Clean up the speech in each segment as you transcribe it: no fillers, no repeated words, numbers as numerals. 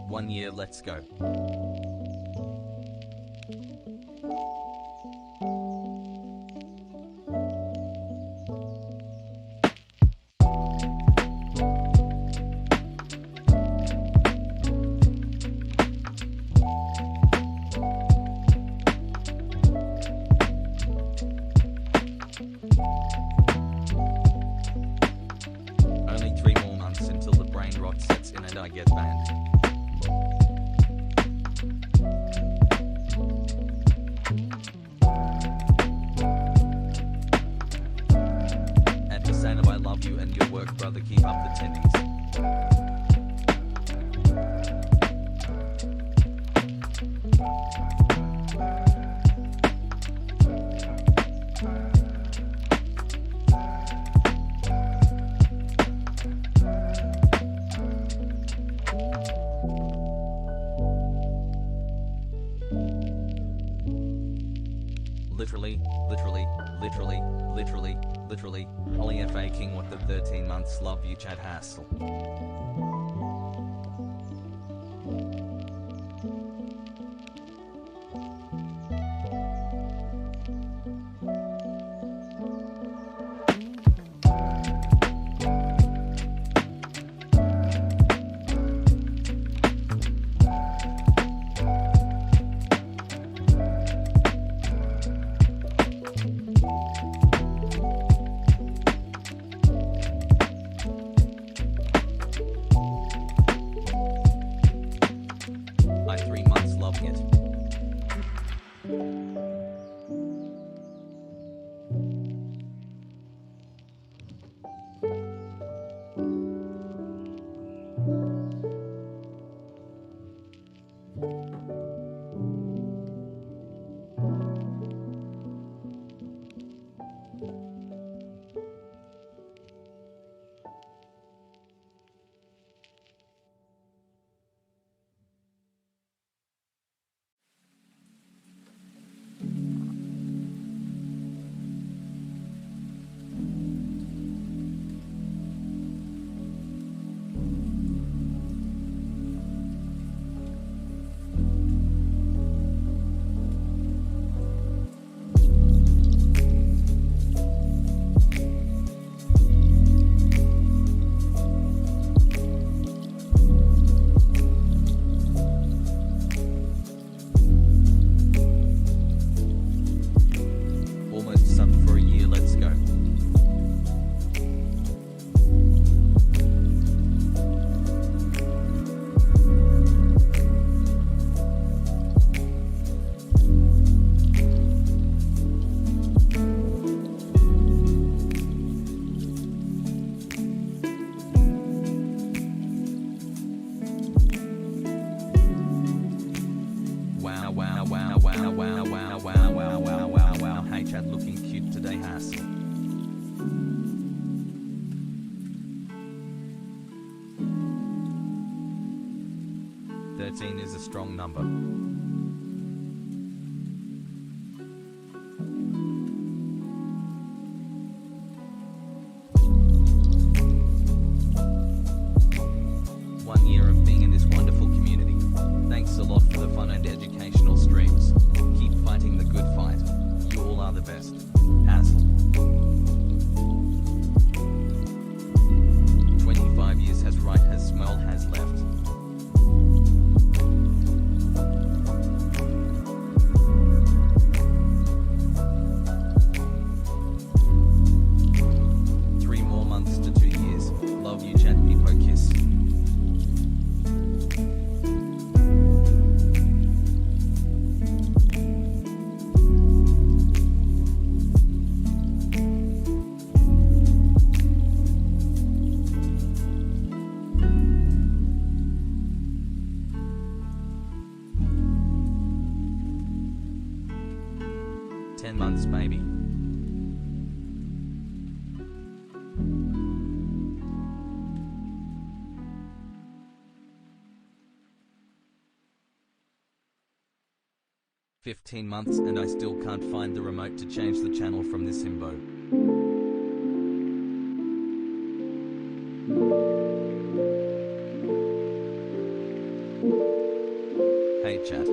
1 year, let's go. Only 3 more months until the brain rot sets in and I get banned. And Hasan, I love you and your work, brother. Keep up the tendies. Literally, Holly FA King, what the 13 months, love you, Chad Hassel. I 3 months loving it. Wow. Hey Chad, looking cute today, Hassel. "13 is a strong number. Months, maybe. "15 months and I still can't find the remote to change the channel from this himbo. Hey chat.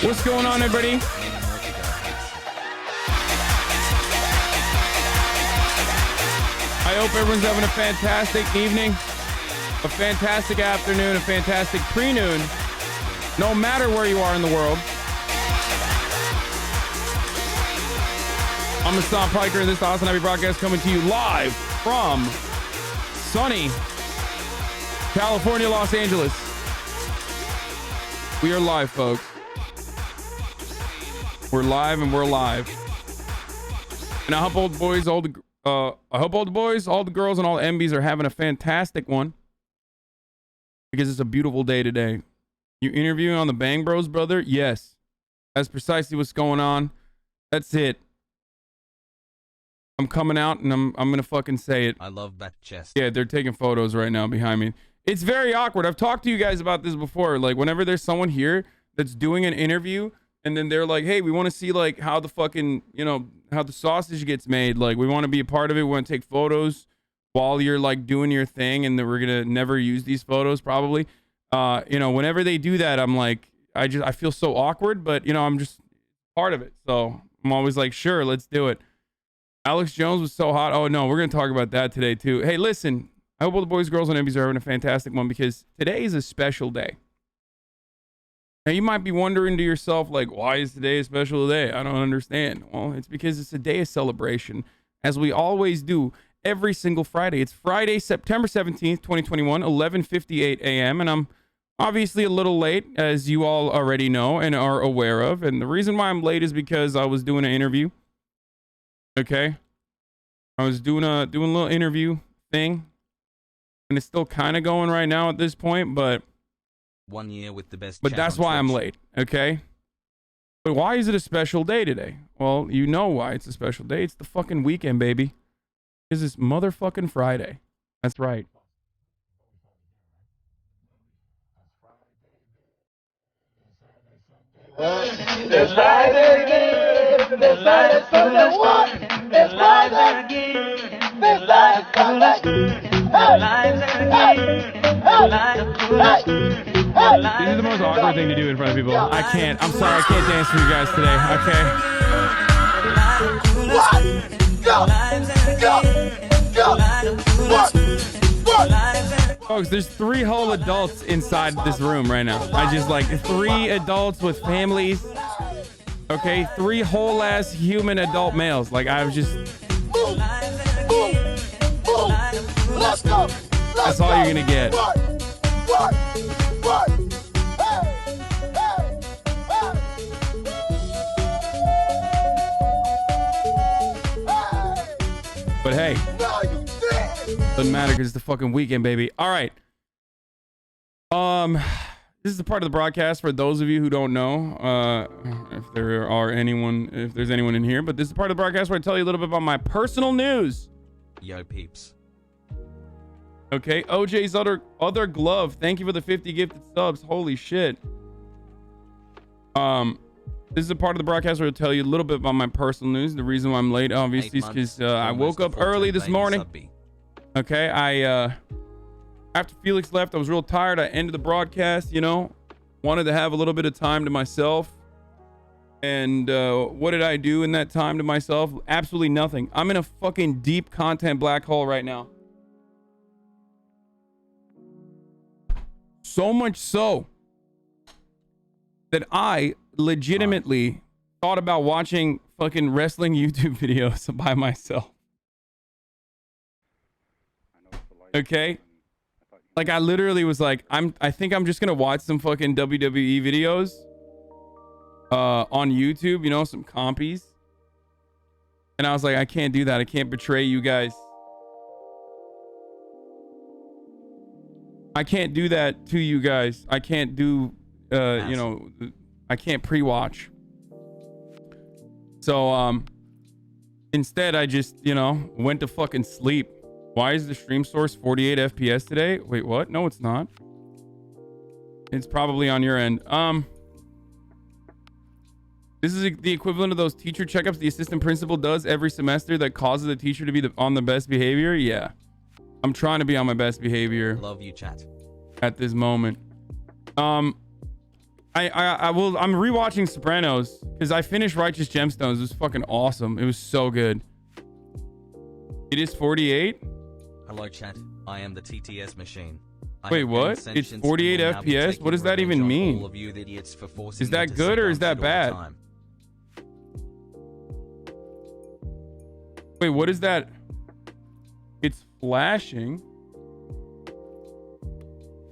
What's going on, everybody? I hope everyone's having a fantastic evening, a fantastic afternoon, a fantastic pre-noon, no matter where you are in the world. I'm Hasan Piker, and this is the HasanAbi broadcast coming to you live from sunny California, Los Angeles. We are live, folks. We're live and we're live. And I hope all the boys, all the girls, and all the MBs are having a fantastic one, because it's a beautiful day today. You interviewing on the Bang Bros, brother? Yes. That's precisely what's going on. That's it. I'm coming out and I'm gonna fucking say it. I love that chest. Yeah, they're taking photos right now behind me. It's very awkward. I've talked to you guys about this before. Like, whenever there's someone here that's doing an interview and then they're like, hey, we want to see like how the fucking, you know, how the sausage gets made. Like, we want to be a part of it. We want to take photos while you're like doing your thing, and then we're gonna never use these photos probably. You know, whenever they do that, I'm like, I feel so awkward, but you know, I'm just part of it. So I'm always like, sure, let's do it. Alex Jones was so hot. Oh no, we're gonna talk about that today too. Hey, listen, I hope all the boys, girls, and MBs are having a fantastic one because today is a special day. Now you might be wondering to yourself, like, why is today a special day? I don't understand. Well, it's because it's a day of celebration, as we always do every single Friday. It's Friday, September 17th, 2021, 11:58 a.m. And I'm obviously a little late, as you all already know and are aware of. And the reason why I'm late is because I was doing an interview. Okay. I was doing a little interview thing. And it's still kind of going right now at this point, but 1 year with the best. But that's why I'm late, okay? But why is it a special day today? Well, you know why it's a special day. It's the fucking weekend, baby. Because it's motherfucking Friday. That's right. It's Friday again. It's Friday Sunday one. It's Friday again. It's Friday Sunday. This is the most awkward thing to do in front of people. I can't. I'm sorry. I can't dance for you guys today. Okay. Folks, there's 3 whole adults inside this room right now. I just like 3 adults with families. Okay, 3 whole ass human adult males. Like I was just. That's all you're gonna get. But hey, doesn't matter because it's the fucking weekend, baby. All right. This is the part of the broadcast for those of you who don't know, if there's anyone in here, but this is the part of the broadcast where I tell you a little bit about my personal news. Yo, peeps. Okay, OJ's other glove. Thank you for the 50 gifted subs. Holy shit. This is a part of the broadcast where I'll tell you a little bit about my personal news. The reason why I'm late, obviously, is because I woke up early this morning. Okay, after Felix left, I was real tired. I ended the broadcast, you know, wanted to have a little bit of time to myself. And what did I do in that time to myself? Absolutely nothing. I'm in a fucking deep content black hole right now. So much so that I legitimately thought about watching fucking wrestling YouTube videos by myself. Okay? Like I literally was like, I think I'm just gonna watch some fucking WWE videos on YouTube, you know, some compies. And I was like, I can't do that. I can't betray you guys. I can't do that to you guys. I can't do, you know, I can't pre-watch. So, instead I just, you know, went to fucking sleep. Why is the stream source 48 FPS today? Wait, what? No, it's not. It's probably on your end. This is the equivalent of those teacher checkups the assistant principal does every semester that causes the teacher to be on the best behavior. Yeah. I'm trying to be on my best behavior. Love you, chat. At this moment. I'm rewatching Sopranos because I finished Righteous Gemstones. It was fucking awesome. It was so good. It is 48. Hello, chat. I am the TTS machine. Wait, what? It's 48 FPS? What does that even mean? All of you idiots for is that good or is that bad? Wait, what is that? It's flashing.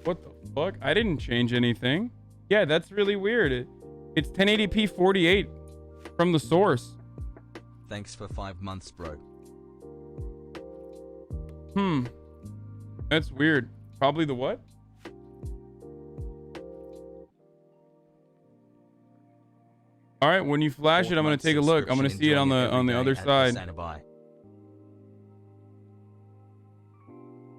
What the fuck? I didn't change anything. Yeah, that's really weird. It's 1080p 48 from the source. Thanks for 5 months, bro. That's weird. Probably the what? All right, when you flash it, I'm gonna take a look. I'm gonna see it on the other side.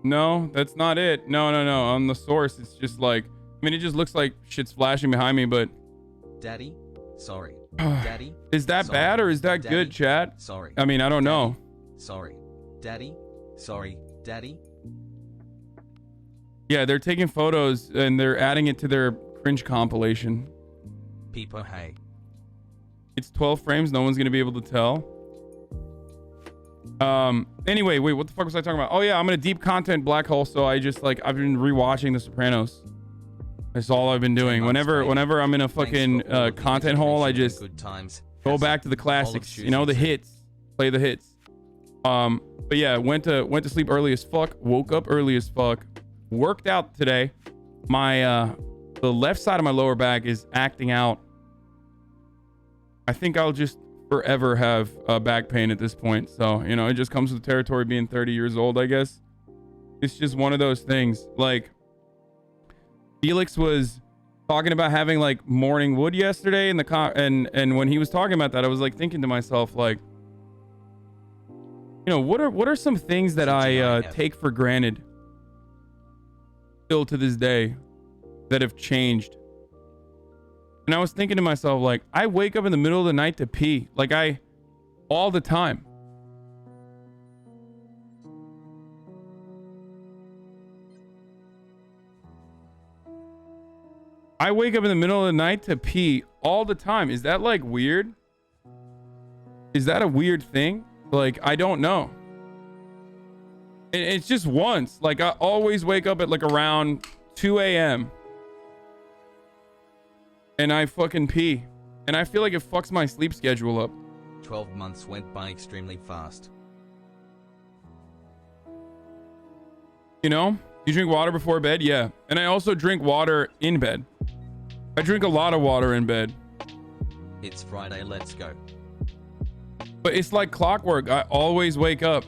No, that's not it. No. On the source, it's just like, I mean, it just looks like shit's flashing behind me, but. Daddy, sorry. Daddy. Is that sorry. Bad or is that Daddy, good, chat? Sorry. I mean, I don't Daddy, know. Sorry. Daddy. Sorry. Daddy. Yeah, they're taking photos and they're adding it to their cringe compilation. Peepo, hey. It's 12 frames. No one's going to be able to tell. Anyway, wait, what the fuck was I talking about? Oh yeah, I'm in a deep content black hole. So I just like, I've been rewatching The Sopranos. That's all I've been doing. Whenever I'm in a fucking content hole, I just go back to the classics, you know, the hits, play the hits. But yeah, went to sleep early as fuck, woke up early as fuck, worked out today. My the left side of my lower back is acting out. I think I'll just forever have back pain at this point. So, you know, it just comes with the territory being 30 years old, I guess. It's just one of those things. Like, Felix was talking about having like morning wood yesterday in the and when he was talking about that, I was like thinking to myself, like, you know, what are some things that I take for granted still to this day that have changed? And I was thinking to myself, like, I wake up in the middle of the night to pee, like all the time. I wake up in the middle of the night to pee all the time. Is that like weird? Is that a weird thing? Like, I don't know. It's just once. Like, I always wake up at like around 2 a.m. and I fucking pee. And I feel like it fucks my sleep schedule up. 12 months went by extremely fast. You know? You drink water before bed? Yeah. And I also drink water in bed. I drink a lot of water in bed. It's Friday, let's go. But it's like clockwork. I always wake up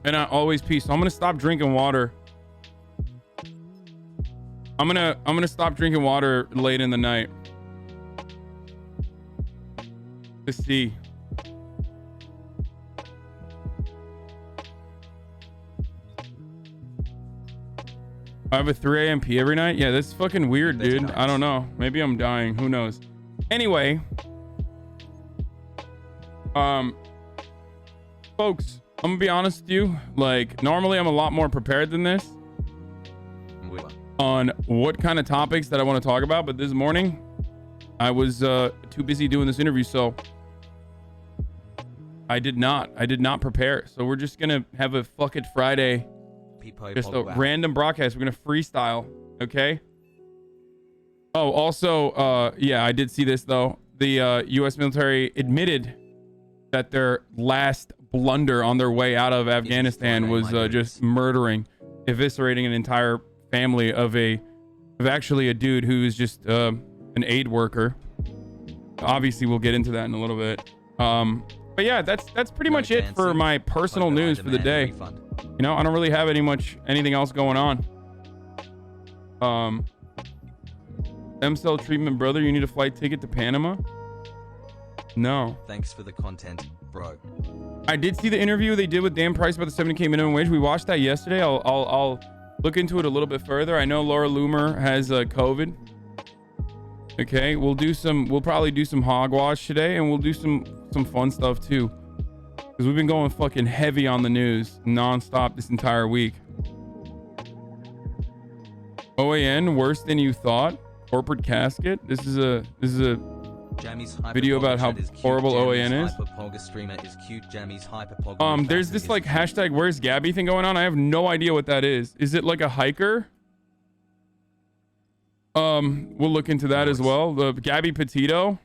and I always pee. So I'm gonna stop drinking water. I'm gonna stop drinking water late in the night. To see. I have a 3 a.m. pee every night. Yeah, that's fucking weird, dude. Nice. I don't know. Maybe I'm dying. Who knows? Anyway. Folks, I'm gonna be honest with you. Like, normally I'm a lot more prepared than this on what kind of topics that I want to talk about. But this morning, I was too busy doing this interview, so I did not prepare. So we're just gonna have a fuck it Friday. Just a random broadcast. We're gonna freestyle, okay? Oh, also, yeah, I did see this though. The U.S. military admitted that their last blunder on their way out of Afghanistan was just murdering, eviscerating an entire family of actually a dude who is just an aid worker. Obviously, we'll get into that in a little bit. But yeah, that's pretty much it for my personal news for the day. You know, I don't really have anything else going on. Stem cell treatment, brother. You need a flight ticket to Panama? No. Thanks for the content, bro. I did see the interview they did with Dan Price about the 70K minimum wage. We watched that yesterday. I'll look into it a little bit further. I know Laura Loomer has COVID. Okay, we'll probably do some hogwash today, and we'll do some fun stuff too. Because we've been going fucking heavy on the news nonstop this entire week. OAN worse than you thought. Corporate casket. This is a video about how horrible OAN is. There's this like hashtag where's Gabby thing going on. I have no idea what that is. Is it like a hiker? We'll look into that as well. The Gabby Petito.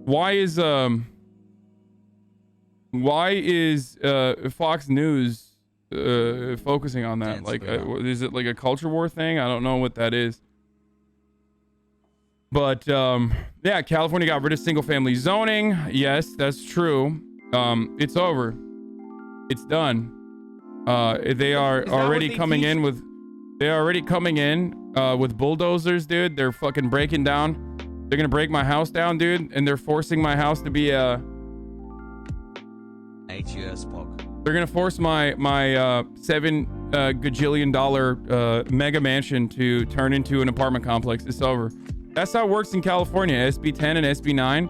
Why is Fox News focusing on that? Like, is it like a culture war thing? I don't know what that is. But yeah, California got rid of single family zoning. Yes, that's true. It's over. It's done. They are already coming in with bulldozers, dude. They're fucking breaking down. They're gonna break my house down, dude, and they're forcing my house to be a HUS POC. They're gonna force my $7 gajillion mega mansion to turn into an apartment complex. It's over. That's how it works in California. SB 10 and SB 9.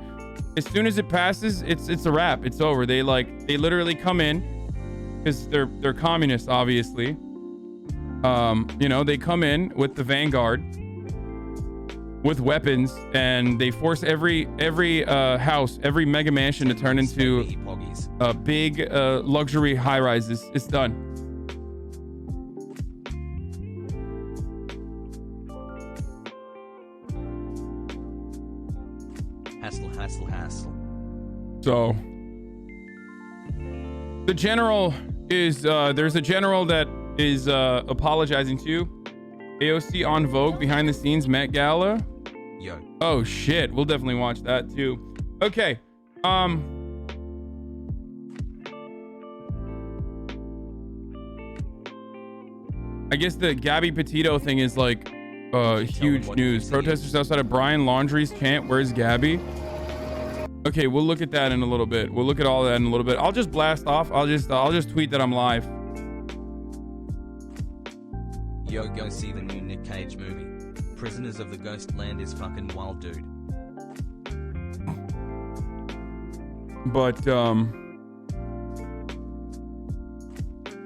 As soon as it passes, it's a wrap. It's over. They literally come in because they're communists, obviously. You know, they come in with the vanguard with weapons, and they force every house, every mega mansion to turn into big luxury high rises. It's done. Hassle. So the general is there's a general that is apologizing to AOC on Vogue behind the scenes Met Gala. Yo. Oh shit, we'll definitely watch that too. Okay. I guess the Gabby Petito thing is like huge news. Protesters outside of Brian Laundrie's chant, "Where's Gabby?" Okay, we'll look at that in a little bit. We'll look at all that in a little bit. I'll just blast off. I'll just tweet that I'm live. Yo, go see the new Nick Cage movie. Prisoners of the Ghost Land is fucking wild, dude. But no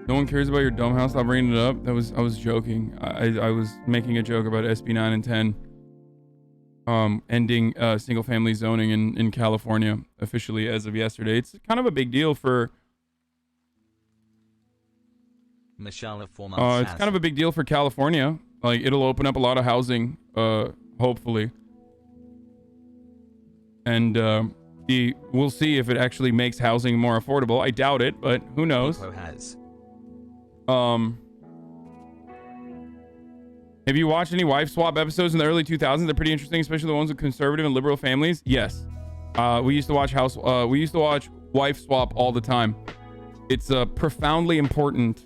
one cares about your dumb house. Stop bringing it up. I was joking. I was making a joke about SB 9 and 10 ending single family zoning in California officially as of yesterday. It's kind of a big deal for Michelle, it's kind of a big deal for California. Like, it'll open up a lot of housing, hopefully. And we'll see if it actually makes housing more affordable. I doubt it, but who knows? WaPo has. Have you watched any wife swap episodes in the early 2000s? They're pretty interesting, especially the ones with conservative and liberal families. Yes. We used to watch wife swap all the time. It's a profoundly important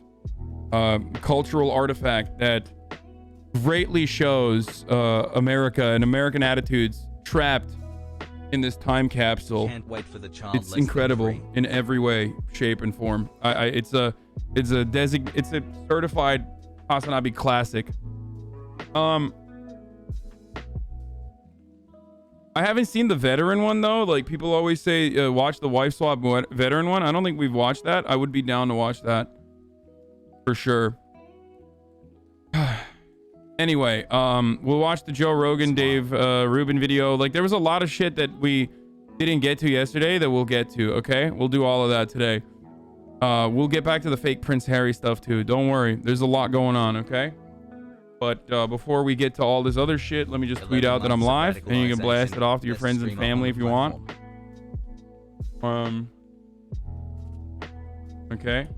cultural artifact that greatly shows America and American attitudes trapped in this time capsule. Can't wait for the child. It's incredible in every way, shape, and form. It's a certified HasanAbi classic. I haven't seen the veteran one though. Like, people always say watch the wife swap veteran one. I don't think we've watched that. I would be down to watch that for sure. Anyway, we'll watch the Joe Rogan, Dave Rubin video. Like, there was a lot of shit that we didn't get to yesterday that we'll get to. Okay, we'll do all of that today. We'll get back to the fake Prince Harry stuff too. Don't worry, there's a lot going on. Okay. But before we get to all this other shit, let me just tweet out that I'm live, and you can blast it off to your friends and family if you want. Okay.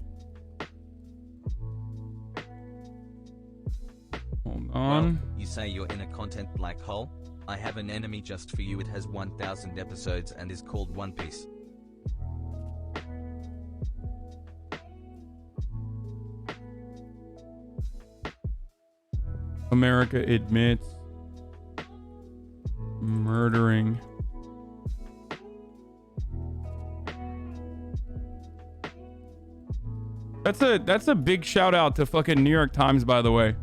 Hold on. Well, you say you're in a content black hole? I have an enemy just for you. It has 1,000 episodes and is called One Piece. America admits murdering that's a big shout out to fucking New York Times, by the way.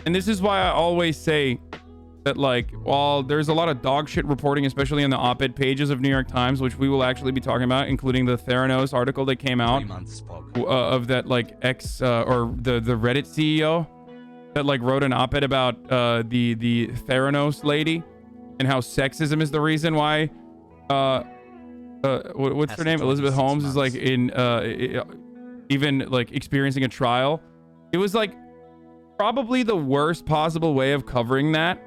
And this is why I always say that, like, while there's a lot of dog shit reporting, especially in the op-ed pages of New York Times, which we will actually be talking about, including the Theranos article that came out of that like ex or the Reddit CEO that like wrote an op-ed about the Theranos lady and how sexism is the reason why what's her name, Elizabeth Holmes, is like in even like experiencing a trial. It was like probably the worst possible way of covering that.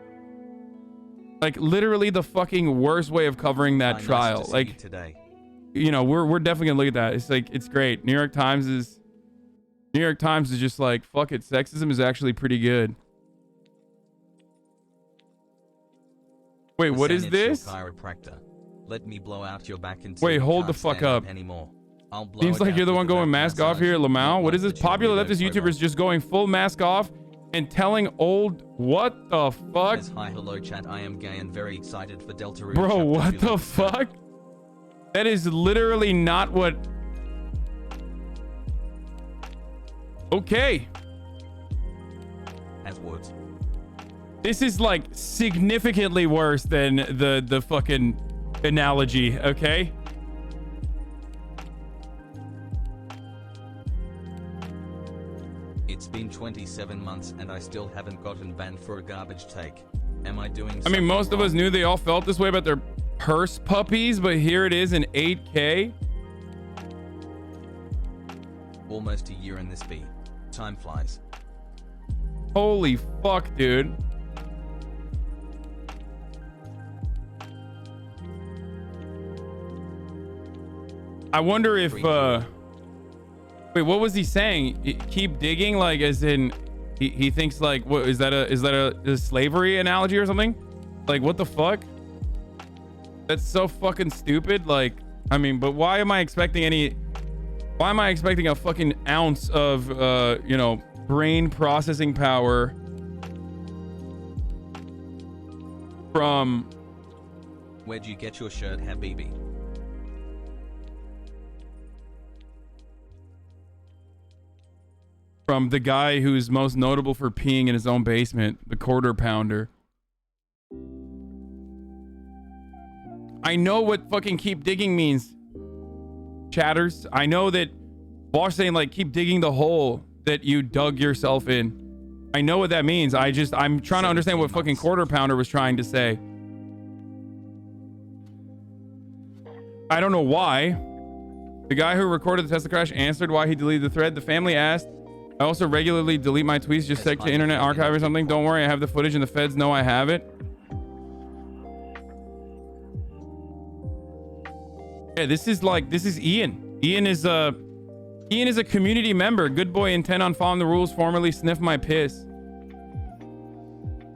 Like, literally the fucking worst way of covering that trial. Like, today, you know, we're definitely gonna look at that. It's like, it's great. New York Times is just like, fuck it, sexism is actually pretty good. Wait, what is this? Chiropractor. Let me blow out your back until wait, you hold the can't fuck stand up anymore. I'll blow Seems it like out you're the with one the going back mask off massage. here, lmao. What is this? The Popular Cheerio leftist program. YouTubers just going full mask off and telling old, what the fuck? Says, hi, hello chat, I am gay and very excited for Delta Room. Bro, Chapter what 2 the Love. fuck? That is literally not what... Okay. As words. This is like significantly worse than the fucking analogy, okay? It's been 27 months and I still haven't gotten banned for a garbage take. Am I doing I mean, something most of us wrong? knew they all felt this way about their purse puppies, but here it is in 8K. Almost a year in this bee. Time flies. Holy fuck, dude. I wonder if wait, what was he saying? Keep digging, like as in he thinks like, what is that a slavery analogy or something? Like, what the fuck? That's so fucking stupid. Like, I mean, but why am I expecting a fucking ounce of you know, brain processing power from Where'd you get your shirt, Habibi? from the guy who's most notable for peeing in his own basement, the quarter pounder? I know what fucking keep digging means, chatters. I know that Bosch saying like keep digging the hole that you dug yourself in. I know what that means. I'm trying to understand what fucking quarter pounder was trying to say. I don't know why. The guy who recorded the Tesla crash answered why he deleted the thread. The family asked, I also regularly delete my tweets, just check to Internet Archive or something. Don't worry, I have the footage and the feds know I have it. Yeah, this is Ian. Ian is a community member. Good boy, intent on following the rules, formerly sniff my piss.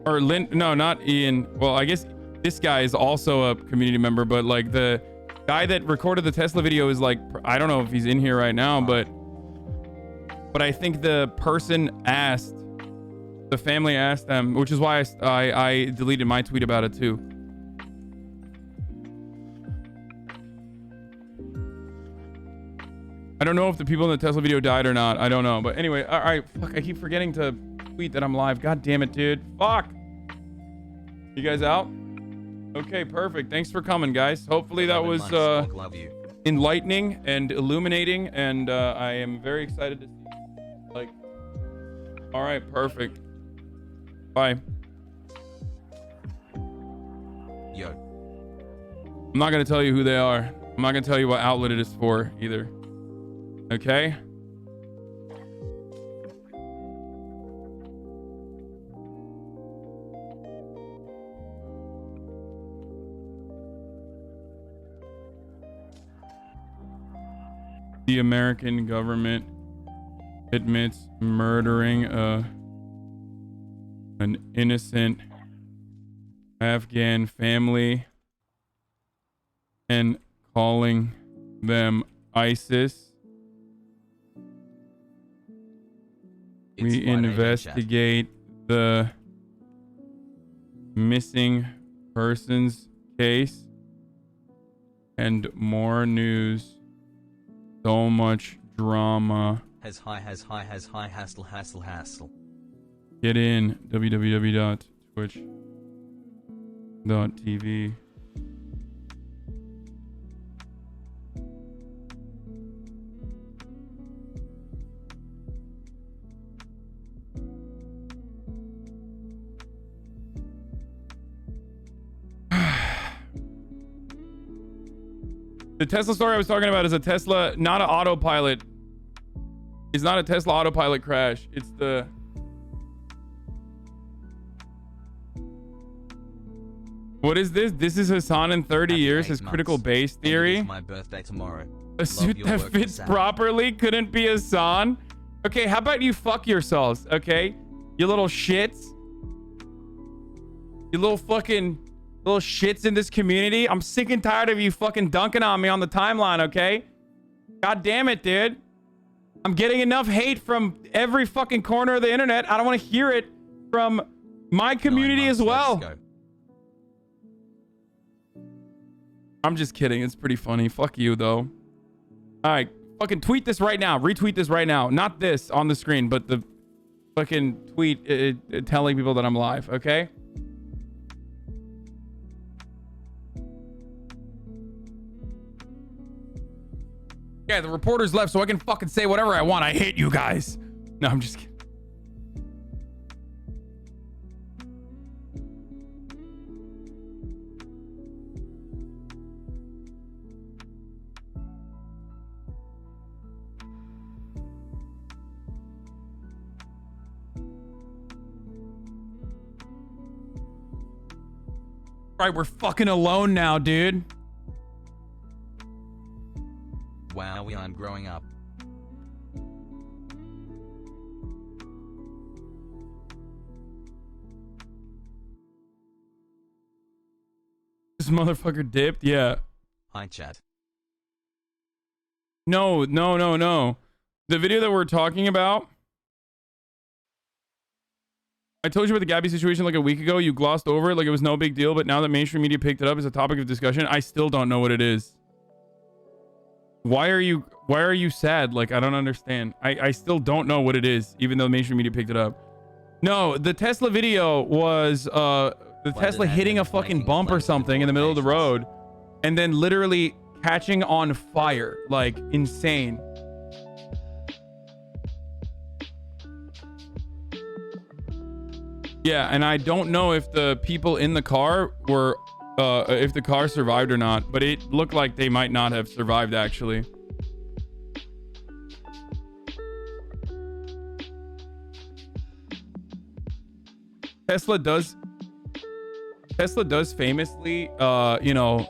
Or no, not Ian. Well, I guess this guy is also a community member, but like the guy that recorded the Tesla video is like, I don't know if he's in here right now, but I think the person asked, the family asked them, which is why I deleted my tweet about it too. I don't know if the people in the Tesla video died or not. I don't know. But anyway, all right. Fuck, I keep forgetting to tweet that I'm live. God damn it, dude. Fuck. You guys out? Okay, perfect. Thanks for coming, guys. Hopefully that was enlightening and illuminating, and I am very excited to see. Like, all right, perfect. Bye. Yo. I'm not gonna tell you who they are. I'm not gonna tell you what outlet it is for either. Okay? The American government admits murdering an innocent Afghan family and calling them ISIS. We investigate the missing persons case and more news. So much drama. Has high, hassle. Get in www.twitch.tv. The Tesla story I was talking about is a Tesla, not an autopilot. It's not a Tesla autopilot crash. It's the... What is this? This is Hasan in 30 years, his critical base theory. It's my birthday tomorrow. A suit that fits properly couldn't be Hasan. Okay, how about you fuck yourselves, okay? You little shits. You little fucking... little shits in this community. I'm sick and tired of you fucking dunking on me on the timeline, okay? God damn it, dude. I'm getting enough hate from every fucking corner of the internet. I don't want to hear it from my community as well. I'm just kidding. It's pretty funny. Fuck you, though. All right. Fucking tweet this right now. Retweet this right now. Not this on the screen, but the fucking tweet telling people that I'm live, okay? Yeah, the reporters left so I can fucking say whatever I want. I hate you guys. No, I'm just kidding. All right, we're fucking alone now, dude. Wow, I'm growing up. This motherfucker dipped? Yeah. Hi, chat. No. The video that we're talking about, I told you about the Gabby situation like a week ago. You glossed over it like it was no big deal, but now that mainstream media picked it up as a topic of discussion, I still don't know what it is. Why are you sad? Like, I don't understand. I still don't know what it is, even though mainstream media picked it up. No, the Tesla video was the Tesla hitting a fucking bump or something in the middle of the road and then literally catching on fire. Like, insane. Yeah, and I don't know if the people in the car were, if the car survived or not, but it looked like they might not have survived, actually. Tesla does famously, you know,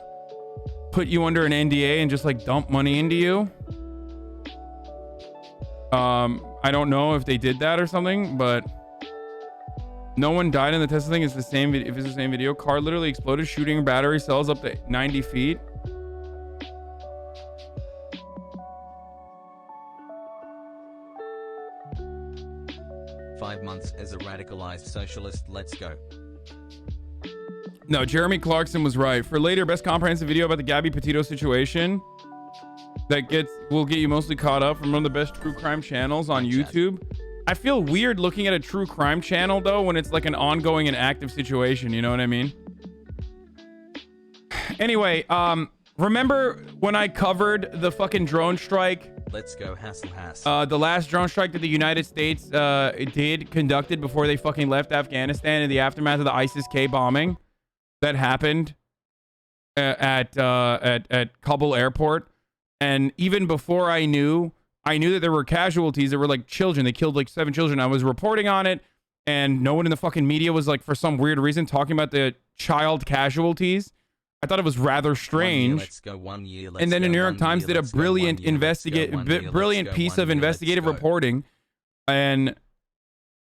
put you under an NDA and just like dump money into you. I don't know if they did that or something, but no one died in the Tesla thing. It's the same. If it's the same video, car literally exploded, shooting battery cells up to 90 feet. "5 months as a radicalized socialist. Let's go." No, Jeremy Clarkson was right. For later, best comprehensive video about the Gabby Petito situation that will get you mostly caught up from one of the best true crime channels on YouTube. I feel weird looking at a true crime channel though when it's like an ongoing and active situation, you know what I mean? Anyway, remember when I covered the fucking drone strike? Let's go, Hassel. The last drone strike that the United States conducted before they fucking left Afghanistan in the aftermath of the ISIS-K bombing that happened at Kabul airport. And even before I knew that there were casualties that were like children. They killed like 7 children. I was reporting on it, and no one in the fucking media was like, for some weird reason, talking about the child casualties. I thought it was rather strange. Let's go 1 year. And then the New York Times did a brilliant piece of investigative reporting, and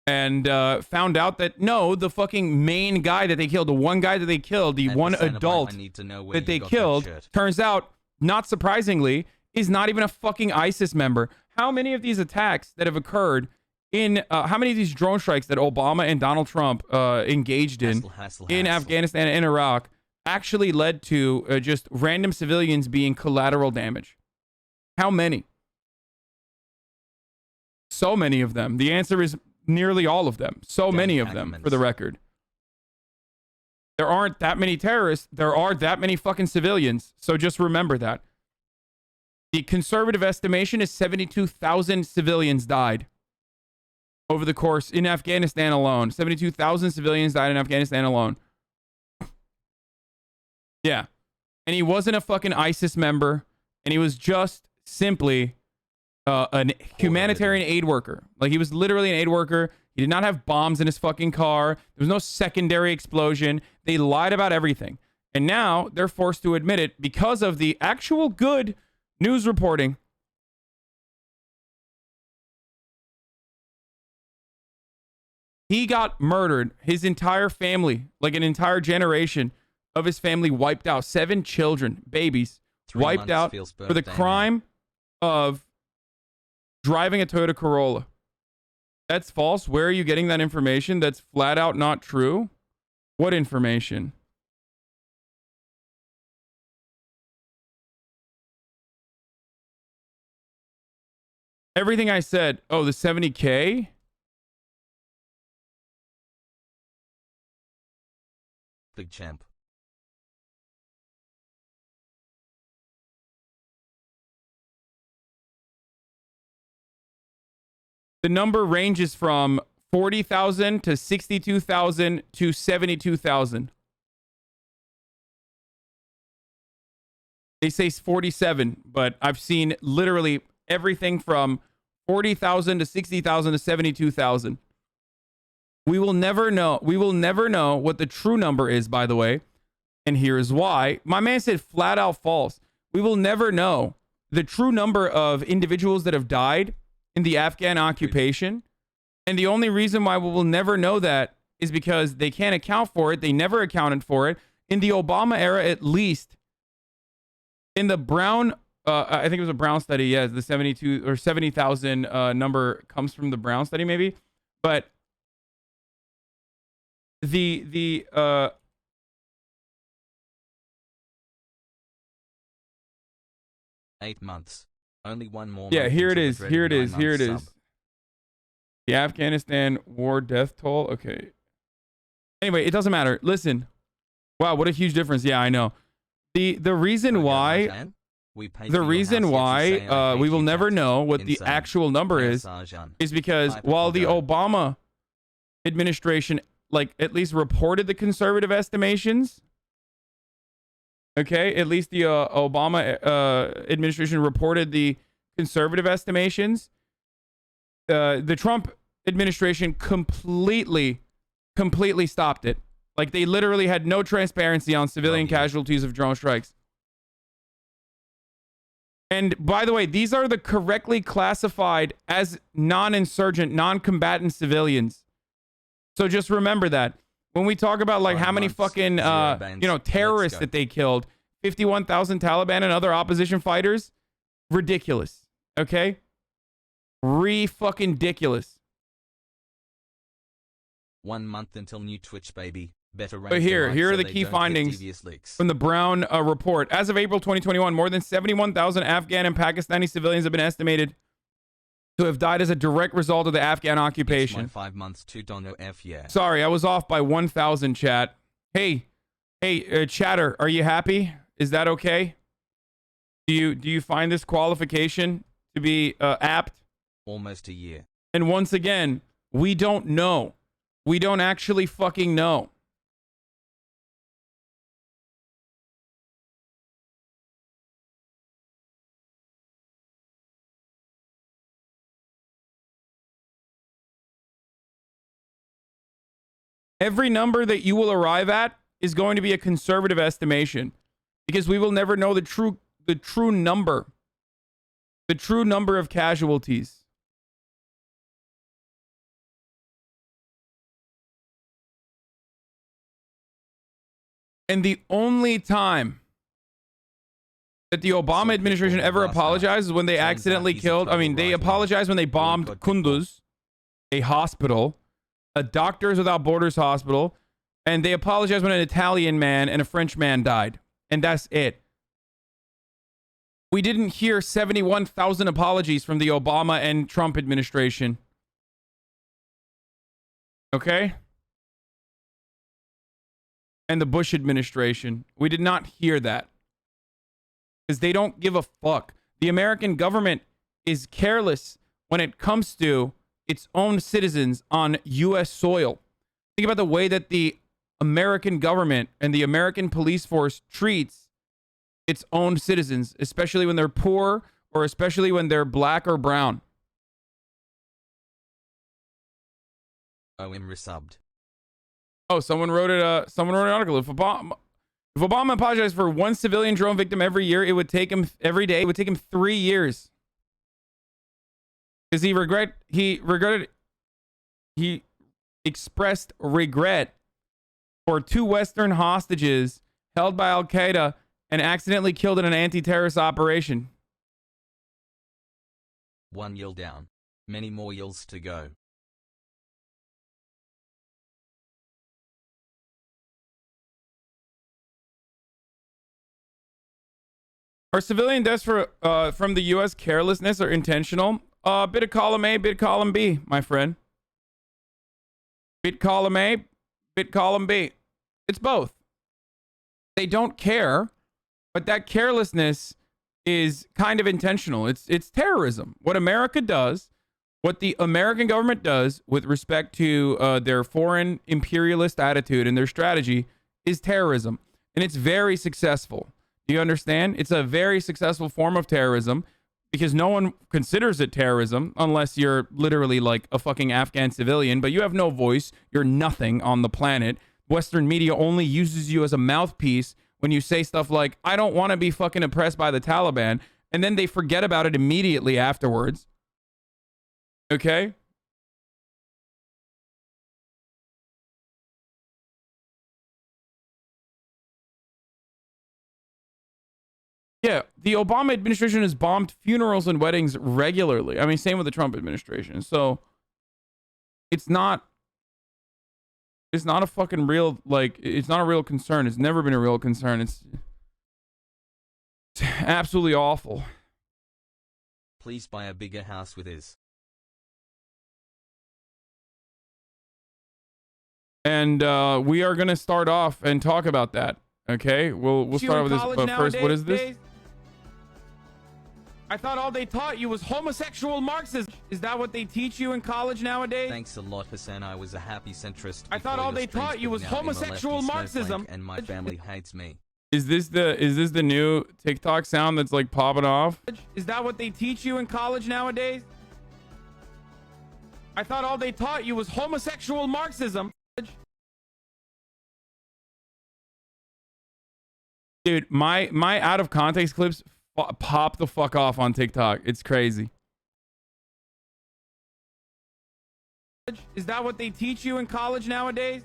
found out that no, the fucking main guy that they killed, the one guy that they killed, the one adult that they killed, turns out, not surprisingly, is not even a fucking ISIS member. How many of these attacks that have occurred in, how many of these drone strikes that Obama and Donald Trump engaged in Afghanistan and Iraq actually led to just random civilians being collateral damage? How many? So many of them. The answer is nearly all of them. So many of them, for the record. There aren't that many terrorists. There are that many fucking civilians. So just remember that. The conservative estimation is 72,000 civilians died over the course in Afghanistan alone. 72,000 civilians died in Afghanistan alone. Yeah. And he wasn't a fucking ISIS member. And he was just simply a humanitarian aid worker. Like, he was literally an aid worker. He did not have bombs in his fucking car. There was no secondary explosion. They lied about everything. And now they're forced to admit it because of the actual good news reporting. He got murdered. His entire family, like an entire generation of his family, wiped out. 7 children, babies, wiped out for the crime of driving a Toyota Corolla. That's false. Where are you getting that information? That's flat out not true. What information? Everything I said. Oh, the 70K? Big champ. The number ranges from 40,000 to 62,000 to 72,000. They say 47, but I've seen literally everything from 40,000 to 60,000 to 72,000. We will never know. We will never know what the true number is, by the way, And here is why. My man said flat out false. We will never know the true number of individuals that have died in the Afghan occupation. And the only reason why we will never know that is because they can't account for it. They never accounted for it. In the Obama era, at least, in the Brown, I think it was a Brown study, yes, the 72 or 70,000 number comes from the Brown study, maybe. But the 8 months. Only one more. Yeah, month here it until the is. dreaded Here it is. 9-month Here it is. sub. The Afghanistan war death toll. Okay. Anyway, it doesn't matter. Listen. Wow, what a huge difference. Yeah, I know. The reason why Hasan, we paid the for your reason house yet to say I why hate we will you, never chat. know what the Insane. actual number Yes, is Hasan. because Hyper while the go. Obama administration like at least reported the conservative estimations, okay, at least the Obama administration reported the conservative estimations, the Trump administration completely stopped it. Like they literally had no transparency on civilian casualties of drone strikes. And by the way, these are the correctly classified as non-insurgent, non-combatant civilians. So just remember that when we talk about like 5 how many months, fucking, 0 bands. you know, terrorists Let's go. that they killed, 51,000 Taliban and other opposition fighters, ridiculous. Okay? Re-fucking-diculous. 1 month until new Twitch, baby. Better But here are the key findings from the Brown report. As of April 2021, more than 71,000 Afghan and Pakistani civilians have been estimated to have died as a direct result of the Afghan occupation. 5 months to Dono F, yeah. Sorry, I was off by 1,000, chat. Hey, chatter, are you happy? Is that okay? Do you find this qualification to be apt? Almost a year. And once again, we don't know. We don't actually fucking know. Every number that you will arrive at is going to be a conservative estimation because we will never know the true number of casualties. And the only time that the Obama administration ever apologized is when they accidentally killed, I mean, they apologized when they bombed Kunduz, a hospital, a Doctors Without Borders hospital, and they apologized when an Italian man and a French man died. And that's it. We didn't hear 71,000 apologies from the Obama and Trump administration. Okay? And the Bush administration. We did not hear that. Because they don't give a fuck. The American government is careless when it comes to its own citizens on U.S. soil. Think about the way that the American government and the American police force treats its own citizens, especially when they're poor or especially when they're black or brown. OM resubbed. Oh, someone wrote it. Someone wrote an article. If Obama apologized for one civilian drone victim every year, it would take him every day. It would take him 3 years. Because he expressed regret for 2 Western hostages held by Al Qaeda and accidentally killed in an anti-terrorist operation. 1 yield down. Many more yields to go. Are civilian deaths from the U.S. carelessness or intentional? Bit of column A, bit column B, my friend. Bit column A, bit column B. It's both. They don't care, but that carelessness is kind of intentional. It's terrorism. What America does, what the American government does with respect to their foreign imperialist attitude and their strategy is terrorism. And it's very successful. Do you understand? It's a very successful form of terrorism because no one considers it terrorism unless you're literally like a fucking Afghan civilian, but you have no voice. You're nothing on the planet. Western media only uses you as a mouthpiece when you say stuff like, I don't want to be fucking oppressed by the Taliban. And then they forget about it immediately afterwards. Okay? Yeah, the Obama administration has bombed funerals and weddings regularly. I mean, same with the Trump administration. So it's not a fucking real, like, it's not a real concern. It's never been a real concern. It's absolutely awful. Please buy a bigger house with his. And we are going to start off and talk about that. Okay, we'll start with this. But first, what is this? I thought all they taught you was homosexual Marxism. Is that what they teach you in college nowadays? Thanks a lot, Hasan. I was a happy centrist. I thought all they taught you was homosexual Marxism. And my family hates me. Is this the new TikTok sound that's like popping off? Is that what they teach you in college nowadays? I thought all they taught you was homosexual Marxism. Dude, my out of context clips pop the fuck off on TikTok. It's crazy. Is that what they teach you in college nowadays?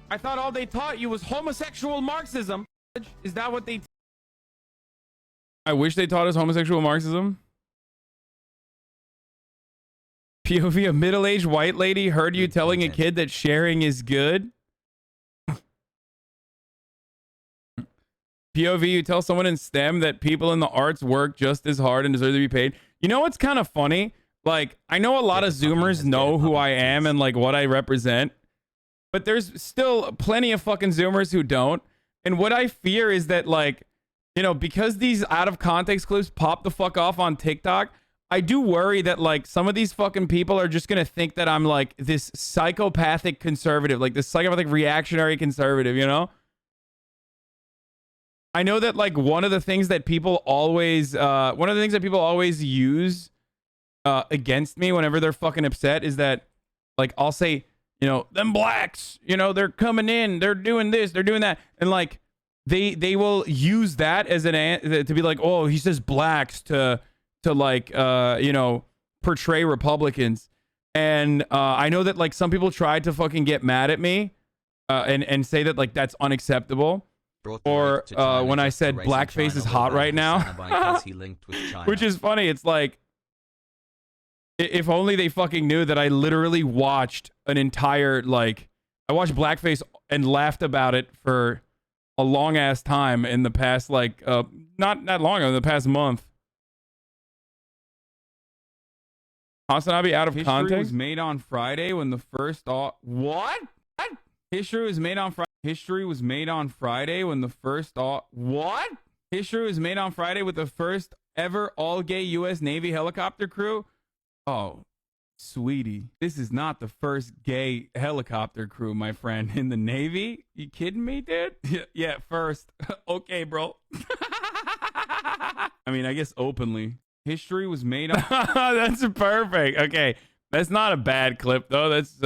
I thought all they taught you was homosexual Marxism. Is that what they... I wish they taught us homosexual Marxism. POV, a middle-aged white lady heard you telling a kid that sharing is good. POV, you tell someone in STEM that people in the arts work just as hard and deserve to be paid. You know what's kind of funny? Like, I know a lot of Zoomers know who I am and like what I represent, but there's still plenty of fucking Zoomers who don't. And what I fear is that, like, you know, because these out of context clips pop the fuck off on TikTok, I do worry that like some of these fucking people are just gonna think that I'm like this psychopathic conservative, like this psychopathic reactionary conservative, you know? I know that like one of the things that people always use against me whenever they're fucking upset is that, like, I'll say, you know, them blacks, you know, they're coming in, they're doing this, they're doing that, and like they will use that as to be like, oh, he says blacks to like you know, portray Republicans. And I know that like some people tried to fucking get mad at me and say that like that's unacceptable. Or when I said blackface is hot right now, which is funny. It's like, if only they fucking knew that I literally watched an entire, like, I watched blackface and laughed about it for a long ass time in the past, like, not that long ago, in the past month. HasanAbi out of context. History was made on Friday when the first what? History was made on Friday. History was made on Friday when the first what? History was made on Friday with the first ever all-gay U.S. Navy helicopter crew. Oh, sweetie, this is not the first gay helicopter crew, my friend, in the Navy. You kidding me, dude? Yeah, first. Okay, bro. I mean, I guess openly. History was made on... That's perfect. Okay, that's not a bad clip though. That's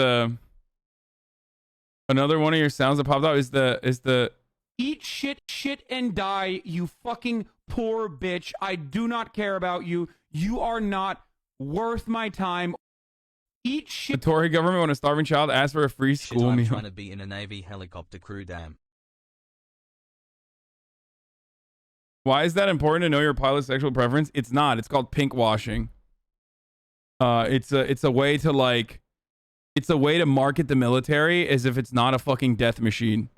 another one of your sounds that popped out is the eat shit and die, you fucking poor bitch. I do not care about you. You are not worth my time. Eat shit. The Tory government, when a starving child asks for a free school meal. I'm trying to be in a Navy helicopter crew, damn. Why is that important to know your pilot's sexual preference? It's not. It's called pink washing. It's a way to like... It's a way to market the military as if it's not a fucking death machine.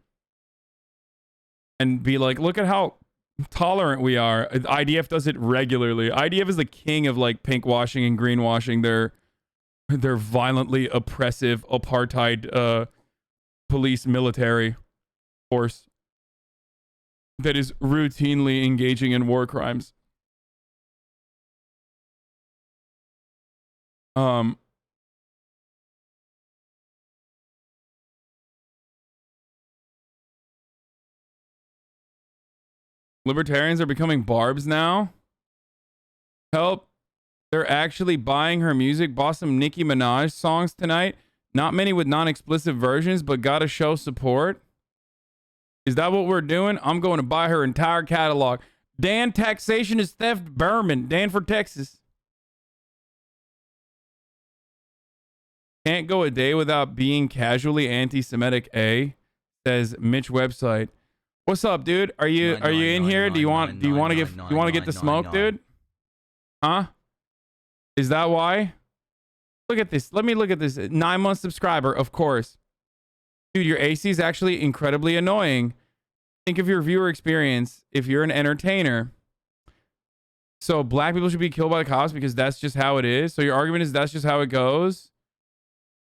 And be like, look at how tolerant we are. IDF does it regularly. IDF is the king of like pink washing and green washing their violently oppressive apartheid police military force that is routinely engaging in war crimes. Libertarians are becoming barbs now. Help. They're actually buying her music. Bought some Nicki Minaj songs tonight. Not many with non-explicit versions, but gotta show support. Is that what we're doing? I'm going to buy her entire catalog. Dan, taxation is theft. Berman. Dan for Texas. Can't go a day without being casually anti-Semitic. Says Mitch website. What's up, dude? Are you in here? Do you want to get the smoke, dude? Huh? Is that why? Look at this. Let me look at this. 9-month subscriber, of course. Dude, your AC is actually incredibly annoying. Think of your viewer experience if you're an entertainer. So black people should be killed by the cops because that's just how it is. So your argument is that's just how it goes.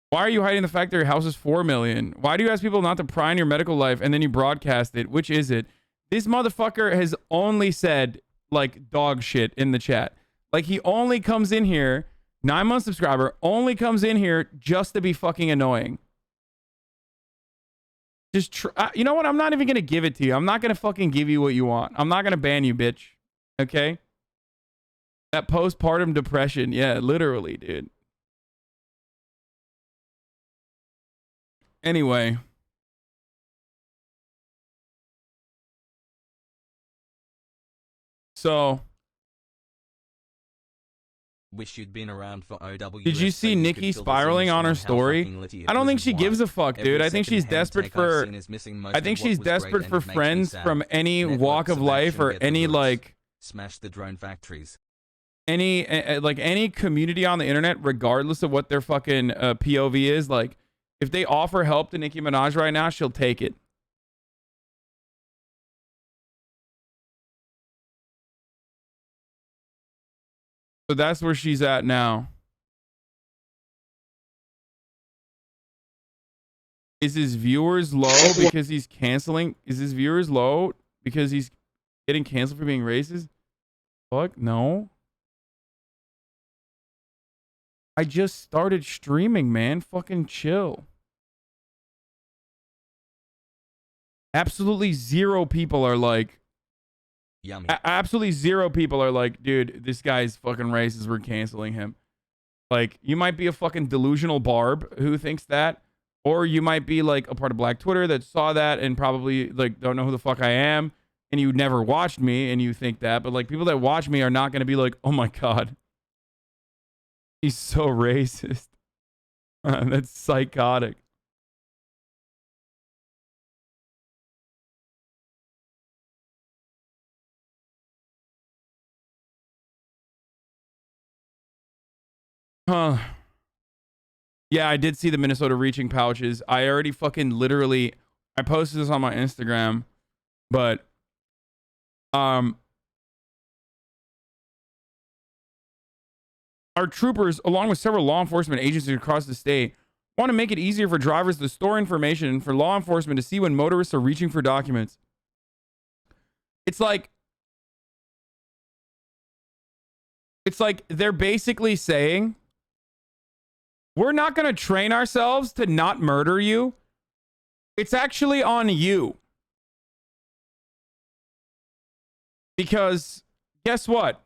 Why are you hiding the fact that your house is 4 million? Why do you ask people not to pry in your medical life and then you broadcast it? Which is it? This motherfucker has only said like dog shit in the chat. Like he only comes in here, 9-month subscriber, only comes in here just to be fucking annoying. Just you know what? I'm not even going to give it to you. I'm not going to fucking give you what you want. I'm not going to ban you, bitch. Okay? That postpartum depression. Yeah, literally, dude. Anyway. So. Wish you'd been around for OW. Did you see Nikki spiraling on her story? I don't think she gives a fuck, dude. I think she's desperate for friends from any walk of life or any like smash the drone factories. Any like any community on the internet, regardless of what their fucking POV is. Like, if they offer help to Nicki Minaj right now, she'll take it. So that's where she's at now. Is his viewers low because he's canceling? Is his viewers low because he's getting canceled for being racist? Fuck, no. I just started streaming, man. Fucking chill. Absolutely zero people are like, yummy. Absolutely zero people are like, dude, this guy's fucking racist. We're canceling him. Like, you might be a fucking delusional barb who thinks that, or you might be like a part of Black Twitter that saw that and probably like don't know who the fuck I am, and you never watched me and you think that. But like, people that watch me are not going to be like, oh my god, he's so racist. That's psychotic. Huh. Yeah, I did see the Minnesota reaching pouches. I already fucking literally, I posted this on my Instagram, but our troopers, along with several law enforcement agencies across the state, want to make it easier for drivers to store information and for law enforcement to see when motorists are reaching for documents. It's like they're basically saying, we're not going to train ourselves to not murder you. It's actually on you. Because guess what?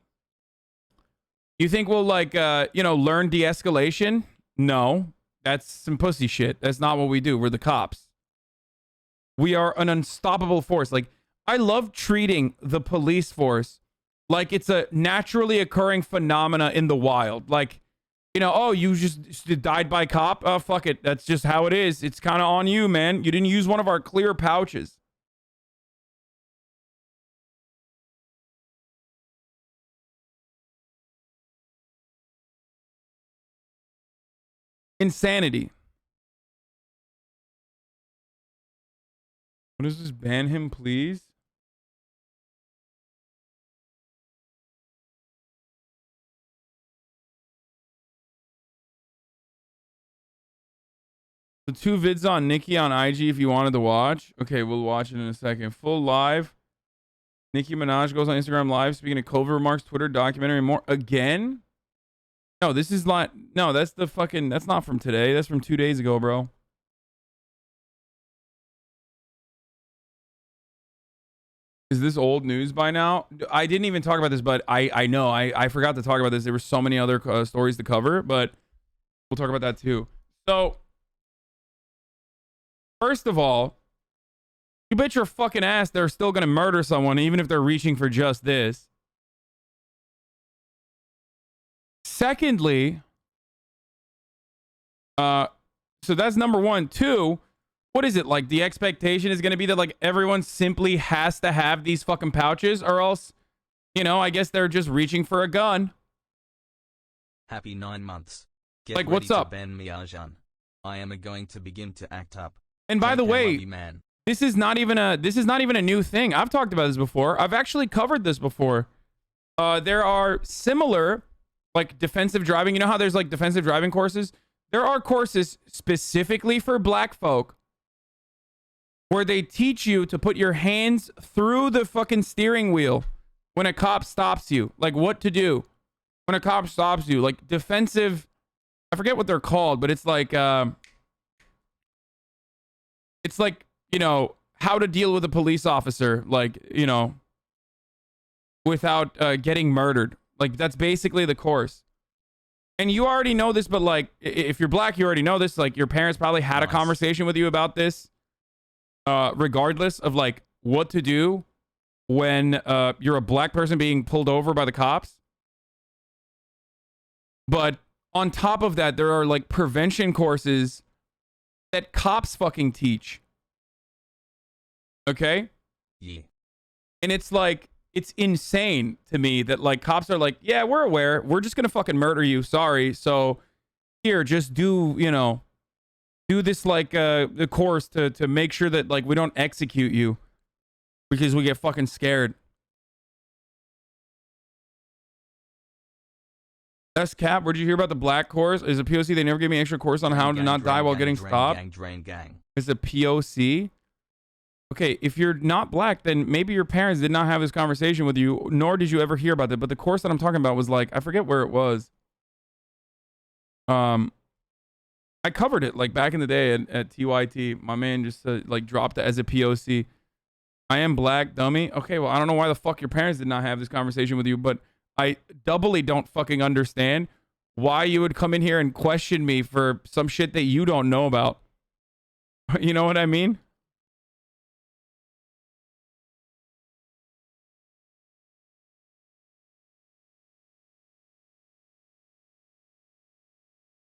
You think we'll like, learn de-escalation? No, that's some pussy shit. That's not what we do. We're the cops. We are an unstoppable force. Like, I love treating the police force like it's a naturally occurring phenomena in the wild. Like, oh, you just died by cop? Oh, fuck it. That's just how it is. It's kind of on you, man. You didn't use one of our clear pouches. Insanity. What is this? Ban him, please? The 2 vids on Nikki on IG if you wanted to watch. Okay, we'll watch it in a second. Full live. Nicki Minaj goes on Instagram Live speaking of covert remarks, Twitter documentary, and more. Again? No, this is not. No, that's the fucking. That's not from today. That's from 2 days ago, bro. Is this old news by now? I didn't even talk about this, but I know. I forgot to talk about this. There were so many other stories to cover, but we'll talk about that too. So, First of all, you bet your fucking ass they're still gonna murder someone even if they're reaching for just this. Secondly, so that's number one. Two, what is it, like the expectation is gonna be that like everyone simply has to have these fucking pouches, or else, you know, I guess they're just reaching for a gun. Happy 9 months. Get Like, ready what's to up? ban me, Arjan. I am going to begin to act up. And by the Take care, way, love you, man. this is not even a new thing. I've talked about this before. I've actually covered this before. There are similar, like, defensive driving. You know how there's like defensive driving courses? There are courses specifically for black folk where they teach you to put your hands through the fucking steering wheel when a cop stops you. Like, what to do when a cop stops you. Like, defensive, I forget what they're called, but it's like, you know, how to deal with a police officer, like, you know, without getting murdered. Like, that's basically the course. And you already know this, but like, if you're black, you already know this. Like, your parents probably had a conversation with you about this, regardless of like what to do when you're a black person being pulled over by the cops. But on top of that, there are like prevention courses that cops fucking teach. Okay? Yeah. And it's like, it's insane to me that like cops are like, yeah, we're aware. We're just going to fucking murder you. Sorry. So here, just do, you know, do this like the course to make sure that like we don't execute you because we get fucking scared. That's cap. Where'd you hear about the black course? Is a POC? They never gave me extra course on how to not die while getting stopped. It's a POC. Okay, if you're not black, then maybe your parents did not have this conversation with you, nor did you ever hear about it. But the course that I'm talking about was like, I forget where it was. I covered it like back in the day at TYT. My man just like dropped it as a POC. I am black, dummy. Okay, well, I don't know why the fuck your parents did not have this conversation with you, but I doubly don't fucking understand why you would come in here and question me for some shit that you don't know about. You know what I mean?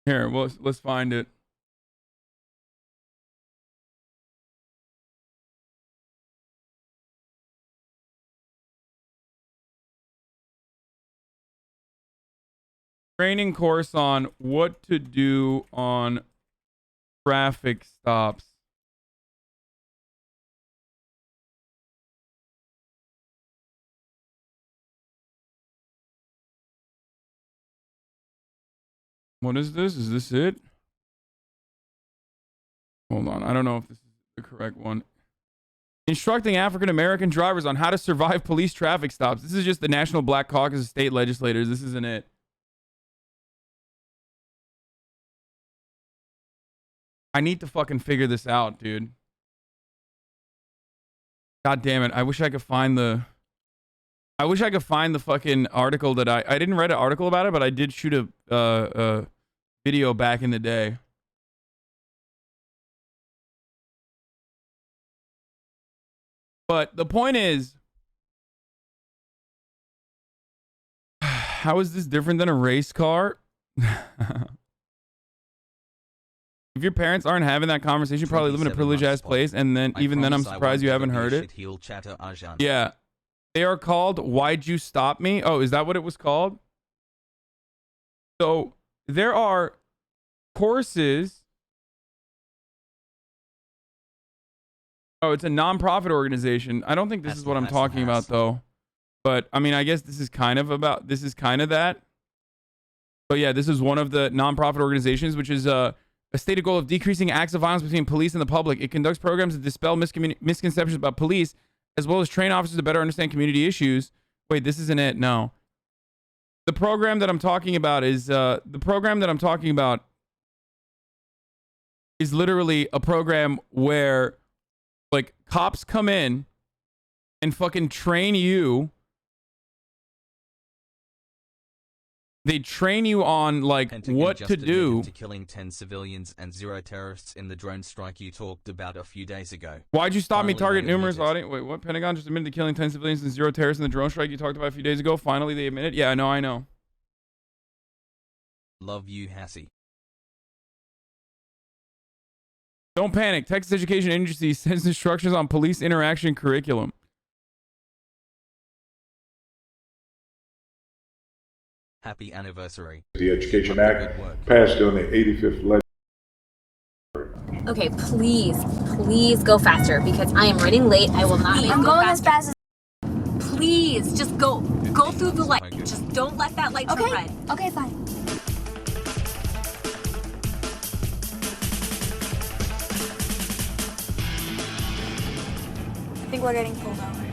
Here, well, let's find it. Training course on what to do on traffic stops. What is this? Is this it? Hold on. I don't know if this is the correct one. Instructing African American drivers on how to survive police traffic stops. This is just the National Black Caucus of State Legislators. This isn't it. I need to fucking figure this out, dude. God damn it. I wish I could find the fucking article that I didn't read an article about it, but I did shoot a video back in the day. But the point is, how is this different than a race car? If your parents aren't having that conversation, you probably live in a privileged ass place, and then even then I'm surprised you haven't heard it. Yeah. They are called Why'd You Stop Me? Oh, is that what it was called? So there are courses. Oh, it's a nonprofit organization. I don't think this is what I'm talking about though. But I mean, I guess this is kind of that. But yeah, this is one of the nonprofit organizations, which is a stated goal of decreasing acts of violence between police and the public. It conducts programs to dispel misconceptions about police, as well as train officers to better understand community issues. Wait, this isn't it. No. The program that I'm talking about is literally a program where like cops come in and fucking train you they train you on like Pentagon what just to do. admitted to killing 10 civilians and 0 terrorists in the drone strike you talked about a few days ago. Why'd you stop me? Finally, Target they numerous admitted. audience. Wait, what? Pentagon just admitted to killing 10 civilians and 0 terrorists in the drone strike you talked about a few days ago. Finally, they admitted. Yeah, I know. Love you, Hassie. Don't panic. Texas Education Agency sends instructions on police interaction curriculum. Happy anniversary. The Education Good Act work. passed during the 85th legislature. Okay, please go faster because I am running late. I will not. I'm going as fast as. Please, just go through the light. Just don't let that light turn red. Okay, fine. I think we're getting pulled over.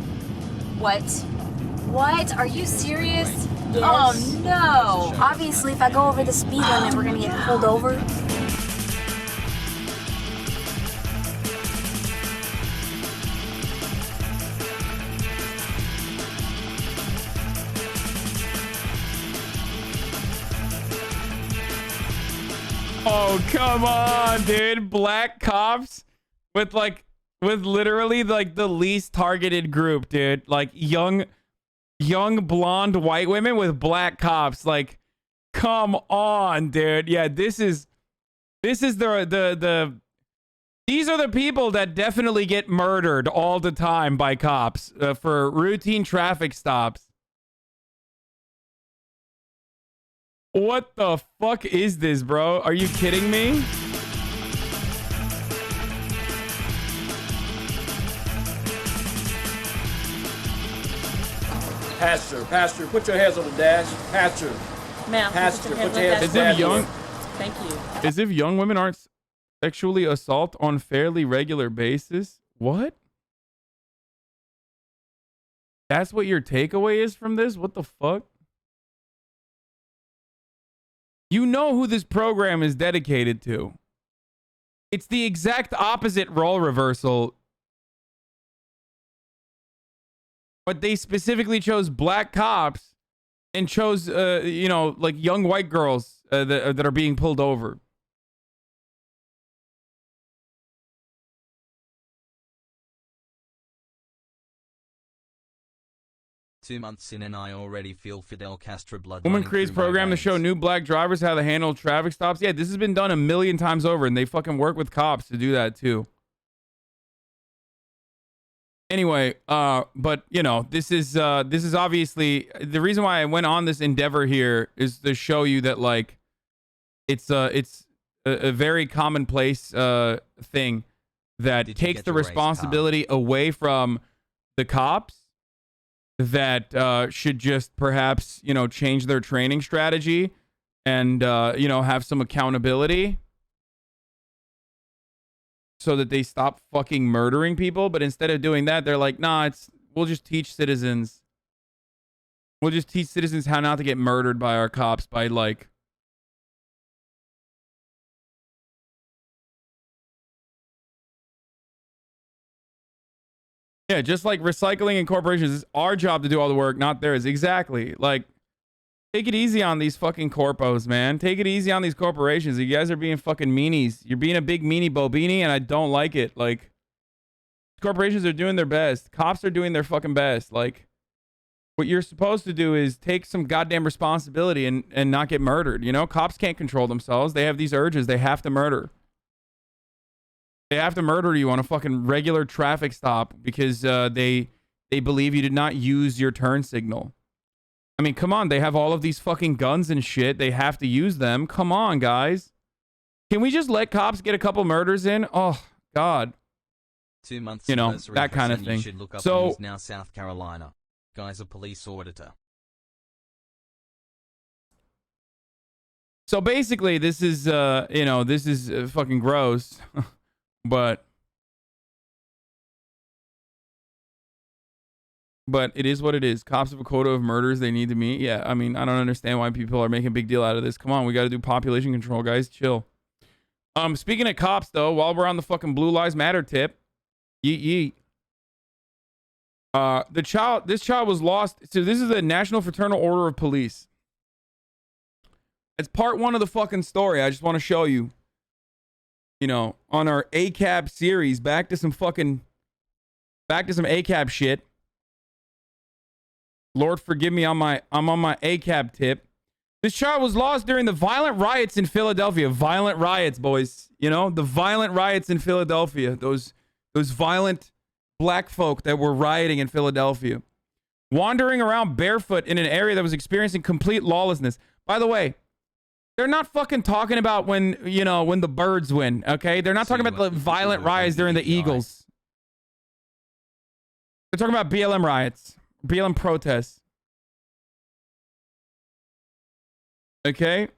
What? Are you serious? Yes. Oh no! Obviously, if I go over the speed limit, we're gonna get pulled over. Oh, come on, dude. Black cops with literally like the least targeted group, dude. Like young blonde white women with black cops. Like, come on, dude. Yeah, this is these are the people that definitely get murdered all the time by cops for routine traffic stops. What the fuck is this, bro? Are you kidding me? Pastor, put your hands on the dash. Pastor, Ma'am, Pastor, put your hands on As the if dash. young, Thank you. as if young women aren't sexually assault on fairly regular basis. What? That's what your takeaway is from this? What the fuck? You know who this program is dedicated to. It's the exact opposite role reversal. But they specifically chose black cops and chose, like young white girls that are being pulled over. Two months in and I already feel Fidel Castro blood. Woman running creates through my program to veins. show new black drivers how to handle traffic stops. Yeah, this has been done 1,000,000 times over, and they fucking work with cops to do that too. Anyway, but you know, this is obviously the reason why I went on this endeavor here is to show you that like it's a very commonplace thing that Did you takes get the your race card? responsibility away from the cops that should just perhaps, change their training strategy and, have some accountability so that they stop fucking murdering people. But instead of doing that, they're like, nah, we'll just teach citizens. We'll just teach citizens how not to get murdered by our cops by like, yeah, just like recycling and corporations, it's our job to do all the work, not theirs. Exactly. Like, take it easy on these fucking corpos, man. Take it easy on these corporations. You guys are being fucking meanies. You're being a big meanie bobini, and I don't like it. Like, corporations are doing their best. Cops are doing their fucking best. Like, what you're supposed to do is take some goddamn responsibility and not get murdered. Cops can't control themselves. They have these urges. They have to murder. They have to murder you on a fucking regular traffic stop because they believe you did not use your turn signal. I mean, come on. They have all of these fucking guns and shit. They have to use them. Come on, guys. Can we just let cops get a couple murders in? Oh, God. 2 months. That kind of You thing. should look up So- News Now South Carolina. Guy's a police auditor. So basically, this is, this is fucking gross. But it is what it is. Cops have a quota of murders they need to meet. Yeah, I mean, I don't understand why people are making a big deal out of this. Come on, we got to do population control, guys. Chill. Speaking of cops, though, while we're on the fucking Blue Lives Matter tip, yeet. This child was lost. So this is the National Fraternal Order of Police. It's part one of the fucking story. I just want to show you, you know, on our ACAB series, back to some ACAB shit. Lord forgive me, I'm on my ACAB tip. This child was lost during the violent riots in Philadelphia. Violent riots, boys. You know, the violent riots in Philadelphia. Those violent black folk that were rioting in Philadelphia. Wandering around barefoot in an area that was experiencing complete lawlessness. By the way, they're not fucking talking about when, you know, when the birds win, okay? They're not talking about the violent riots during the Eagles. They're talking about BLM riots, BLM protests. Okay?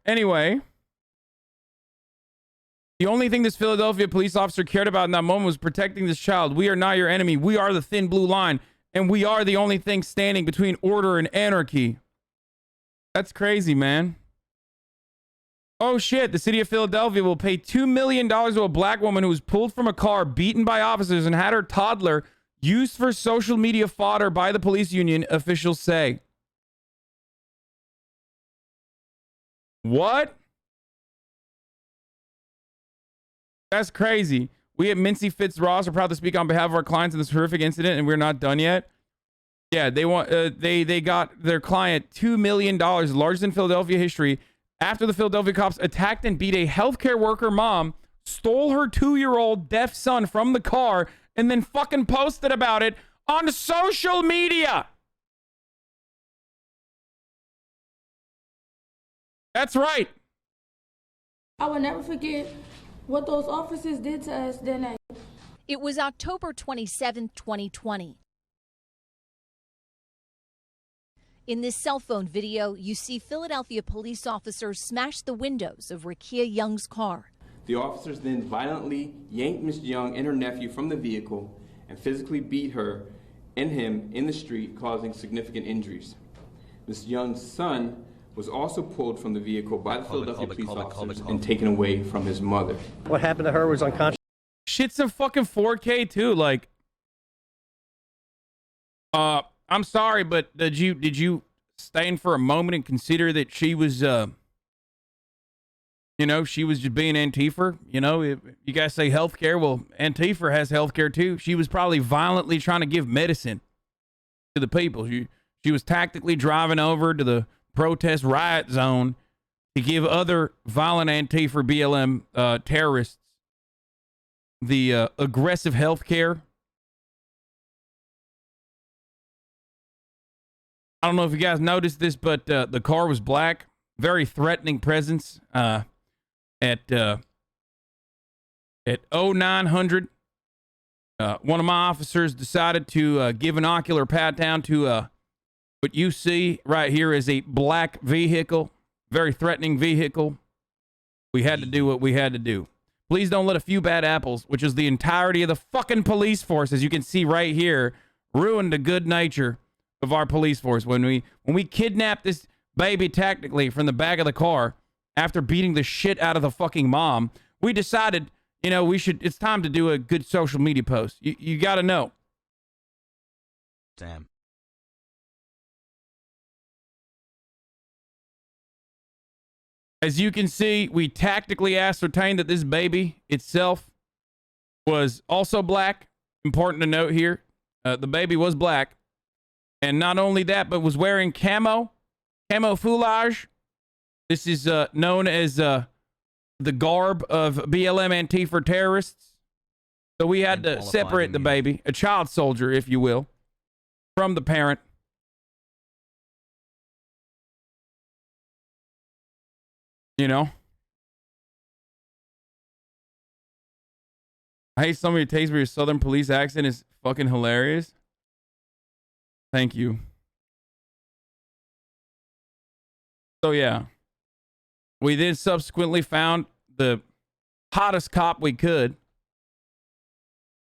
Anyway, the only thing this Philadelphia police officer cared about in that moment was protecting this child. We are not your enemy. We are the thin blue line, and we are the only thing standing between order and anarchy. That's crazy, man. Oh shit, the city of Philadelphia will pay $2 million to a black woman who was pulled from a car, beaten by officers, and had her toddler used for social media fodder by the police union, officials say. What? That's crazy. We at Mincy Fitz Ross are proud to speak on behalf of our clients in this horrific incident, and we're not done yet. Yeah, they want they got their client $2 million, largest in Philadelphia history, after the Philadelphia cops attacked and beat a healthcare worker mom, stole her 2-year-old deaf son from the car, and then fucking posted about it on social media. That's right. I will never forget what those officers did to us that night. It was October 27, 2020. In this cell phone video, you see Philadelphia police officers smash the windows of Rakia Young's car. The officers then violently yanked Ms. Young and her nephew from the vehicle and physically beat her and him in the street, causing significant injuries. Ms. Young's son was also pulled from the vehicle by the Philadelphia police officers and taken away from his mother. What happened to her was unconscious. Shit's in fucking 4K too. Like, I'm sorry, but did you stand for a moment and consider that she was, you know, she was just being Antifa? You know, if you guys say healthcare, well, Antifa has healthcare too. She was probably violently trying to give medicine to the people. She was tactically driving over to the protest riot zone to give other violent Antifa BLM terrorists the aggressive health care. I don't know if you guys noticed this, but the car was black. Very threatening presence at 0900. One of my officers decided to give an ocular pat down to what you see right here is a black vehicle, very threatening vehicle. We had to do what we had to do. Please don't let a few bad apples, which is the entirety of the fucking police force, as you can see right here, ruin the good nature of our police force. When we kidnapped this baby tactically from the back of the car after beating the shit out of the fucking mom, we decided, you know, it's time to do a good social media post. You got to know. Damn. As you can see, we tactically ascertained that this baby itself was also black. Important to note here, the baby was black. And not only that, but was wearing camouflage. This is known as the garb of BLM Antifa terrorists. So we had to separate the baby, a child soldier, if you will, from the parent. You know? I hate some of your takes where your Southern police accent is fucking hilarious. Thank you. So yeah. We then subsequently found the hottest cop we could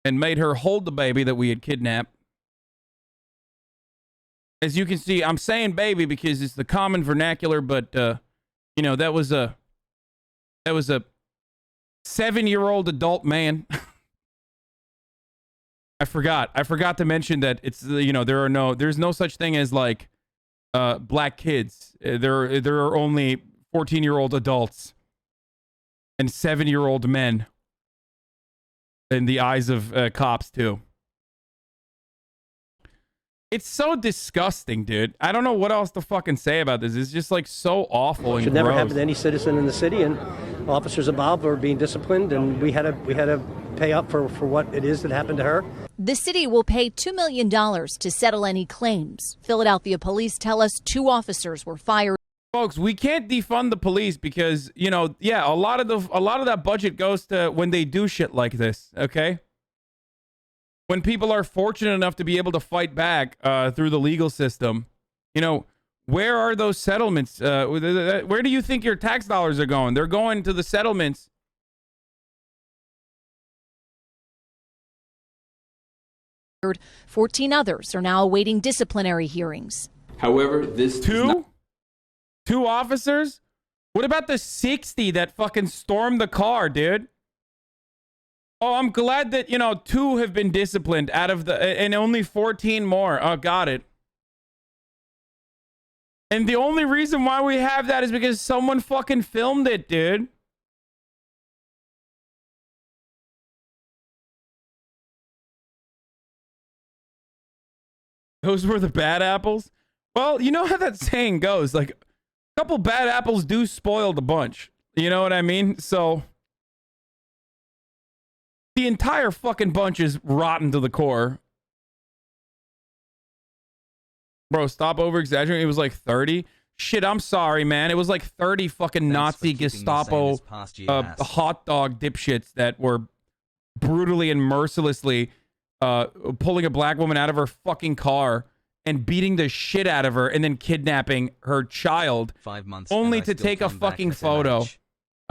and made her hold the baby that we had kidnapped. As you can see, I'm saying baby because it's the common vernacular, but you know, that was a 7-year-old adult man. I forgot to mention that it's, there's no such thing as like black kids. There are only 14-year-old adults and 7-year-old men in the eyes of cops too. It's so disgusting, dude. I don't know what else to fucking say about this. It's just like so awful and should never gross. happen to any citizen in the city, and officers involved were being disciplined, and we had to pay up for what it is that happened to her. The city will pay $2 million to settle any claims. Philadelphia police tell us 2 officers were fired. Folks, we can't defund the police because, a lot of that budget goes to when they do shit like this, okay? When people are fortunate enough to be able to fight back through the legal system, where are those settlements? Where do you think your tax dollars are going? They're going to the settlements. 14 others are now awaiting disciplinary hearings. However, this Two officers? What about the 60 that fucking stormed the car, dude? Oh, I'm glad that, 2 have been disciplined out of and only 14 more. Oh, got it. And the only reason why we have that is because someone fucking filmed it, dude. Those were the bad apples? Well, you know how that saying goes. Like, a couple bad apples do spoil the bunch. You know what I mean? So the entire fucking bunch is rotten to the core. Bro, stop over-exaggerating. It was like 30. Shit, I'm sorry, man. It was like 30 fucking Nazi Gestapo hot dog dipshits that were brutally and mercilessly pulling a black woman out of her fucking car and beating the shit out of her and then kidnapping her child 5 months only to take a fucking photo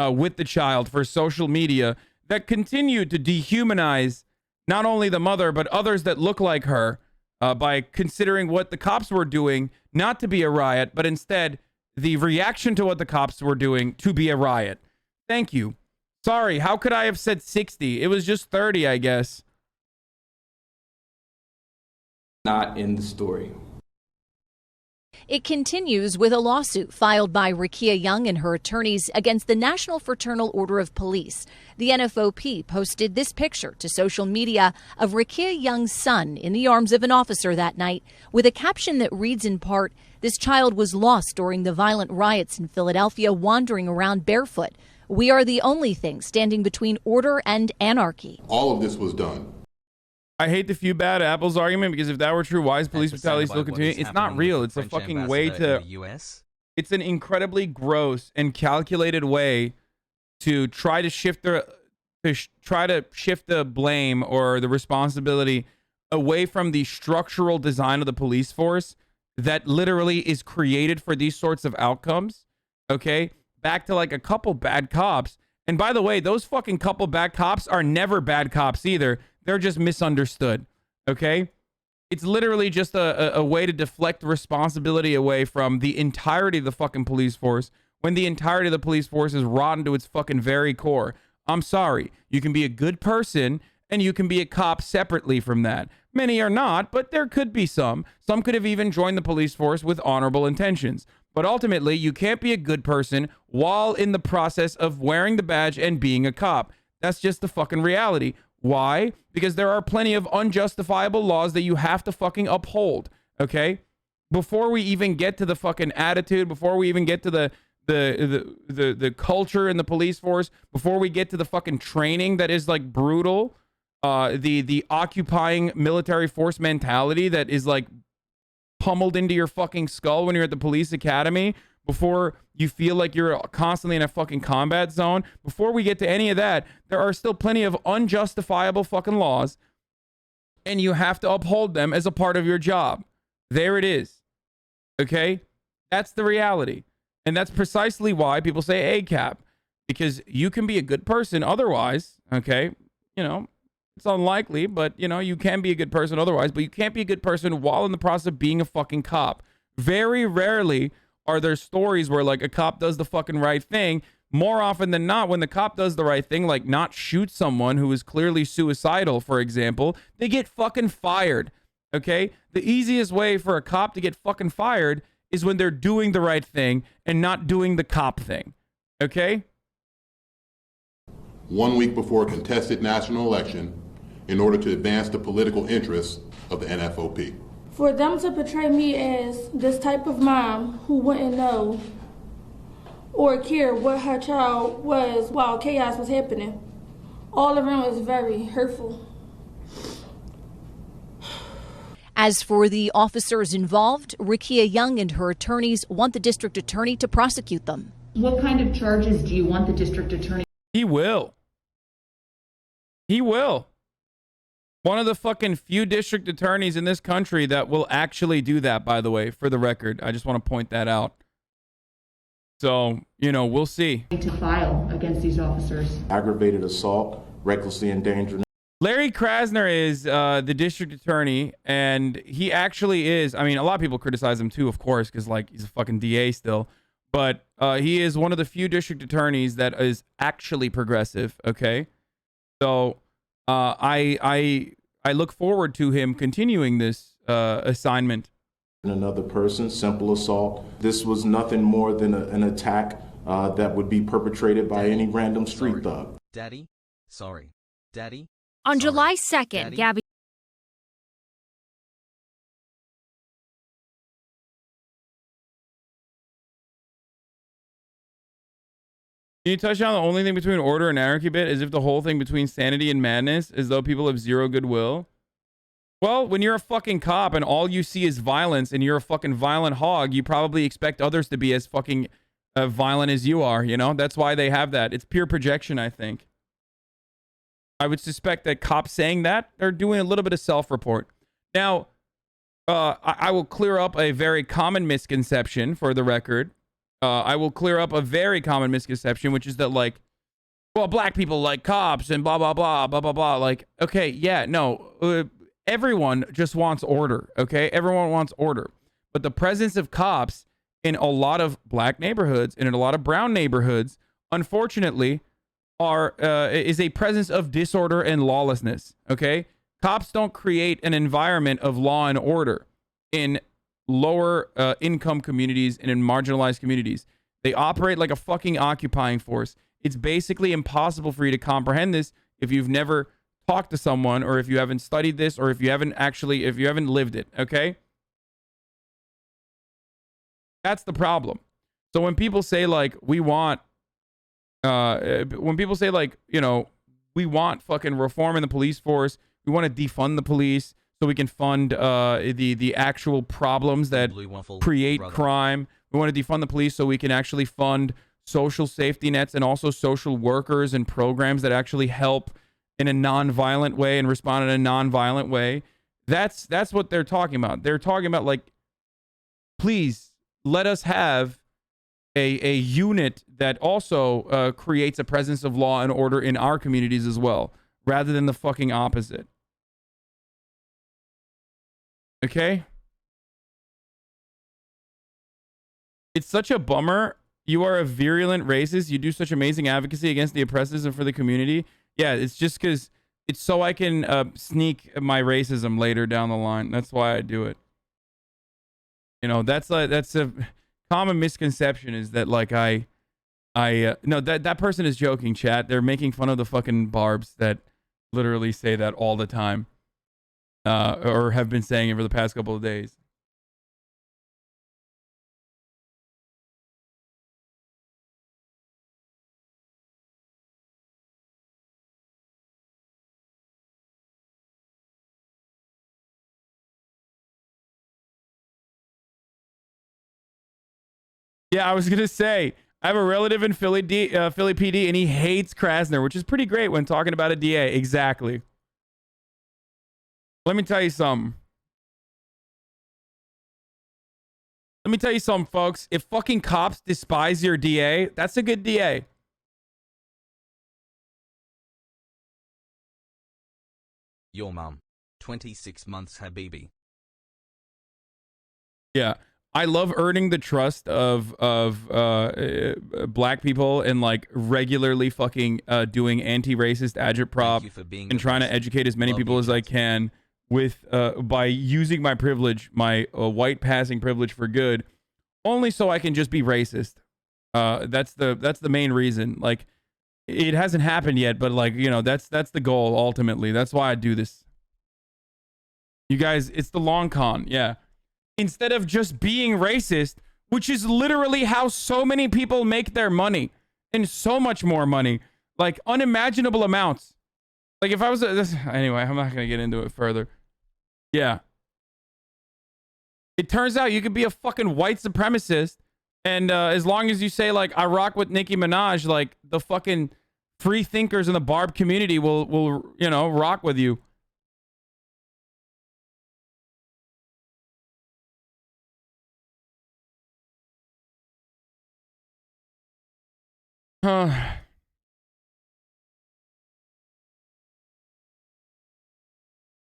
with the child for social media that continued to dehumanize not only the mother but others that look like her by considering what the cops were doing not to be a riot, but instead the reaction to what the cops were doing to be a riot. Thank you. Sorry, how could I have said 60? It was just 30, I guess. Not in the story. It continues with a lawsuit filed by Rakia Young and her attorneys against the National Fraternal Order of Police. The NFOP posted this picture to social media of Rakia Young's son in the arms of an officer that night with a caption that reads in part, "This child was lost during the violent riots in Philadelphia, wandering around barefoot. We are the only thing standing between order and anarchy." All of this was done. I hate the few bad apples argument because if that were true, why is police brutality still continuing? It's not real. It's a fucking way to... It's an incredibly gross and calculated way to try to shift the blame or the responsibility away from the structural design of the police force that literally is created for these sorts of outcomes. Okay? Back to like a couple bad cops. And by the way, those fucking couple bad cops are never bad cops either. They're just misunderstood, okay? It's literally just a way to deflect responsibility away from the entirety of the fucking police force when the entirety of the police force is rotten to its fucking very core. I'm sorry. You can be a good person and you can be a cop separately from that. Many are not, but there could be some. Some could have even joined the police force with honorable intentions. But ultimately, you can't be a good person while in the process of wearing the badge and being a cop. That's just the fucking reality. Why? Because there are plenty of unjustifiable laws that you have to fucking uphold, okay? Before we even get to the fucking attitude, before we even get to the culture in the police force, before we get to the fucking training that is like brutal, the occupying military force mentality that is like pummeled into your fucking skull when you're at the police academy, before you feel like you're constantly in a fucking combat zone, before we get to any of that, there are still plenty of unjustifiable fucking laws, and you have to uphold them as a part of your job. There it is. Okay? That's the reality. And that's precisely why people say ACAP, because you can be a good person otherwise, okay? It's unlikely, but, you can be a good person otherwise, but you can't be a good person while in the process of being a fucking cop. Very rarely are there stories where like a cop does the fucking right thing, more often than not, when the cop does the right thing, like not shoot someone who is clearly suicidal, for example, they get fucking fired. Okay? The easiest way for a cop to get fucking fired is when they're doing the right thing and not doing the cop thing. Okay? 1 week before a contested national election in order to advance the political interests of the NFOP. For them to portray me as this type of mom who wouldn't know or care what her child was while chaos was happening, all of them was very hurtful. As for the officers involved, Rakia Young and her attorneys want the district attorney to prosecute them. What kind of charges do you want the district attorney? He will. He will. One of the fucking few district attorneys in this country that will actually do that, by the way, for the record. I just want to point that out. So, you know, we'll see. To file against these officers. Aggravated assault, recklessly endangering. Larry Krasner is the district attorney, and he actually is. I mean, a lot of people criticize him too, of course, because like he's a fucking DA still. But he is one of the few district attorneys that is actually progressive. Okay, so I look forward to him continuing this assignment. Another person, simple assault. This was nothing more than an attack that would be perpetrated by any random street thug. Daddy? Sorry. Daddy? On Sorry. July 2nd, Daddy? GABBY Can you touch on the only thing between order and anarchy bit is if the whole thing between sanity and madness is though people have zero goodwill? Well, when you're a fucking cop and all you see is violence and you're a fucking violent hog, you probably expect others to be as fucking violent as you are, you know? That's why they have that. It's pure projection, I think. I would suspect that cops saying that, they're doing a little bit of self-report. Now, I will clear up a very common misconception for the record. I will clear up a very common misconception, which is that, like, well, black people like cops and blah, blah, blah, blah, blah, blah. Like, okay, yeah, no. Everyone just wants order, okay? Everyone wants order. But the presence of cops in a lot of black neighborhoods and in a lot of brown neighborhoods, unfortunately, is a presence of disorder and lawlessness, okay? Cops don't create an environment of law and order in lower income communities and in marginalized communities. They operate like a fucking occupying force. It's basically impossible for you to comprehend this if you've never talked to someone or if you haven't studied this or if you haven't lived it, okay? That's the problem. So when people say like we want we want fucking reform in the police force, we want to defund the police so we can fund the actual problems that create crime. We want to defund the police so we can actually fund social safety nets and also social workers and programs that actually help in a non-violent way and respond in a non-violent way. That's what they're talking about. They're talking about like, please let us have a unit that also creates a presence of law and order in our communities as well, rather than the fucking opposite. Okay? It's such a bummer. You are a virulent racist. You do such amazing advocacy against the oppressors and for the community. Yeah, it's just because it's so I can sneak my racism later down the line. That's why I do it. You know, that's a common misconception is that like no, that person is joking, chat. They're making fun of the fucking barbs that literally say that all the time. Or have been saying it for the past couple of days. Yeah, I was going to say, I have a relative in Philly PD, and he hates Krasner, which is pretty great when talking about a DA. Exactly. Let me tell you something. Let me tell you something, folks. If fucking cops despise your DA, that's a good DA. Your mum. 26 months Habibi. Yeah. I love earning the trust of black people and like regularly fucking doing anti-racist agitprop and trying to educate as many people as I can with by using my privilege, my white passing privilege for good, only so I can just be racist. That's the main reason. Like, it hasn't happened yet, but like, you know, that's the goal ultimately. That's why I do this. You guys, it's the long con, yeah. Instead of just being racist, which is literally how so many people make their money, and so much more money, like unimaginable amounts. Like if I was anyway, I'm not gonna get into it further. Yeah. It turns out you could be a fucking white supremacist, and as long as you say like I rock with Nicki Minaj, like the fucking free thinkers in the Barb community will you know rock with you.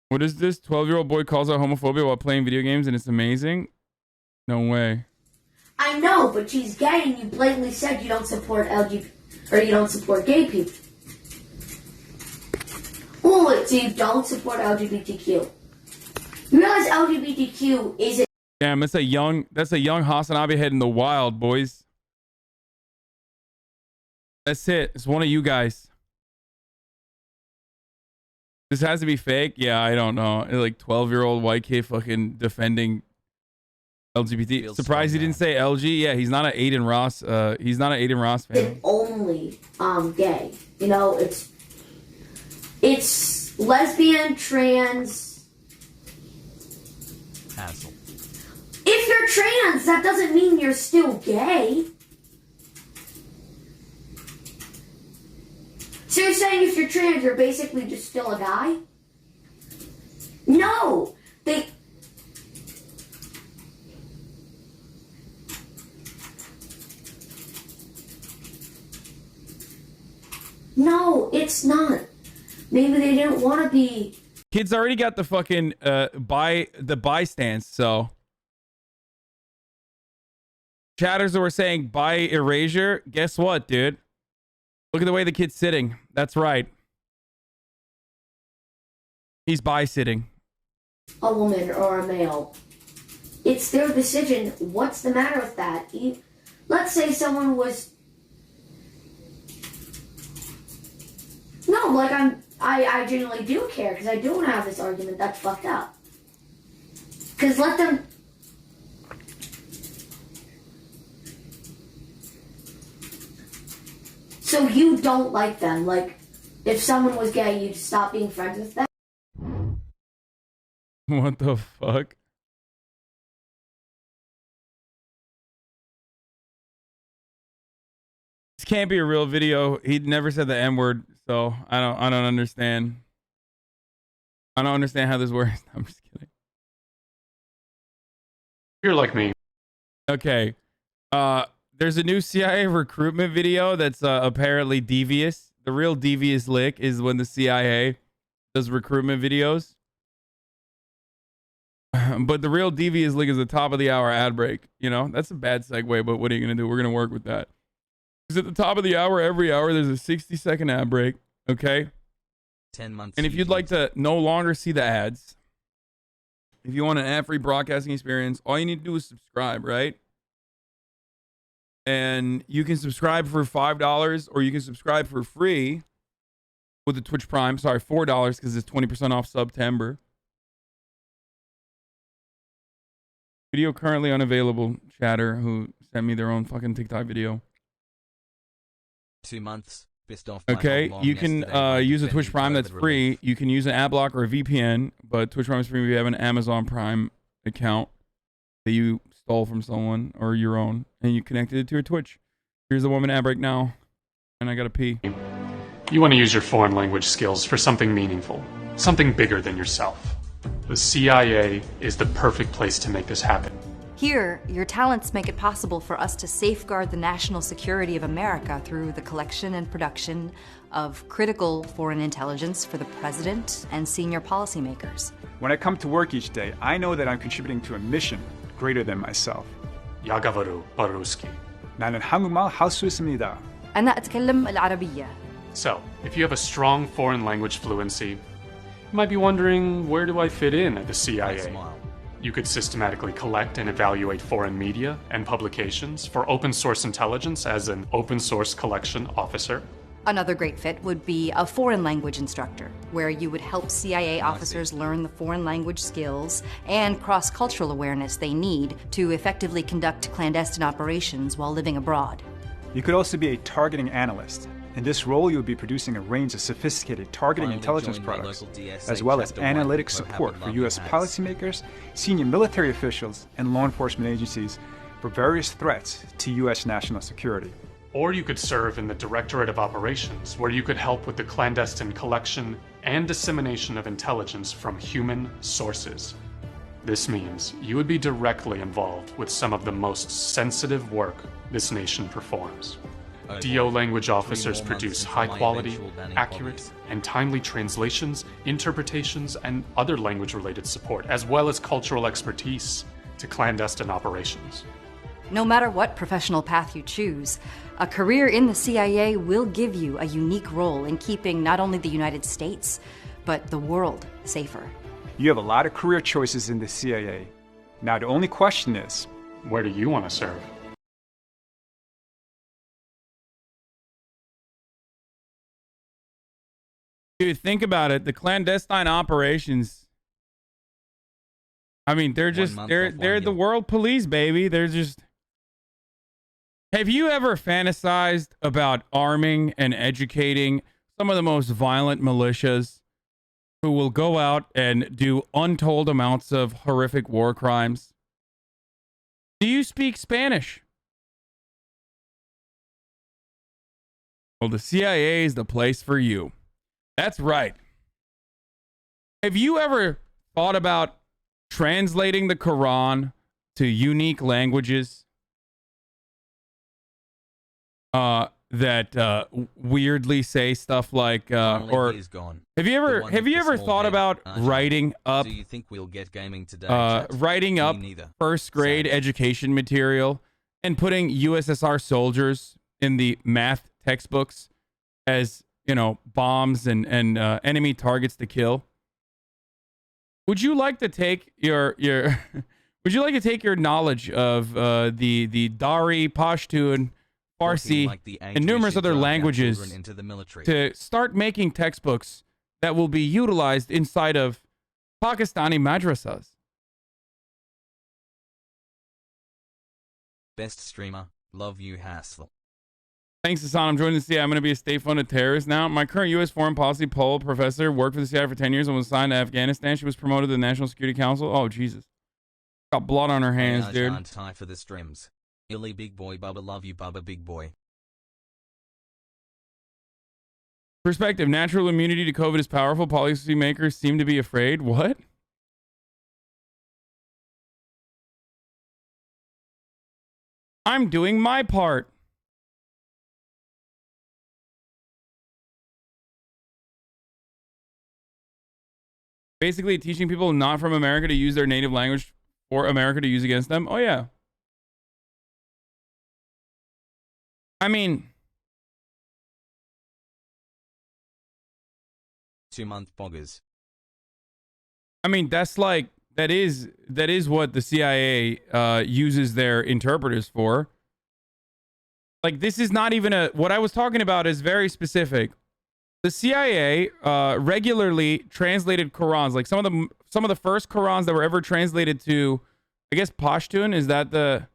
What is this? 12-year-old boy calls out homophobia while playing video games and it's amazing? No way. I know, but she's gay and you blatantly said you don't support LGBT or you don't support gay people. Oh, so you don't support LGBTQ. You realize LGBTQ is a Damn, that's a young HasanAbi head in the wild, boys. That's it. It's one of you guys. This has to be fake. Yeah, I don't know. Like 12-year-old white kid fucking defending LGBT. Surprised he didn't say LG. Yeah, he's not an Aiden Ross. He's not an Aiden Ross fan. only gay. You know, it's lesbian, trans. Hassle. If you're trans, that doesn't mean you're still gay. So you're saying if you're trans, you're basically just still a guy? No! No, it's not. Maybe they didn't want to be. Kids already got the fucking bi stance, so. Chatters that were saying bi erasure, guess what, dude? Look at the way the kid's sitting. That's right. He's bi-sitting. A woman or a male. It's their decision. What's the matter with that? Let's say someone was... No, like I genuinely do care because I do want to have this argument. That's fucked up. Because let them... So you don't like them. Like, if someone was gay, you'd stop being friends with them? What the fuck? This can't be a real video. He never said the N-word, so I don't understand. I don't understand how this works. I'm just kidding. You're like me. Okay. There's a new CIA recruitment video that's apparently devious. The real devious lick is when the CIA does recruitment videos. But the real devious lick is the top of the hour ad break. You know, that's a bad segue, but what are you going to do? We're going to work with that. Because at the top of the hour, every hour, there's a 60-second ad break. Okay? 10 months. And if you'd like to no longer see the ads, if you want an ad-free broadcasting experience, all you need to do is subscribe, right? And you can subscribe for $5 or you can subscribe for free with the Twitch Prime. Sorry, $4 because it's 20% off September. Video currently unavailable. Chatter who sent me their own fucking TikTok video. 2 months. Pissed off by Okay, how long you can yesterday use a defending Twitch Prime that's COVID free. relief. You can use an ad block or a VPN, but Twitch Prime is free if you have an Amazon Prime account that you stole from someone or your own, and you connected it to your Twitch. Here's the woman ad break now, and I gotta pee. You want to use your foreign language skills for something meaningful, something bigger than yourself. The CIA is the perfect place to make this happen. Here, your talents make it possible for us to safeguard the national security of America through the collection and production of critical foreign intelligence for the president and senior policymakers. When I come to work each day, I know that I'm contributing to a mission greater than myself. Я говорю по-русски. 나는 한국말 할 수 있습니다. أنا أتكلم العربية. So, if you have a strong foreign language fluency, you might be wondering, where do I fit in at the CIA? You could systematically collect and evaluate foreign media and publications for open source intelligence as an open source collection officer. Another great fit would be a foreign language instructor, where you would help CIA officers learn the foreign language skills and cross-cultural awareness they need to effectively conduct clandestine operations while living abroad. You could also be a targeting analyst. In this role, you would be producing a range of sophisticated targeting intelligence products, as well as analytic support for U.S. policymakers, senior military officials, and law enforcement agencies for various threats to U.S. national security. Or you could serve in the Directorate of Operations, where you could help with the clandestine collection and dissemination of intelligence from human sources. This means you would be directly involved with some of the most sensitive work this nation performs. DO language officers produce high-quality, accurate, and timely translations, interpretations, and other language-related support, as well as cultural expertise to clandestine operations. No matter what professional path you choose, a career in the CIA will give you a unique role in keeping not only the United States, but the world safer. You have a lot of career choices in the CIA. Now, the only question is, where do you want to serve? Dude, think about it. The clandestine operations. I mean, they're the world police, baby. They're just. Have you ever fantasized about arming and educating some of the most violent militias who will go out and do untold amounts of horrific war crimes? Do you speak Spanish? Well, the CIA is the place for you. That's right. Have you ever thought about translating the Quran to unique languages that weirdly say stuff like or have you ever thought about writing up Do you think we'll get gaming today? writing up first grade education material and putting USSR soldiers in the math textbooks as, you know, bombs and enemy targets to kill? Would you like to take your would you like to take your knowledge of the Dari, Pashtun, Farsi, and numerous other languages to start making textbooks that will be utilized inside of Pakistani madrasas? Best streamer, love you, Hassel. Thanks, Hasan. I'm joining the CIA. I'm going to be a state-funded terrorist now. My current U.S. foreign policy poll professor worked for the CIA for 10 years and was assigned to Afghanistan. She was promoted to the National Security Council. Oh, Jesus. Got blood on her hands, dude. Can't tie for the streams. Illy big boy, Bubba, love you, Bubba, big boy. Perspective. Natural immunity to COVID is powerful. Policymakers seem to be afraid. What? I'm doing my part. Basically teaching people not from America to use their native language for America to use against them. Oh, yeah. I mean, 2-month boggers. I mean, that's like, that is what the CIA uses their interpreters for. Like, this is not even what I was talking about is very specific. The CIA regularly translated Qurans, like some of the first Qurans that were ever translated to, I guess, Pashtun, is that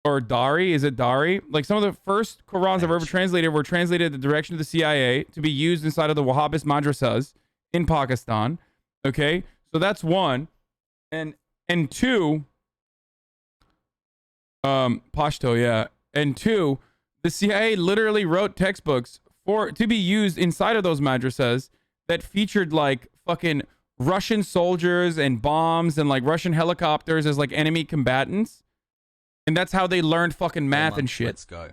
or Dari, is it Dari? Like some of the first Qurans that were ever translated were translated at the direction of the CIA to be used inside of the Wahhabist madrasas in Pakistan. Okay, so that's one, and two, Pashto, yeah, and two, the CIA literally wrote textbooks to be used inside of those madrasas that featured like fucking Russian soldiers and bombs and like Russian helicopters as like enemy combatants. And that's how they learned fucking math and shit. Let's go.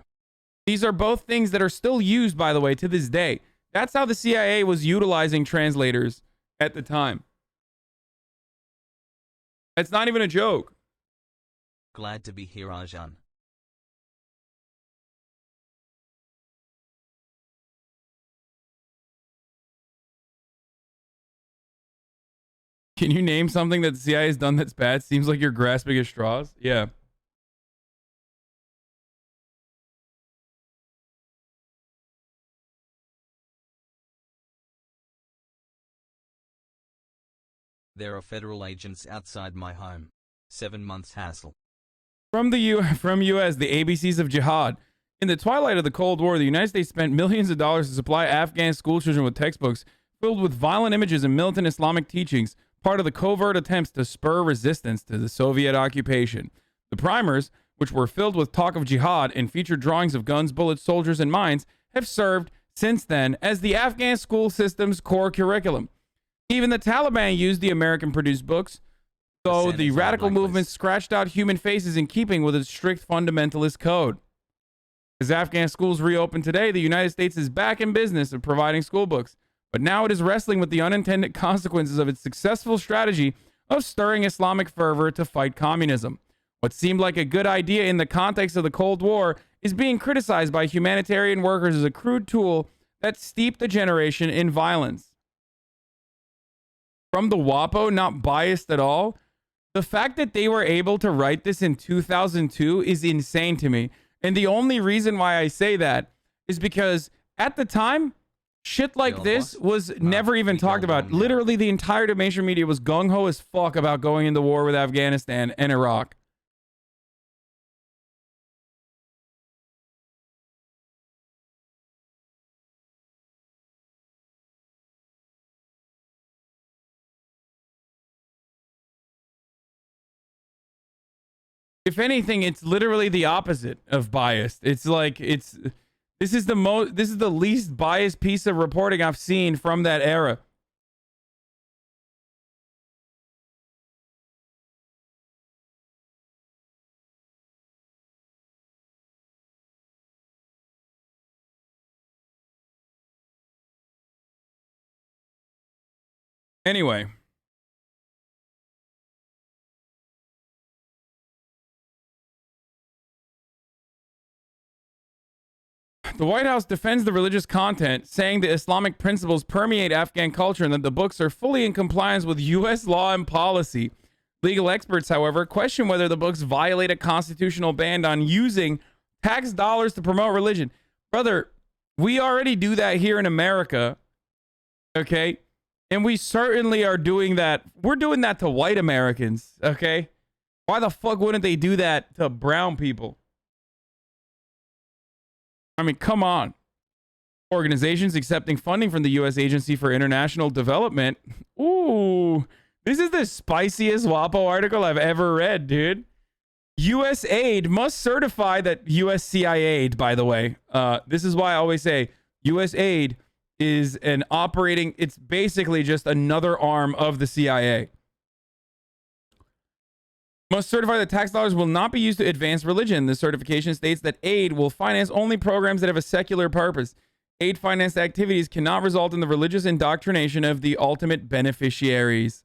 These are both things that are still used, by the way, to this day. That's how the CIA was utilizing translators at the time. It's not even a joke. Glad to be here, Arjan. Can you name something that the CIA has done that's bad? Seems like you're grasping at straws. Yeah. There are federal agents outside my home. 7 months hassle. From US, the ABCs of Jihad. In the twilight of the Cold War, the United States spent millions of dollars to supply Afghan schoolchildren with textbooks filled with violent images and militant Islamic teachings, part of the covert attempts to spur resistance to the Soviet occupation. The primers, which were filled with talk of jihad and featured drawings of guns, bullets, soldiers, and mines, have served since then as the Afghan school system's core curriculum. Even the Taliban used the American-produced books, though the radical movement scratched out human faces in keeping with its strict fundamentalist code. As Afghan schools reopen today, the United States is back in business of providing school books, but now it is wrestling with the unintended consequences of its successful strategy of stirring Islamic fervor to fight communism. What seemed like a good idea in the context of the Cold War is being criticized by humanitarian workers as a crude tool that steeped the generation in violence. From the WaPo, not biased at all. The fact that they were able to write this in 2002 is insane to me. And the only reason why I say that is because at the time, shit like this was never even talked about. Literally, the entire mainstream media was gung-ho as fuck about going into war with Afghanistan and Iraq. If anything, it's literally the opposite of biased. It's like this is the least biased piece of reporting I've seen from that era. Anyway, the White House defends the religious content, saying the Islamic principles permeate Afghan culture and that the books are fully in compliance with U.S. law and policy. Legal experts, however, question whether the books violate a constitutional ban on using tax dollars to promote religion. Brother, we already do that here in America, okay? And we certainly are doing that. We're doing that to white Americans, okay? Why the fuck wouldn't they do that to brown people? I mean, come on. Organizations accepting funding from the U.S. Agency for International Development. Ooh, this is the spiciest WaPo article I've ever read, dude. USAID must certify that USCIAID, by the way. This is why I always say USAID is an operating, it's basically just another arm of the CIA. Must certify that tax dollars will not be used to advance religion. The certification states that aid will finance only programs that have a secular purpose. Aid-financed activities cannot result in the religious indoctrination of the ultimate beneficiaries.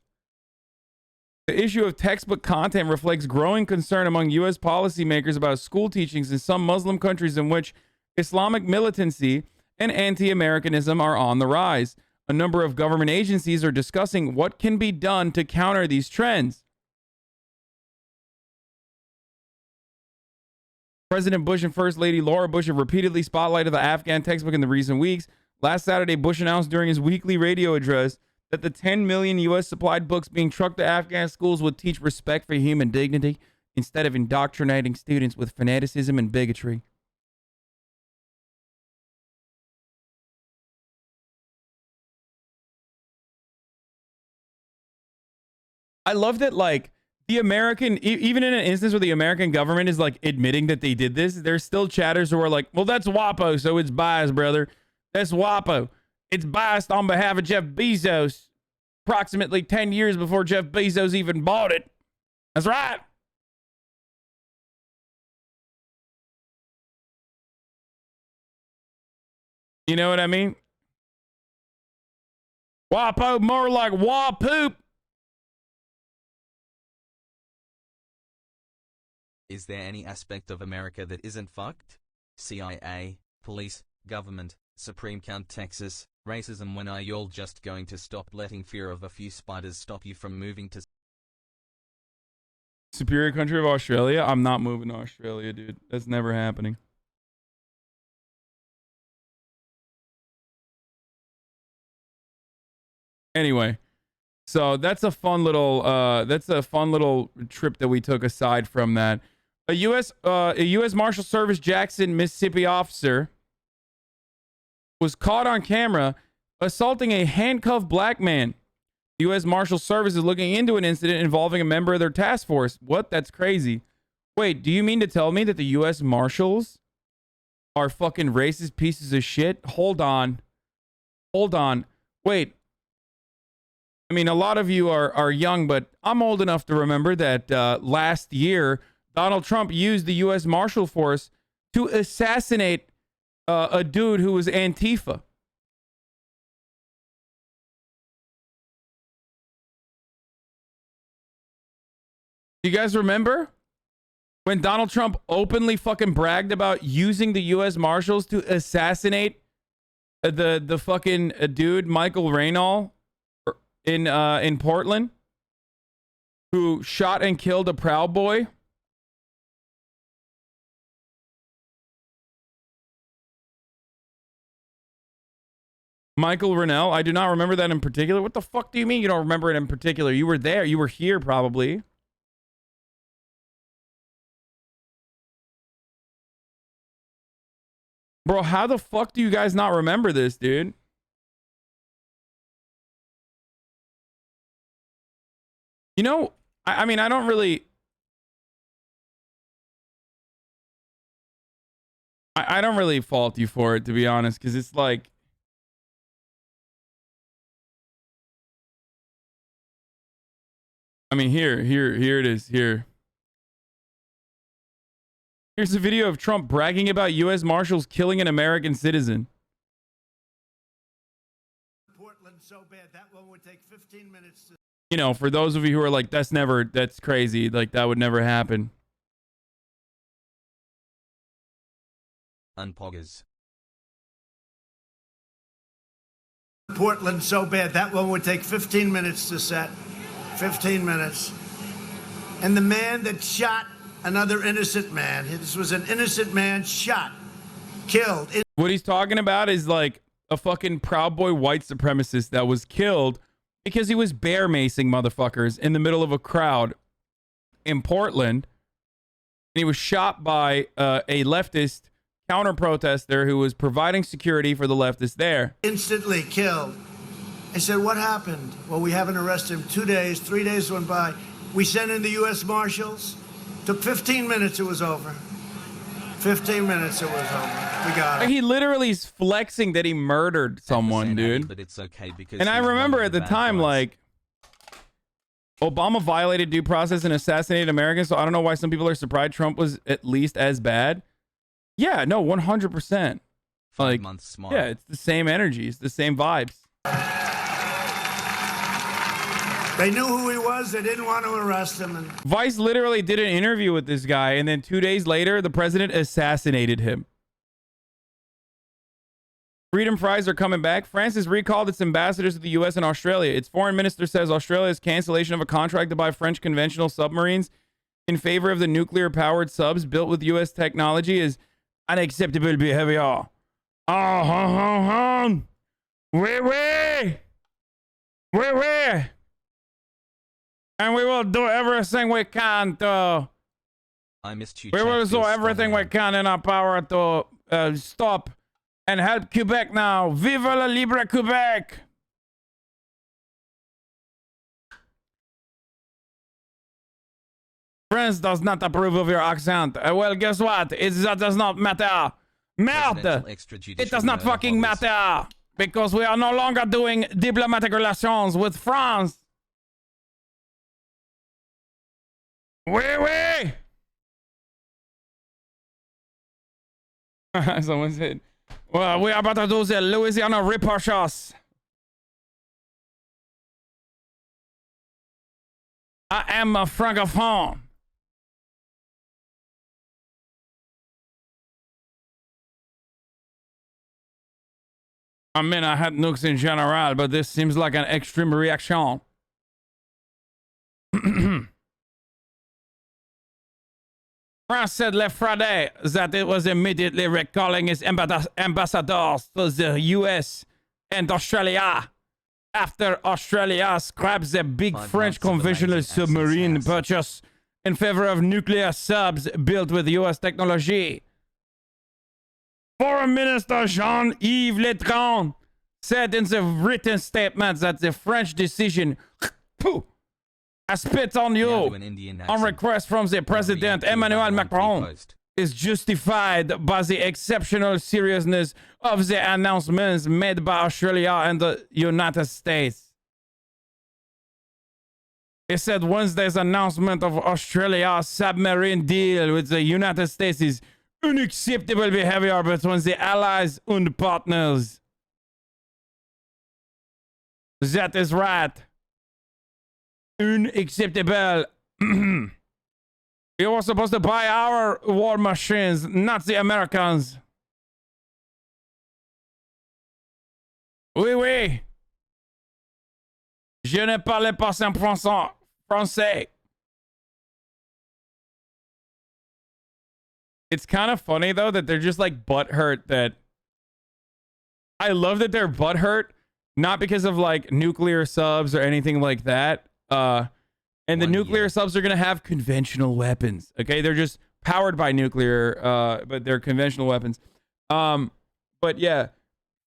The issue of textbook content reflects growing concern among U.S. policymakers about school teachings in some Muslim countries in which Islamic militancy and anti-Americanism are on the rise. A number of government agencies are discussing what can be done to counter these trends. President Bush and First Lady Laura Bush have repeatedly spotlighted the Afghan textbook in the recent weeks. Last Saturday, Bush announced during his weekly radio address that the 10 million U.S. supplied books being trucked to Afghan schools would teach respect for human dignity instead of indoctrinating students with fanaticism and bigotry. I love that, like, the American, even in an instance where the American government is like admitting that they did this, there's still chatters who are like, well, that's WaPo, so it's biased, brother. That's WaPo. It's biased on behalf of Jeff Bezos, approximately 10 years before Jeff Bezos even bought it. That's right. You know what I mean? WaPo, more like WaPoop. Is there any aspect of America that isn't fucked? CIA, police, government, Supreme Court Texas, racism. When are y'all just going to stop letting fear of a few spiders stop you from moving to Superior country of Australia? I'm not moving to Australia, dude. That's never happening. Anyway, so that's a fun little trip that we took aside from that. A US Marshal Service Jackson, Mississippi officer was caught on camera assaulting a handcuffed black man. The U.S. Marshal Service is looking into an incident involving a member of their task force. What? That's crazy. Wait, do you mean to tell me that the U.S. Marshals are fucking racist pieces of shit? Hold on. Hold on. Wait. I mean, a lot of you are young, but I'm old enough to remember that last year, Donald Trump used the U.S. Marshal Force to assassinate a dude who was Antifa. Do you guys remember when Donald Trump openly fucking bragged about using the U.S. Marshals to assassinate the fucking dude Michael Raynal in Portland, who shot and killed a Proud Boy? Michael Raynal? I do not remember that in particular. What the fuck do you mean you don't remember it in particular? You were there. You were here probably. Bro, how the fuck do you guys not remember this, dude? You know, I mean, I don't really... I don't really fault you for it, to be honest, because it's like... I mean, here it is, here. Here's a video of Trump bragging about U.S. Marshals killing an American citizen. Portland so bad that one would take 15 minutes to... You know, for those of you who are like, that's crazy, like that would never happen. Unpoggers. Portland so bad that one would take 15 minutes to set. 15 minutes. And the man that shot another innocent man, this was an innocent man shot, killed. What he's talking about is like a fucking Proud Boy white supremacist that was killed because he was bear macing motherfuckers in the middle of a crowd in Portland. And he was shot by a leftist counter protester who was providing security for the leftists there. Instantly killed. I said, what happened? Well, we haven't arrested him 2 days, 3 days went by. We sent in the U.S. Marshals. Took 15 minutes, it was over. 15 minutes, it was over. We got it. He literally is flexing that he murdered someone, dude. But it's okay because and I remember at the time, like, Obama violated due process and assassinated Americans, so I don't know why some people are surprised Trump was at least as bad. Yeah, no, 100%. Like, yeah, it's the same energy. It's the same vibes. They knew who he was. They didn't want to arrest him. And Vice literally did an interview with this guy, and then 2 days later, the president assassinated him. Freedom fries are coming back. France has recalled its ambassadors to the U.S. and Australia. Its foreign minister says Australia's cancellation of a contract to buy French conventional submarines in favor of the nuclear-powered subs built with U.S. technology is unacceptable behavior. Oui. And we will do everything we can to... I missed you. We will do everything we can in our power to stop and help Quebec now. Vive la libre Quebec! France does not approve of your accent. Well, guess what? That does not matter. Merde! It does not fucking matter! Because we are no longer doing diplomatic relations with France. Oui. Someone said, well, we are about to do the Louisiana repurchase. I am a francophone. I mean, I had nukes in general, but this seems like an extreme reaction. France said last Friday that it was immediately recalling its ambassadors to the US and Australia after Australia scraps a big French conventional submarine purchase in favor of nuclear subs built with US technology. Foreign Minister Jean-Yves Le Drian said in the written statement that the French decision I spit on you on request from the President Emmanuel Macron is justified by the exceptional seriousness of the announcements made by Australia and the United States. He said Wednesday's announcement of Australia's submarine deal with the United States is unacceptable behavior between the allies and partners. That is right. Unacceptable. You were supposed to buy our war machines, not the Americans. Oui, oui. Je ne parle pas français. It's kind of funny, though, that they're just like butthurt that... I love that they're butthurt, not because of like nuclear subs or anything like that. And the nuclear subs are going to have conventional weapons. Okay, they're just powered by nuclear, but they're conventional weapons. But yeah,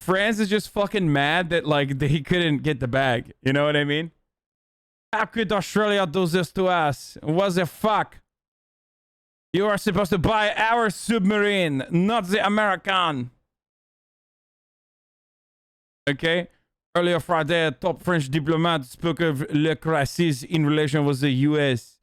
France is just fucking mad that like they couldn't get the bag. You know what I mean? How could Australia do this to us? What the fuck? You are supposed to buy our submarine, not the American. Okay? Earlier Friday, a top French diplomat spoke of le crisis in relation with the US.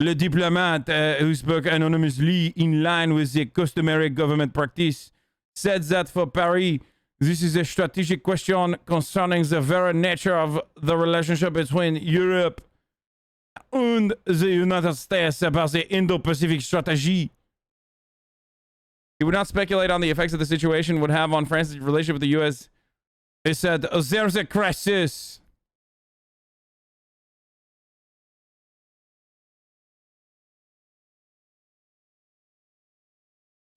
Le diplomat, who spoke anonymously in line with the customary government practice, said that for Paris, this is a strategic question concerning the very nature of the relationship between Europe and the United States about the Indo-Pacific strategy. He would not speculate on the effects that the situation would have on France's relationship with the US. They said, there's a crisis.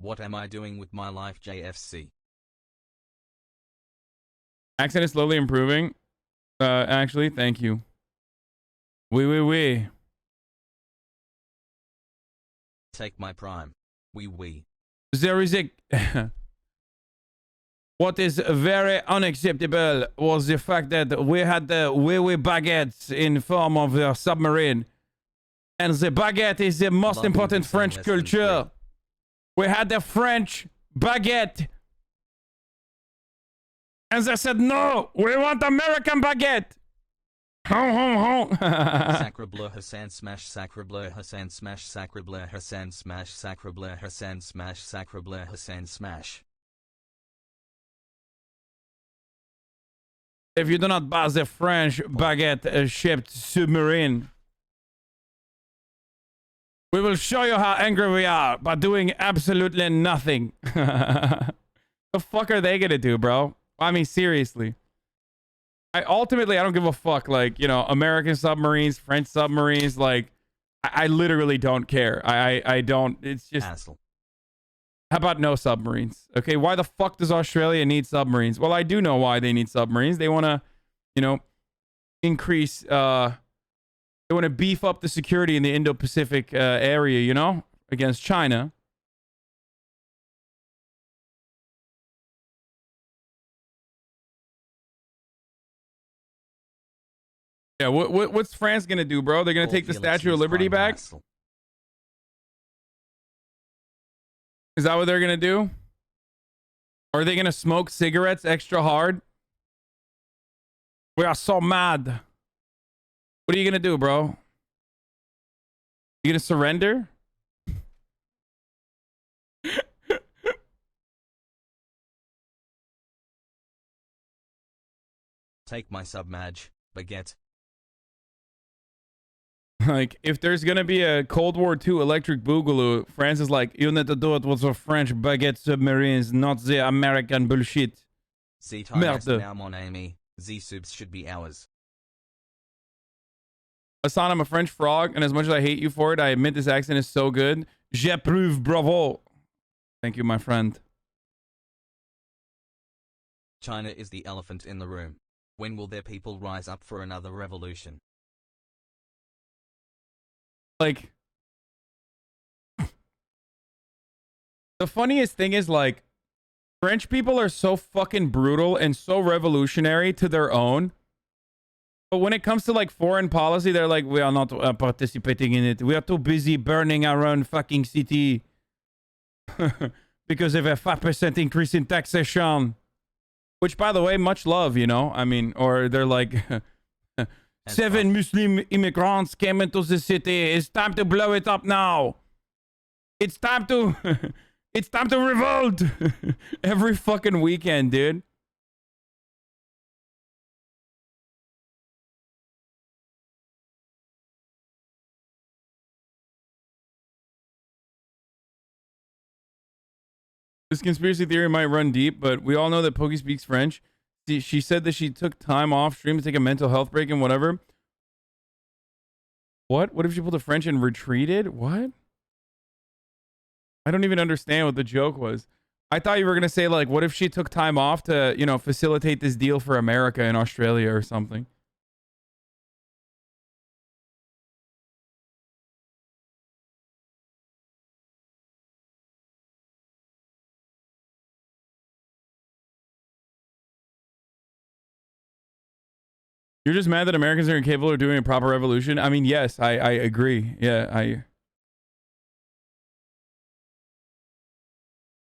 What am I doing with my life, JFC? Accent is slowly improving. Actually, thank you. Oui. Take my prime. Oui. There is a... What is very unacceptable was the fact that we had the oui baguettes in form of the submarine. And the baguette is the most important French culture. We had the French baguette. And they said, no, we want American baguette. Sacre bleu Hasan smash sacre bleu Hasan smash sacre bleu Hasan smash sacre bleu Hasan smash sacre bleu Hasan smash. If you do not buy the French baguette-shaped submarine, we will show you how angry we are by doing absolutely nothing. The fuck are they gonna do, bro? I mean, seriously. I don't give a fuck. Like, you know, American submarines, French submarines, like, I literally don't care. I don't. It's just... Hassle. How about no submarines? Okay, why the fuck does Australia need submarines? Well, I do know why they need submarines. They want to, you know, increase... they want to beef up the security in the Indo-Pacific area, you know, against China. Yeah, what's France gonna do, bro? They're gonna take the Statue of Liberty back? Is that what they're gonna do? Or are they gonna smoke cigarettes extra hard? We are so mad. What are you gonna do, bro? You gonna surrender? Take my submerge, baguette. Like, if there's gonna be a Cold War II electric boogaloo, France is like, you need to do it with the French baguette submarines, not the American bullshit. See time Merde. now, mon ami. Z-subs should be ours. Hasan, I'm a French frog, and as much as I hate you for it, I admit this accent is so good. J'approuve, bravo. Thank you, my friend. China is the elephant in the room. When will their people rise up for another revolution? Like, the funniest thing is, like, French people are so fucking brutal and so revolutionary to their own. But when it comes to, like, foreign policy, they're like, we are not participating in it. We are too busy burning our own fucking city. Because of a 5% increase in taxation. Which, by the way, much love, you know? I mean, or they're like, 7 Muslim immigrants came into the city. It's time to blow it up now. It's time to... it's time to revolt. Every fucking weekend, dude. This conspiracy theory might run deep, but we all know that Pokey speaks French. She said that she took time off stream to take a mental health break and whatever. What? What if she pulled a French and retreated? What? I don't even understand what the joke was. I thought you were going to say, like, what if she took time off to, you know, facilitate this deal for America in Australia or something? You're just mad that Americans are incapable of doing a proper revolution? I mean, yes, I agree. Yeah,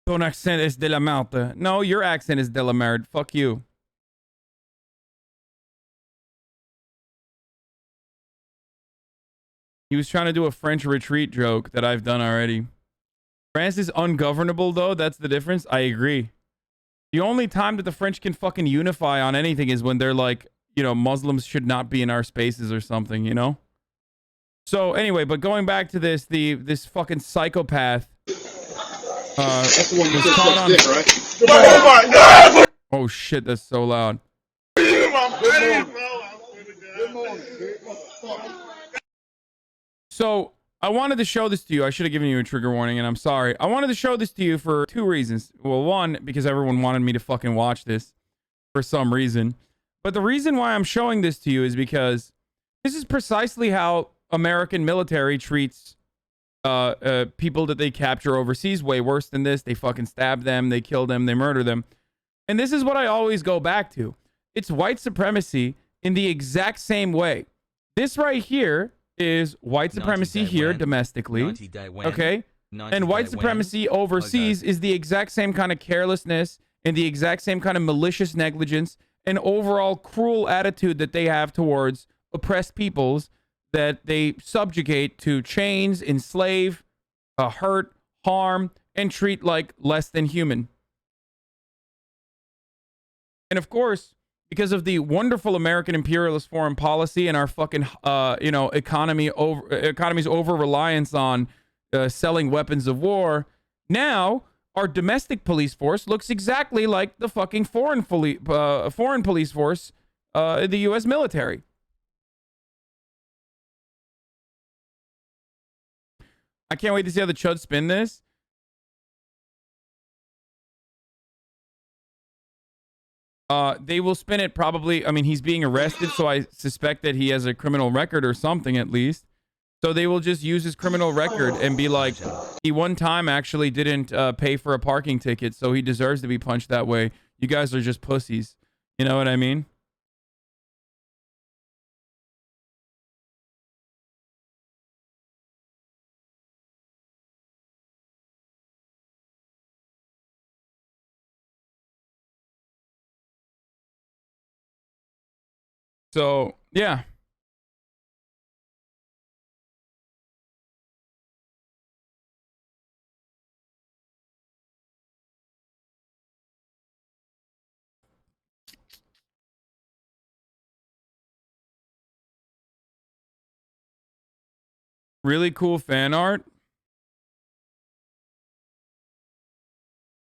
Ton accent is de la merde. No, your accent is de la merde. Fuck you. He was trying to do a French retreat joke that I've done already. France is ungovernable, though. That's the difference. I agree. The only time that the French can fucking unify on anything is when they're like, you know, Muslims should not be in our spaces or something, you know? So anyway, but going back to this, this fucking psychopath was caught on... Right? Oh my God! Oh shit, that's so loud. So I wanted to show this to you. I should have given you a trigger warning, and I'm sorry. I wanted to show this to you for 2 reasons. Well, one, because everyone wanted me to fucking watch this for some reason. But the reason why I'm showing this to you is because this is precisely how American military treats people that they capture overseas. Way worse than this. They fucking stab them, they kill them, they murder them. And this is what I always go back to. It's white supremacy in the exact same way. This right here is white supremacy here domestically. Okay? And white supremacy overseas is the exact same kind of carelessness and the exact same kind of malicious negligence and overall cruel attitude that they have towards oppressed peoples that they subjugate to chains, enslave, hurt, harm, and treat like less than human. And of course, because of the wonderful American imperialist foreign policy and our fucking, economy's over-reliance on selling weapons of war, now our domestic police force looks exactly like the fucking foreign police force in the U.S. military. I can't wait to see how the Chuds spin this. They will spin it probably. I mean, he's being arrested, so I suspect that he has a criminal record or something at least. So they will just use his criminal record and be like, he one time actually didn't pay for a parking ticket, so he deserves to be punched that way. You guys are just pussies. You know what I mean? So, yeah. Really cool fan art.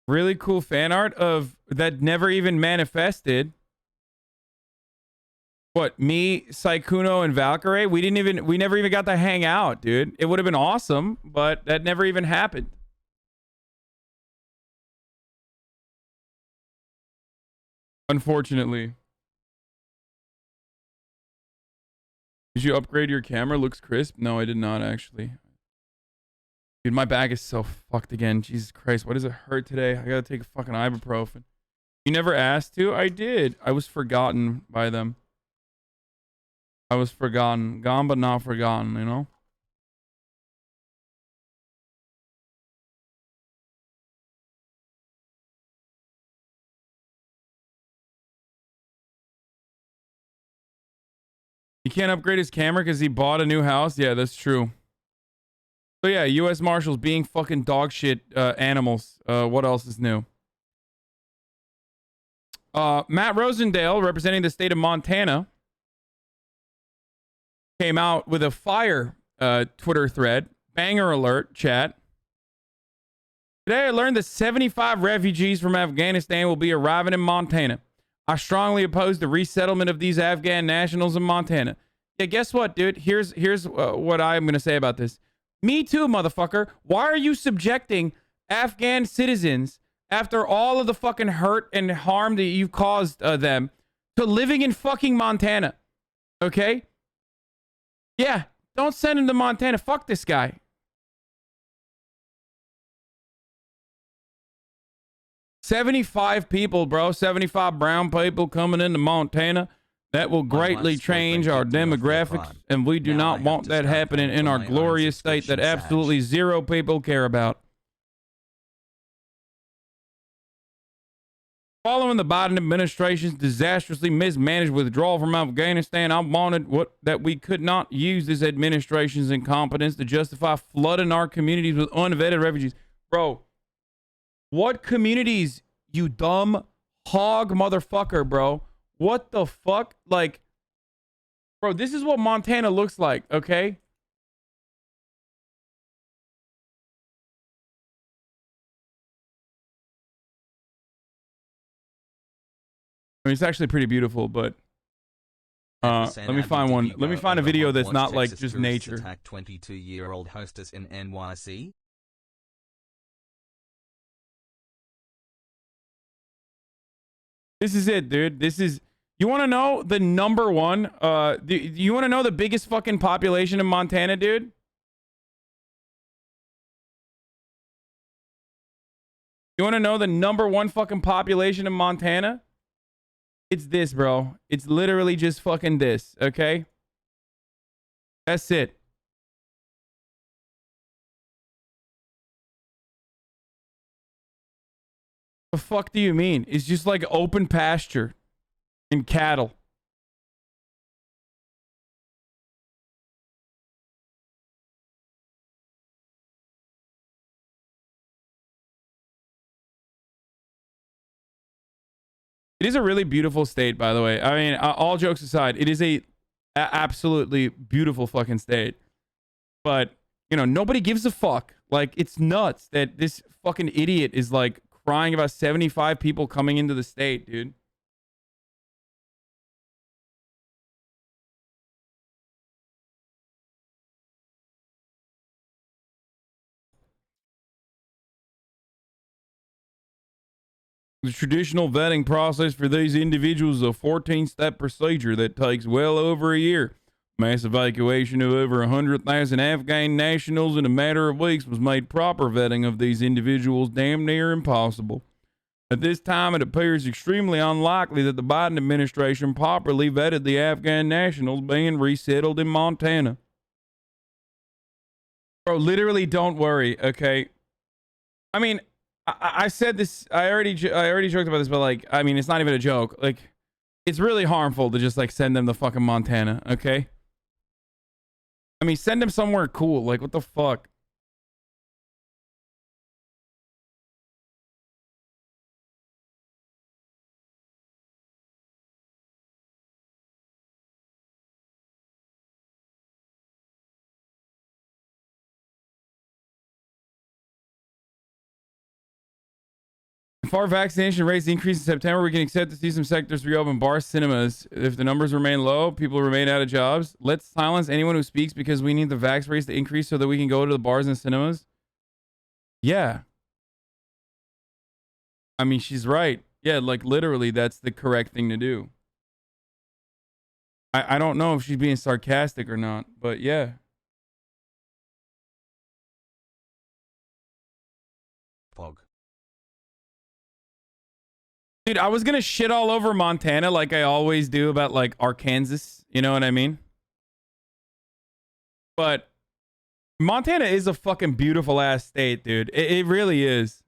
Really cool fan art of that never even manifested. What, me, Saikuno, and Valkyrie? We never even got to hang out, dude. It would have been awesome, but that never even happened. Unfortunately. Did you upgrade your camera? Looks crisp. No, I did not actually. Dude, my back is so fucked again. Jesus Christ, why does it hurt today? I gotta take a fucking ibuprofen. You never asked to? I did. I was forgotten by them. I was forgotten. Gone but not forgotten, you know? He can't upgrade his camera because he bought a new house? Yeah, that's true. So yeah, US Marshals being fucking dog shit animals. What else is new? Matt Rosendale, representing the state of Montana, came out with a fire Twitter thread. Banger alert, chat. Today I learned that 75 refugees from Afghanistan will be arriving in Montana. I strongly oppose the resettlement of these Afghan nationals in Montana. Yeah, guess what, dude? Here's what I'm going to say about this. Me too, motherfucker. Why are you subjecting Afghan citizens, after all of the fucking hurt and harm that you've caused them, to living in fucking Montana? Okay? Yeah, don't send him to Montana. Fuck this guy. $75 people, bro. 75 brown people coming into Montana. That will greatly change our demographics, and we do not want that happening in our glorious state that absolutely zero people care about. Following the Biden administration's disastrously mismanaged withdrawal from Afghanistan, I wanted that we could not use this administration's incompetence to justify flooding our communities with unvetted refugees. Bro, what communities, you dumb hog motherfucker, bro? What the fuck? Like, bro, this is what Montana looks like, okay? I mean, it's actually pretty beautiful, but let me find one. Let me find a video that's not like just nature. Attack 22-year-old hostess in NYC. This is it, dude. This is... You want to know the number one? You want to know the biggest fucking population in Montana, dude? You want to know the number one fucking population in Montana? It's this, bro. It's literally just fucking this, okay? That's it. The fuck do you mean? It's just like open pasture and cattle. It is a really beautiful state, by the way. I mean, all jokes aside, it is a absolutely beautiful fucking state. But, you know, nobody gives a fuck. Like, it's nuts that this fucking idiot is, like, crying about 75 people coming into the state, dude. The traditional vetting process for these individuals is a 14-step procedure that takes well over a year. Mass evacuation of over 100,000 Afghan nationals in a matter of weeks was made proper vetting of these individuals damn near impossible. At this time, it appears extremely unlikely that the Biden administration properly vetted the Afghan nationals being resettled in Montana. Bro, literally, don't worry, okay? I mean, I said this, I already joked about this, but like, I mean, it's not even a joke. Like, it's really harmful to just like send them to fucking Montana, okay? I mean, send them somewhere cool. Like, what the fuck? If our vaccination rates increase in September, we can accept to see some sectors reopen, bars, cinemas. If the numbers remain low, people remain out of jobs. Let's silence anyone who speaks because we need the vax rates to increase so that we can go to the bars and cinemas. Yeah. I mean, she's right. Yeah, like literally, that's the correct thing to do. I don't know if she's being sarcastic or not, but yeah. Pog. Dude, I was gonna shit all over Montana like I always do about like Arkansas, you know what I mean? But Montana is a fucking beautiful ass state, dude. It really is.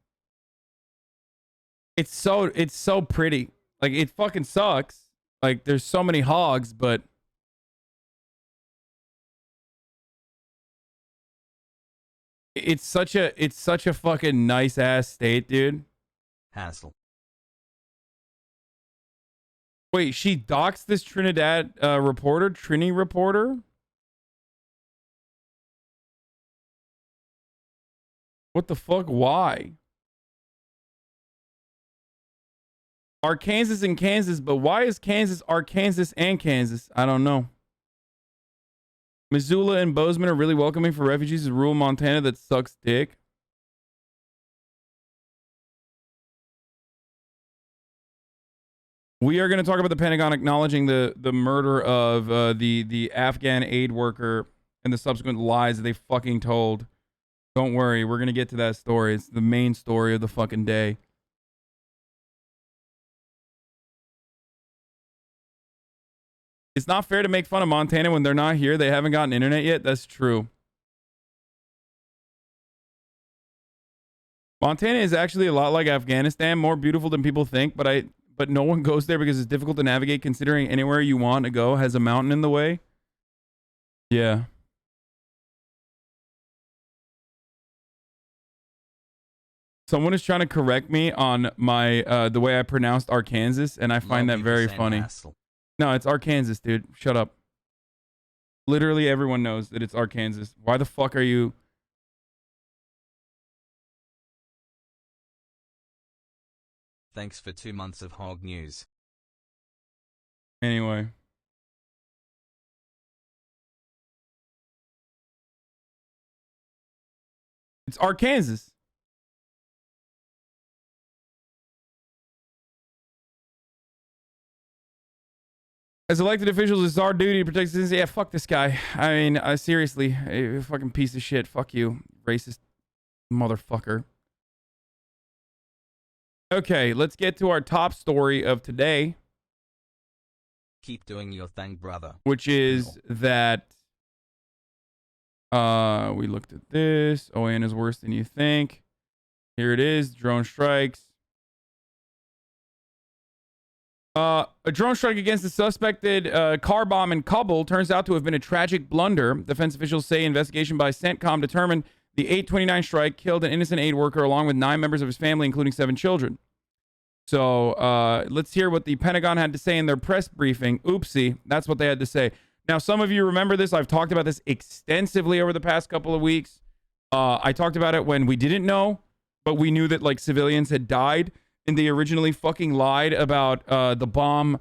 It's so pretty. Like it fucking sucks. Like there's so many hogs, but it's such a fucking nice ass state, dude. Hassle. Wait, she doxed this Trinidad reporter, Trini reporter? What the fuck? Why? Arkansas and Kansas, but why is Kansas Arkansas and Kansas? I don't know. Missoula and Bozeman are really welcoming for refugees in rural Montana that sucks dick. We are going to talk about the Pentagon acknowledging the murder of the Afghan aid worker and the subsequent lies that they fucking told. Don't worry, we're going to get to that story. It's the main story of the fucking day. It's not fair to make fun of Montana when they're not here. They haven't gotten internet yet. That's true. Montana is actually a lot like Afghanistan, more beautiful than people think, but no one goes there because it's difficult to navigate considering anywhere you want to go has a mountain in the way. Yeah. Someone is trying to correct me on my the way I pronounced Arkansas, and I find that very funny. Hassle. No, it's Arkansas, dude. Shut up. Literally everyone knows that it's Arkansas. Why the fuck are you... Thanks for 2 months of hog news. Anyway. It's Arkansas. As elected officials, it's our duty to protect citizens. Yeah, fuck this guy. I mean, seriously, a fucking piece of shit. Fuck you, racist motherfucker. Okay, let's get to our top story of today. Keep doing your thing, brother. Which is that we looked at this. OAN is worse than you think. Here it is. Drone strikes. A drone strike against the suspected car bomb in Kabul turns out to have been a tragic blunder. Defense officials say investigation by CENTCOM determined the 8/29 strike killed an innocent aid worker along with 9 members of his family, including 7 children. So let's hear what the Pentagon had to say in their press briefing. Oopsie, that's what they had to say. Now, some of you remember this. I've talked about this extensively over the past couple of weeks. I talked about it when we didn't know, but we knew that like civilians had died. And they originally fucking lied about the bomb.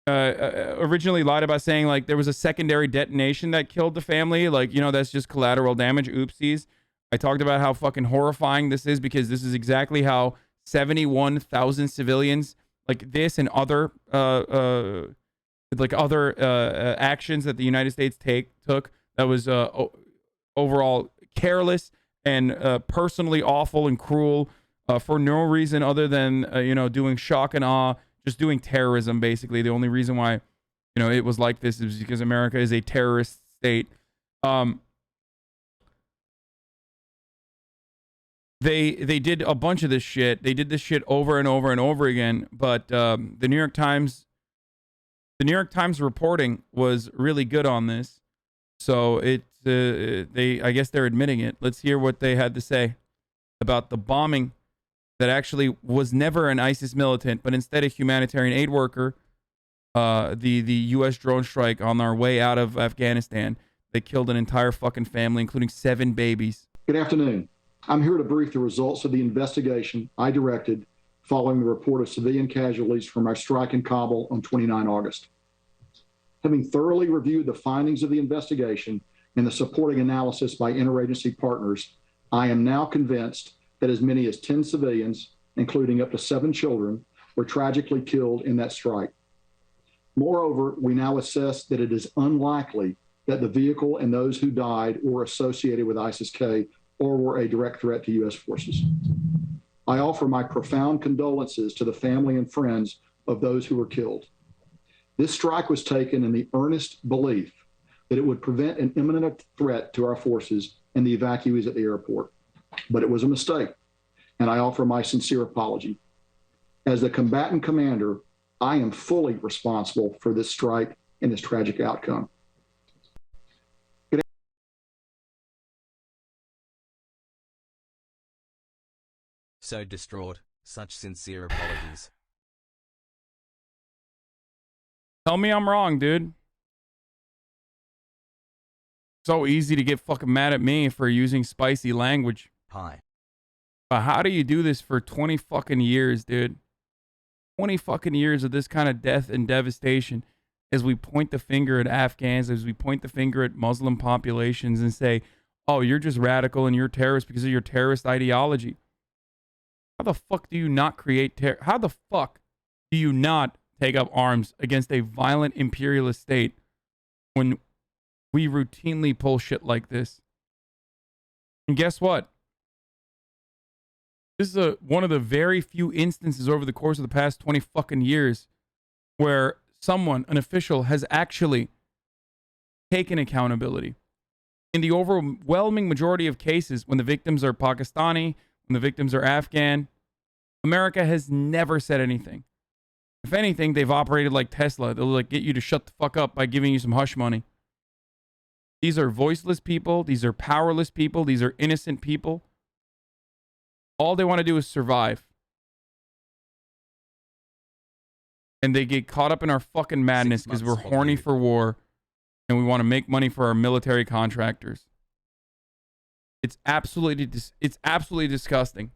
Originally lied about saying like there was a secondary detonation that killed the family. Like, you know, that's just collateral damage. Oopsies. I talked about how fucking horrifying this is because this is exactly how 71,000 civilians like this and other actions that the United States took that was overall careless and personally awful and cruel. For no reason other than, you know, doing shock and awe, just doing terrorism, basically. The only reason why, you know, it was like this is because America is a terrorist state. They did a bunch of this shit. They did this shit over and over and over again. But the New York Times reporting was really good on this. So I guess they're admitting it. Let's hear what they had to say about the bombing that actually was never an ISIS militant, but instead a humanitarian aid worker, the US drone strike on our way out of Afghanistan. They killed an entire fucking family, including 7 babies. Good afternoon. I'm here to brief the results of the investigation I directed following the report of civilian casualties from our strike in Kabul on 29 August. Having thoroughly reviewed the findings of the investigation and the supporting analysis by interagency partners, I am now convinced that as many as 10 civilians, including up to 7 children, were tragically killed in that strike. Moreover, we now assess that it is unlikely that the vehicle and those who died were associated with ISIS-K or were a direct threat to U.S. forces. I offer my profound condolences to the family and friends of those who were killed. This strike was taken in the earnest belief that it would prevent an imminent threat to our forces and the evacuees at the airport. But it was a mistake, and I offer my sincere apology. As the combatant commander, I am fully responsible for this strike and this tragic outcome. So distraught, such sincere apologies. Tell me I'm wrong, dude. So easy to get fucking mad at me for using spicy language. Hi. But how do you do this for 20 fucking years, dude? 20 fucking years of this kind of death and devastation as we point the finger at Afghans, as we point the finger at Muslim populations and say, oh, you're just radical and you're terrorist because of your terrorist ideology. How the fuck do you not create terror? How the fuck do you not take up arms against a violent imperialist state when we routinely pull shit like this? And guess what? This is one of the very few instances over the course of the past 20 fucking years where someone, an official, has actually taken accountability. In the overwhelming majority of cases, when the victims are Pakistani, when the victims are Afghan, America has never said anything. If anything, they've operated like Tesla. They'll like get you to shut the fuck up by giving you some hush money. These are voiceless people. These are powerless people. These are innocent people. All they want to do is survive. And they get caught up in our fucking madness because we're horny for war and we want to make money for our military contractors. It's absolutely disgusting.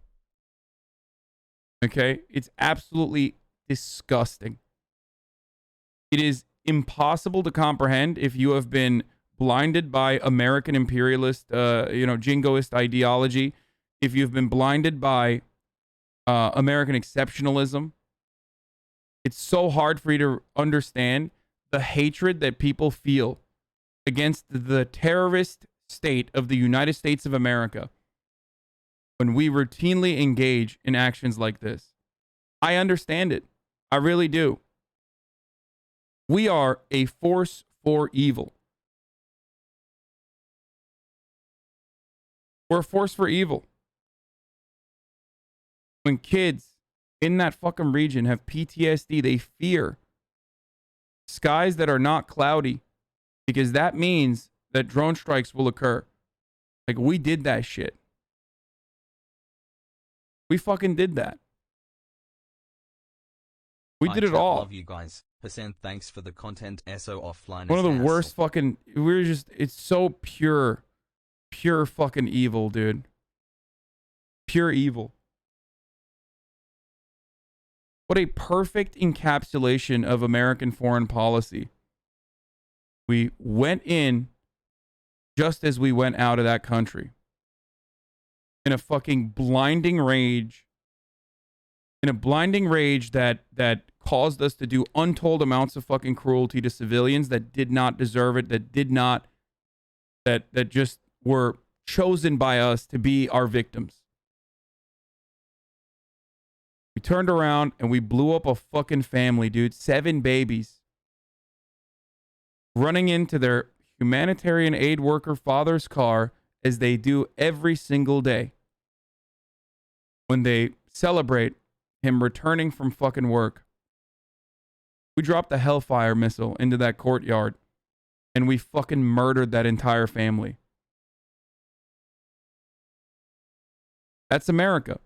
Okay? It's absolutely disgusting. It is impossible to comprehend if you have been blinded by American imperialist, jingoist ideology, if you've been blinded by American exceptionalism. It's so hard for you to understand the hatred that people feel against the terrorist state of the United States of America when we routinely engage in actions like this. I understand it. I really do. We are a force for evil. We're a force for evil. When kids in that fucking region have PTSD, they fear skies that are not cloudy because that means that drone strikes will occur. Like, we did that shit. We fucking did that. We did it all. Love you guys. Hasan, thanks for the content. SO offline. One of the worst fucking, it's so pure fucking evil, dude. Pure evil. What a perfect encapsulation of American foreign policy. We went in just as we went out of that country. In a fucking blinding rage. In a blinding rage that caused us to do untold amounts of fucking cruelty to civilians that did not deserve it, that just were chosen by us to be our victims. We turned around and we blew up a fucking family, dude. 7 babies. Running into their humanitarian aid worker father's car as they do every single day. When they celebrate him returning from fucking work. We dropped a Hellfire missile into that courtyard and we fucking murdered that entire family. That's America.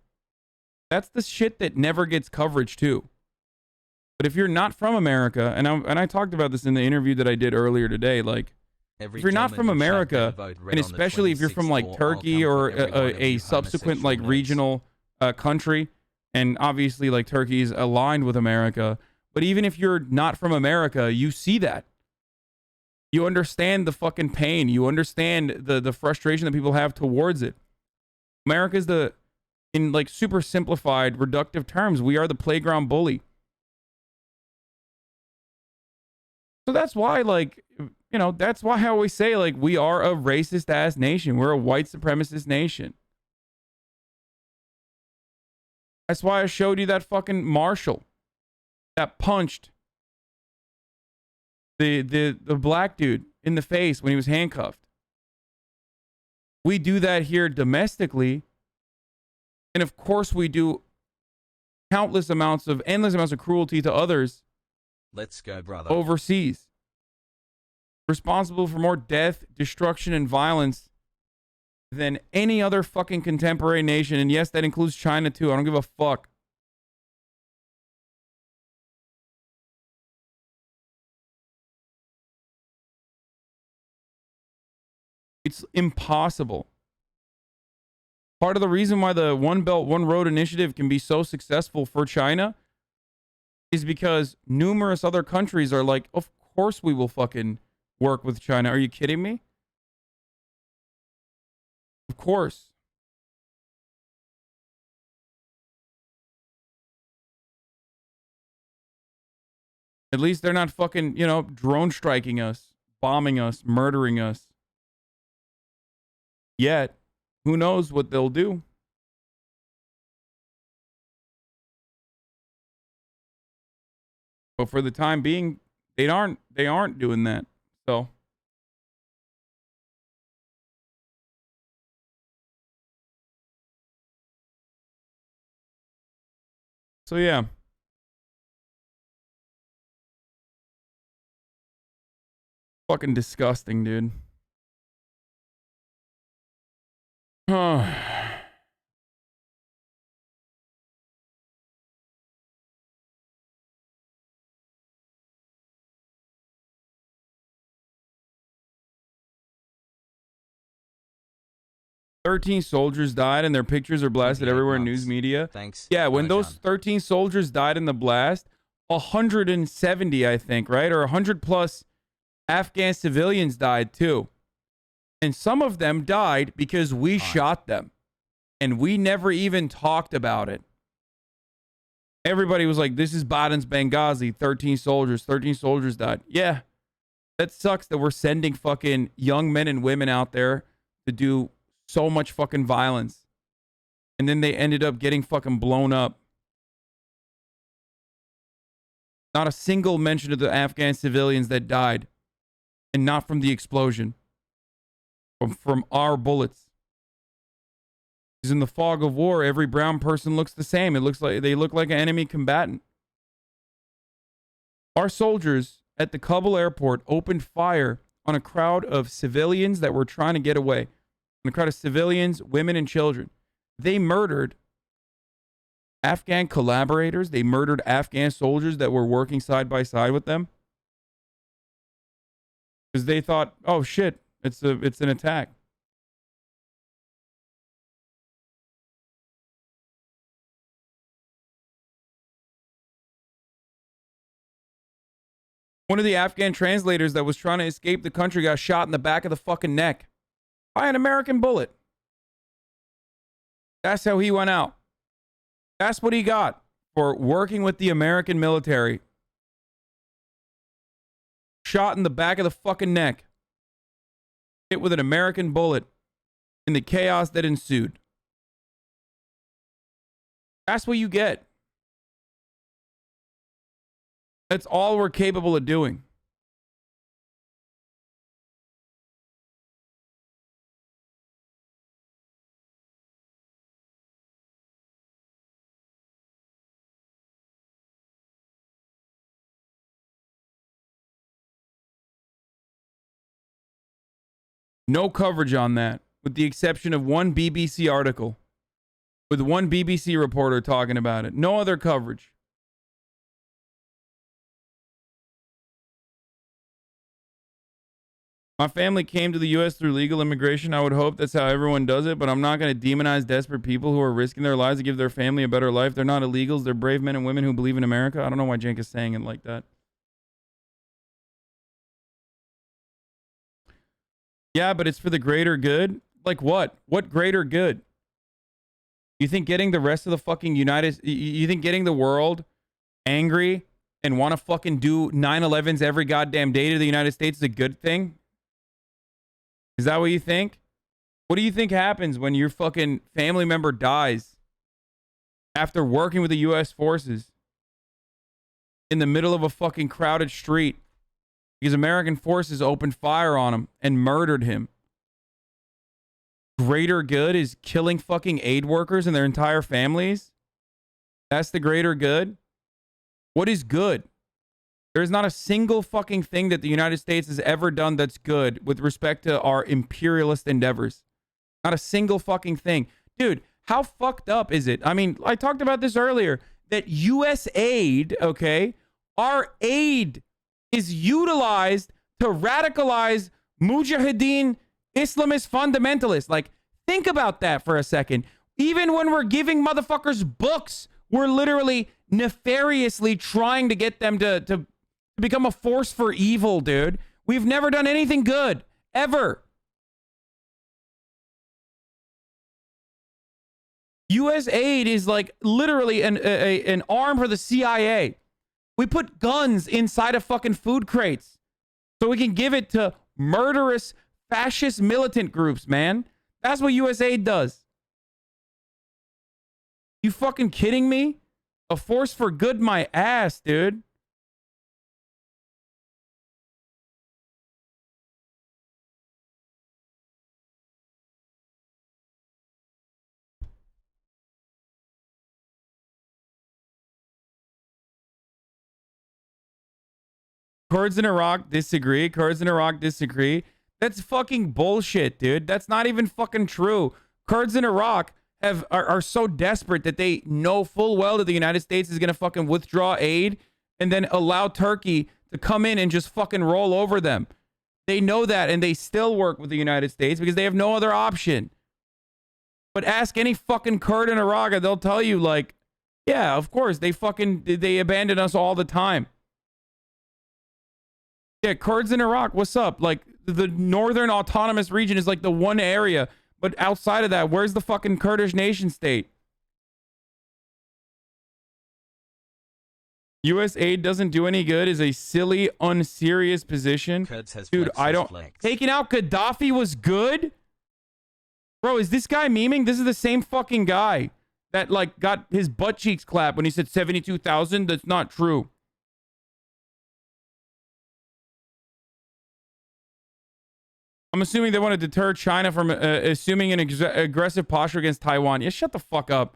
That's the shit that never gets coverage too. But if you're not from America, and I talked about this in the interview that I did earlier today, like, if you're not from America, and especially if you're from like Turkey or a subsequent like regional country, And obviously, like, Turkey is aligned with America. But even if you're not from America, you see that. You understand the fucking pain. You understand the frustration that people have towards it. America's in like super simplified, reductive terms, we are the playground bully. So that's why, like, you know, that's why I always say, like, we are a racist ass nation. We're a white supremacist nation. That's why I showed you that fucking marshal that punched the black dude in the face when he was handcuffed. We do that here domestically. And of course we do endless amounts of cruelty to others. Let's go, brother. Overseas. Responsible for more death, destruction, and violence than any other fucking contemporary nation. And yes, that includes China too. I don't give a fuck. It's impossible. Part of the reason why the One Belt, One Road initiative can be so successful for China is because numerous other countries are like, of course we will fucking work with China. Are you kidding me? Of course. At least they're not fucking, you know, drone striking us, bombing us, murdering us. Yet, who knows what they'll do? But for the time being, they aren't doing that. So yeah. Fucking disgusting, dude. 13 soldiers died and their pictures are blasted everywhere in news media. Thanks. Yeah, when those 13 soldiers died in the blast, 170, I think, right? Or 100 plus Afghan civilians died too. And some of them died because we shot them. And we never even talked about it. Everybody was like, this is Biden's Benghazi. 13 soldiers died. Yeah. That sucks that we're sending fucking young men and women out there to do so much fucking violence. And then they ended up getting fucking blown up. Not a single mention of the Afghan civilians that died. And not from the explosion. From our bullets. Because in the fog of war, every brown person looks the same. It looks like they look like an enemy combatant. Our soldiers at the Kabul airport opened fire on a crowd of civilians that were trying to get away. On a crowd of civilians, women, and children. They murdered Afghan collaborators. They murdered Afghan soldiers that were working side by side with them. Because they thought, oh shit, it's an attack. One of the Afghan translators that was trying to escape the country got shot in the back of the fucking neck by an American bullet. That's how he went out. That's what he got for working with the American military. Shot in the back of the fucking neck. Hit with an American bullet in the chaos that ensued. That's what you get. That's all we're capable of doing. No coverage on that, with the exception of one BBC article, with one BBC reporter talking about it. No other coverage. My family came to the U.S. through legal immigration. I would hope that's how everyone does it, but I'm not going to demonize desperate people who are risking their lives to give their family a better life. They're not illegals. They're brave men and women who believe in America. I don't know why Jenk is saying it like that. Yeah, but it's for the greater good. Like what? What greater good? You think getting the rest of the fucking you think getting the world angry and want to fucking do 9/11s every goddamn day to the United States is a good thing? Is that what you think? What do you think happens when your fucking family member dies after working with the U.S. forces in the middle of a fucking crowded street because American forces opened fire on him and murdered him? Greater good is killing fucking aid workers and their entire families? That's the greater good? What is good? There's not a single fucking thing that the United States has ever done that's good with respect to our imperialist endeavors. Not a single fucking thing. Dude, how fucked up is it? I mean, I talked about this earlier, that US aid, okay, our aid is utilized to radicalize mujahideen Islamist fundamentalists. Like, think about that for a second. Even when we're giving motherfuckers books, we're literally nefariously trying to get them to become a force for evil, dude. We've never done anything good, ever. U.S. aid is like literally an arm for the CIA. We put guns inside of fucking food crates so we can give it to murderous fascist militant groups, man. That's what U.S. aid does. You fucking kidding me? A force for good my ass, dude. Kurds in Iraq disagree. Kurds in Iraq disagree. That's fucking bullshit, dude. That's not even fucking true. Kurds in Iraq are so desperate that they know full well that the United States is going to fucking withdraw aid and then allow Turkey to come in and just fucking roll over them. They know that, and they still work with the United States because they have no other option. But ask any fucking Kurd in Iraq and they'll tell you, like, yeah, of course, they abandon us all the time. Yeah, Kurds in Iraq, what's up? Like, the northern autonomous region is like the one area, but outside of that, where's the fucking Kurdish nation state? U.S. aid doesn't do any good is a silly, unserious position. Dude, I don't... Taking out Gaddafi was good? Bro, is this guy memeing? This is the same fucking guy that, like, got his butt cheeks clapped when he said 72,000. That's not true. I'm assuming they want to deter China from assuming an aggressive posture against Taiwan. Yeah, shut the fuck up.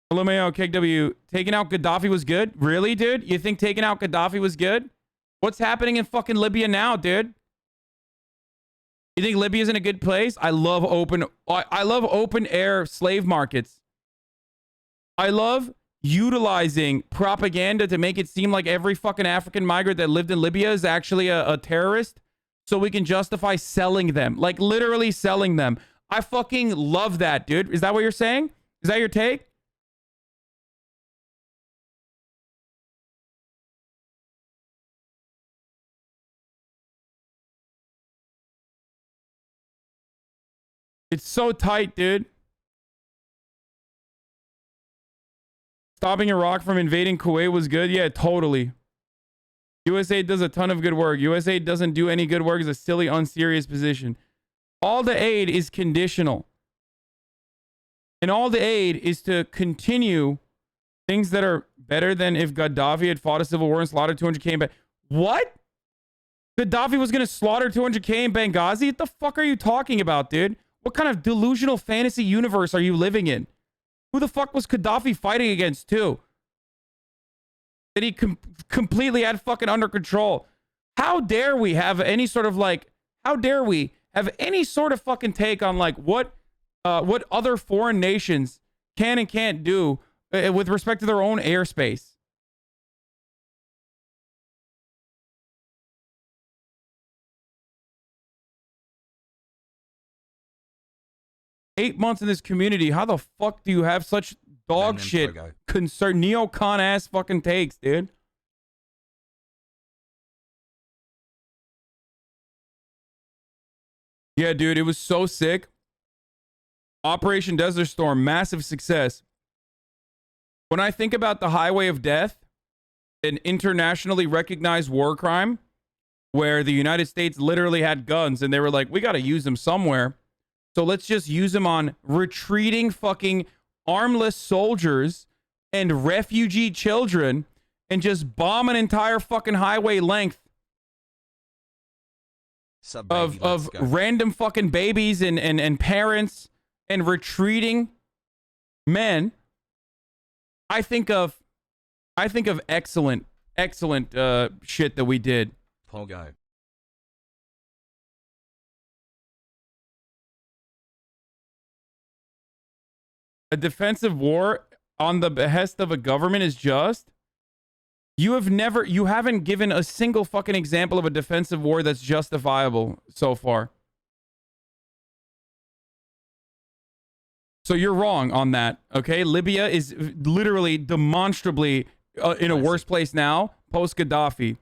LMAO, KW, taking out Gaddafi was good? Really, dude? You think taking out Gaddafi was good? What's happening in fucking Libya now, dude? You think Libya's in a good place? I love open air slave markets. I love utilizing propaganda to make it seem like every fucking African migrant that lived in Libya is actually a terrorist, so we can justify selling them, like literally selling them. I fucking love that, dude. Is that what you're saying? Is that your take? It's so tight, dude. Stopping Iraq from invading Kuwait was good. Yeah, totally. USA does a ton of good work. USA doesn't do any good work is a silly, unserious position. All the aid is conditional. And all the aid is to continue things that are better than if Gaddafi had fought a civil war and slaughtered 200K in What? Gaddafi was going to slaughter 200K in Benghazi? What the fuck are you talking about, dude? What kind of delusional fantasy universe are you living in? Who the fuck was Gaddafi fighting against, too? That he completely had fucking under control. How dare we have any sort of, like, how dare we have any sort of fucking take on, like, what other foreign nations can and can't do with respect to their own airspace? 8 months in this community. How the fuck do you have such dog shit concern neocon ass fucking takes, dude? Yeah, dude, it was so sick. Operation Desert Storm, massive success. When I think about the Highway of Death, an internationally recognized war crime where the United States literally had guns and they were like, we got to use them somewhere. So let's just use them on retreating fucking armless soldiers and refugee children and just bomb an entire fucking highway length of random fucking babies and parents and retreating men. I think of excellent shit that we did. Pogo. A defensive war on the behest of a government is just. You haven't given a single fucking example of a defensive war that's justifiable so far. So you're wrong on that, okay? Libya is literally demonstrably in a worse place now, post-Gaddafi.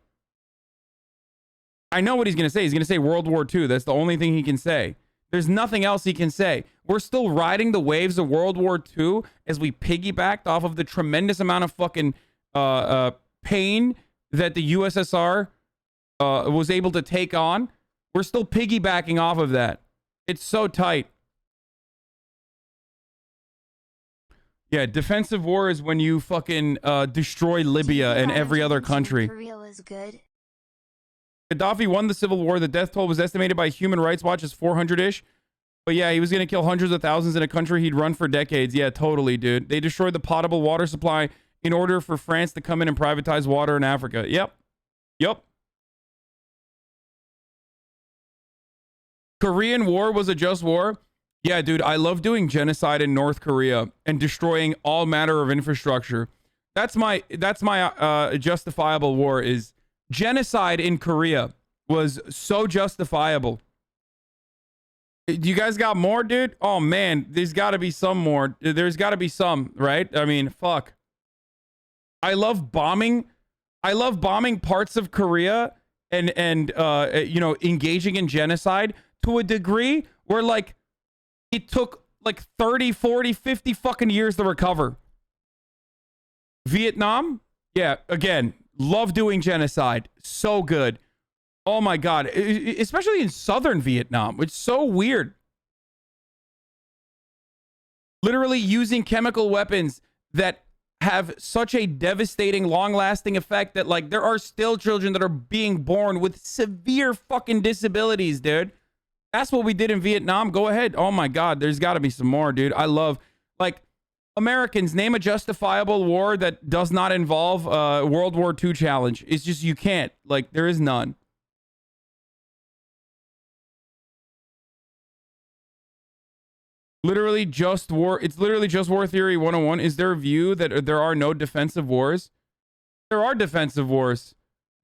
I know what he's going to say. He's going to say World War II. That's the only thing he can say. There's nothing else he can say. We're still riding the waves of World War II as we piggybacked off of the tremendous amount of fucking pain that the USSR was able to take on. We're still piggybacking off of that. It's so tight. Yeah, defensive war is when you fucking destroy Libya and every other country. Korea was good. Gaddafi won the civil war. The death toll was estimated by Human Rights Watch as 400-ish. But yeah, he was going to kill hundreds of thousands in a country he'd run for decades. Yeah, totally, dude. They destroyed the potable water supply in order for France to come in and privatize water in Africa. Yep. Korean War was a just war. Yeah, dude, I love doing genocide in North Korea and destroying all matter of infrastructure. That's my justifiable war. Is genocide in Korea was so justifiable. You guys got more, dude? Oh man, there's got to be some more. There's got to be some, right? I mean, fuck. I love bombing parts of Korea and you know, engaging in genocide to a degree where like it took like 30, 40, 50 fucking years to recover. Vietnam? Yeah, again, love doing genocide. So good. Oh my God. Especially in southern Vietnam. It's so weird. Literally using chemical weapons that have such a devastating, long-lasting effect that like there are still children that are being born with severe fucking disabilities, dude. That's what we did in Vietnam. Go ahead. Oh my God, there's got to be some more, dude. I love, like, Americans, name a justifiable war that does not involve World War II challenge. It's just, you can't. Like, there is none. Literally just war. It's literally just war theory 101. Is there a view that there are no defensive wars? There are defensive wars.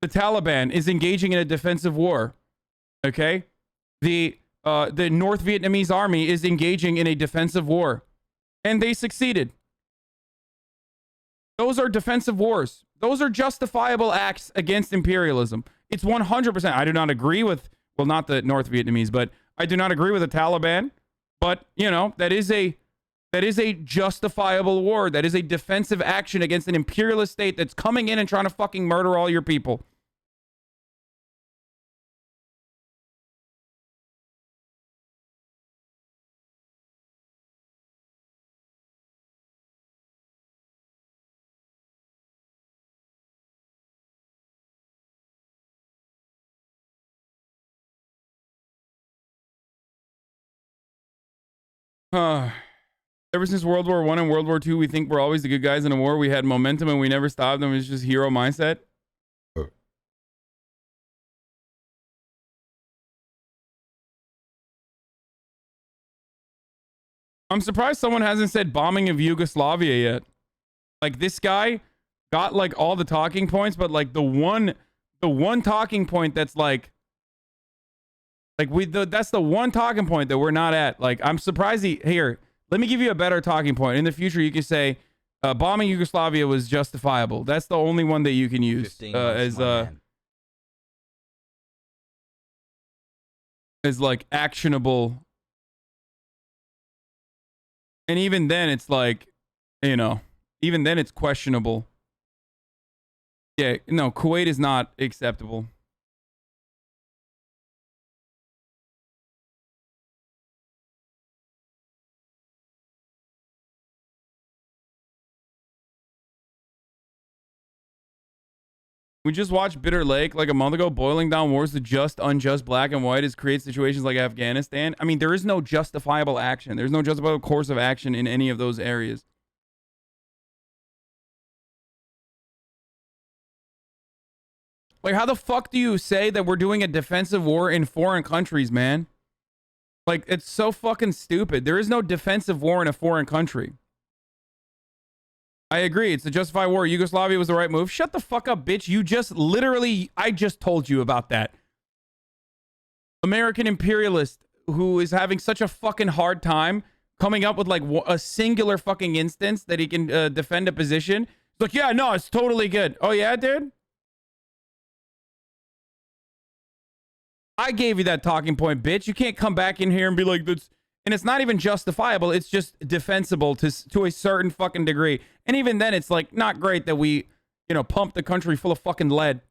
The Taliban is engaging in a defensive war. Okay? The North Vietnamese army is engaging in a defensive war. And they succeeded. Those are defensive wars. Those are justifiable acts against imperialism. It's 100%. I do not agree with, well, not the North Vietnamese, but I do not agree with the Taliban. But, you know, that is a justifiable war. That is a defensive action against an imperialist state that's coming in and trying to fucking murder all your people. Ever since World War I and World War II, we think we're always the good guys in a war. We had momentum and we never stopped them. It's just hero mindset. I'm surprised someone hasn't said bombing of Yugoslavia yet. Like, this guy got like all the talking points, but like the one talking point that's like Like that's the one talking point that we're not at. Like I'm surprised here. Let me give you a better talking point. In the future, you can say bombing Yugoslavia was justifiable. That's the only one that you can use as like actionable. And even then, it's like, you know, even then it's questionable. Yeah, no, Kuwait is not acceptable. We just watched Bitter Lake like a month ago. Boiling down wars to just, unjust, black and white is create situations like Afghanistan. I mean, there is no justifiable action. There's no justifiable course of action in any of those areas. Like, how the fuck do you say that we're doing a defensive war in foreign countries, man? Like, it's so fucking stupid. There is no defensive war in a foreign country. I agree. It's a justified war. Yugoslavia was the right move. Shut the fuck up, bitch. You just literally, I just told you about that. American imperialist who is having such a fucking hard time coming up with like a singular fucking instance that he can defend a position. It's like, yeah, no, it's totally good. Oh yeah, dude? I gave you that talking point, bitch. You can't come back in here and be like, that's... And it's not even justifiable. It's just defensible to a certain fucking degree. And even then, it's like not great that we, you know, pump the country full of fucking lead.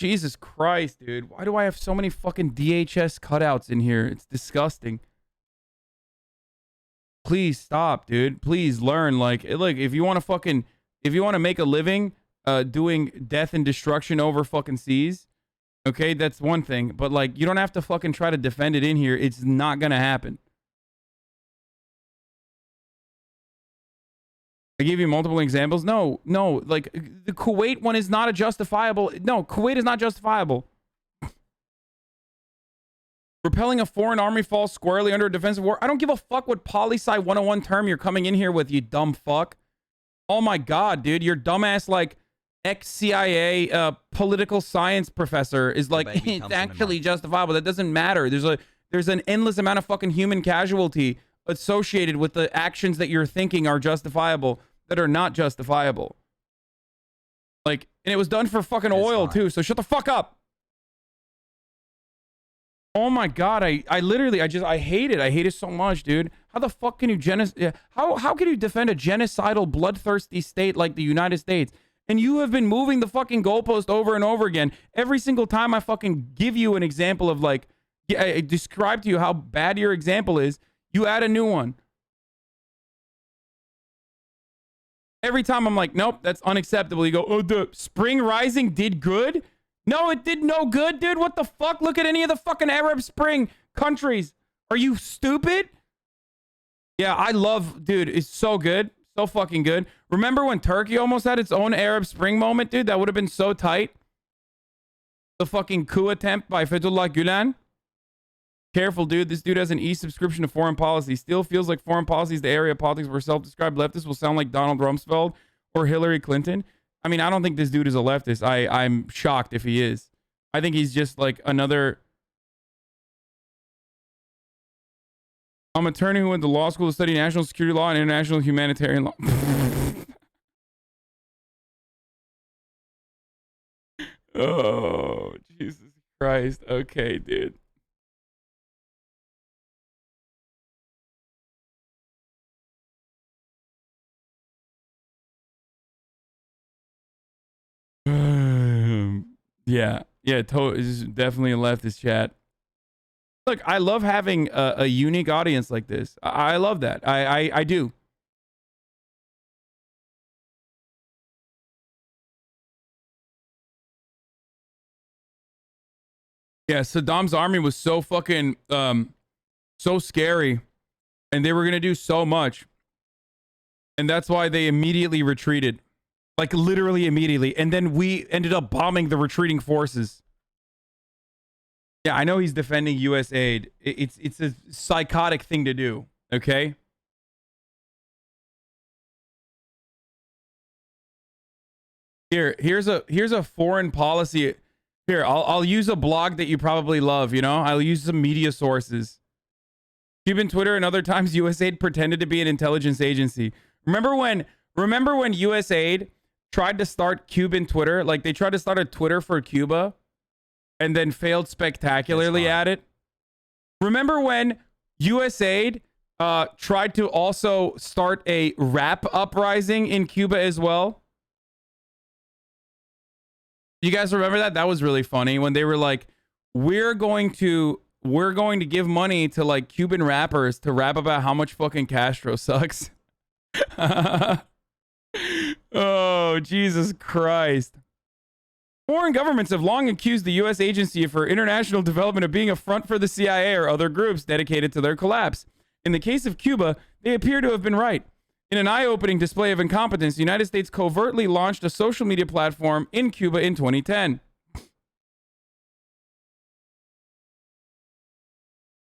Jesus Christ, dude. Why do I have so many fucking DHS cutouts in here? It's disgusting. Please stop, dude. Please learn. Like, look, if you want to make a living doing death and destruction over fucking seas, okay, that's one thing. But, like, you don't have to fucking try to defend it in here. It's not going to happen. I gave you multiple examples. No, like, the Kuwait one is not a justifiable... No, Kuwait is not justifiable. Repelling a foreign army falls squarely under a defensive war. I don't give a fuck what poli-sci 101 term you're coming in here with, you dumb fuck. Oh my god, dude. Your dumbass, like... ex-CIA political science professor is like, it's actually justifiable. That doesn't matter. There's an endless amount of fucking human casualty associated with the actions that you're thinking are justifiable that are not justifiable. Like, and it was done for fucking oil too, so shut the fuck up. Oh my god, I literally hate it. I hate it so much, dude. How the fuck can you how can you defend a genocidal, bloodthirsty state like the United States? And you have been moving the fucking goalpost over and over again. Every single time I fucking give you an example of like, I describe to you how bad your example is, you add a new one. Every time I'm like, nope, that's unacceptable. You go, oh, the Spring Rising did good? No, it did no good, dude. What the fuck? Look at any of the fucking Arab Spring countries. Are you stupid? Yeah, I love, dude, it's so good. So fucking good. Remember when Turkey almost had its own Arab Spring moment, dude? That would have been so tight. The fucking coup attempt by Fethullah Gulen. Careful, dude. This dude has an e-subscription to foreign policy. Still feels like foreign policy is the area of politics where self-described leftists will sound like Donald Rumsfeld or Hillary Clinton. I mean, I don't think this dude is a leftist. I'm shocked if he is. I think he's just like another... I'm an attorney who went to law school to study national security law and international humanitarian law. Oh, Jesus Christ. Okay, dude. Yeah, this is definitely a leftist chat. Look, I love having a unique audience like this. I love that. I do. Yeah, Saddam's army was so fucking, so scary. And they were going to do so much. And that's why they immediately retreated. Like, literally immediately. And then we ended up bombing the retreating forces. Yeah, I know he's defending USAID. It's a psychotic thing to do, okay? Here's a foreign policy. Here, I'll use a blog that you probably love, you know? I'll use some media sources. Cuban Twitter and other times USAID pretended to be an intelligence agency. Remember when USAID tried to start Cuban Twitter? Like they tried to start a Twitter for Cuba and then failed spectacularly at it. Remember when USAID tried to also start a rap uprising in Cuba as well? You guys remember that? That was really funny when they were like, we're going to give money to like Cuban rappers to rap about how much fucking Castro sucks. Oh, Jesus Christ. Foreign governments have long accused the U.S. Agency for International Development of being a front for the CIA or other groups dedicated to their collapse. In the case of Cuba, they appear to have been right. In an eye-opening display of incompetence, the United States covertly launched a social media platform in Cuba in 2010.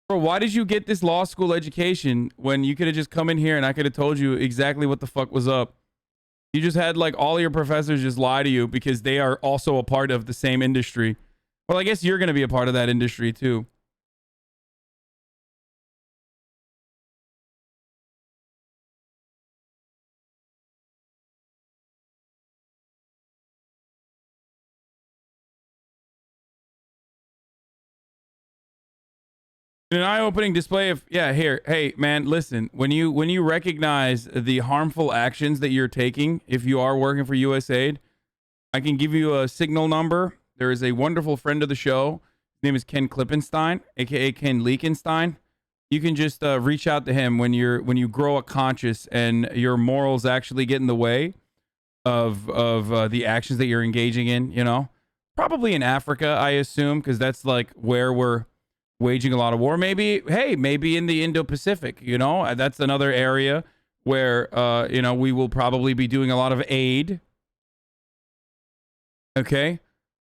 Bro, why did you get this law school education when you could have just come in here and I could have told you exactly what the fuck was up? You just had like all your professors just lie to you because they are also a part of the same industry. Well, I guess you're going to be a part of that industry too. An eye-opening display of hey man, listen, when you recognize the harmful actions that you're taking, if you are working for USAID, I can give you a signal number. There is a wonderful friend of the show. His name is Ken Klippenstein, aka Ken Leakenstein. You can just reach out to him when you grow a conscience and your morals actually get in the way of the actions that you're engaging in. You know, probably in Africa, I assume, because that's like where we're waging a lot of war. Maybe in the Indo-Pacific, you know, that's another area where, you know, we will probably be doing a lot of aid. Okay.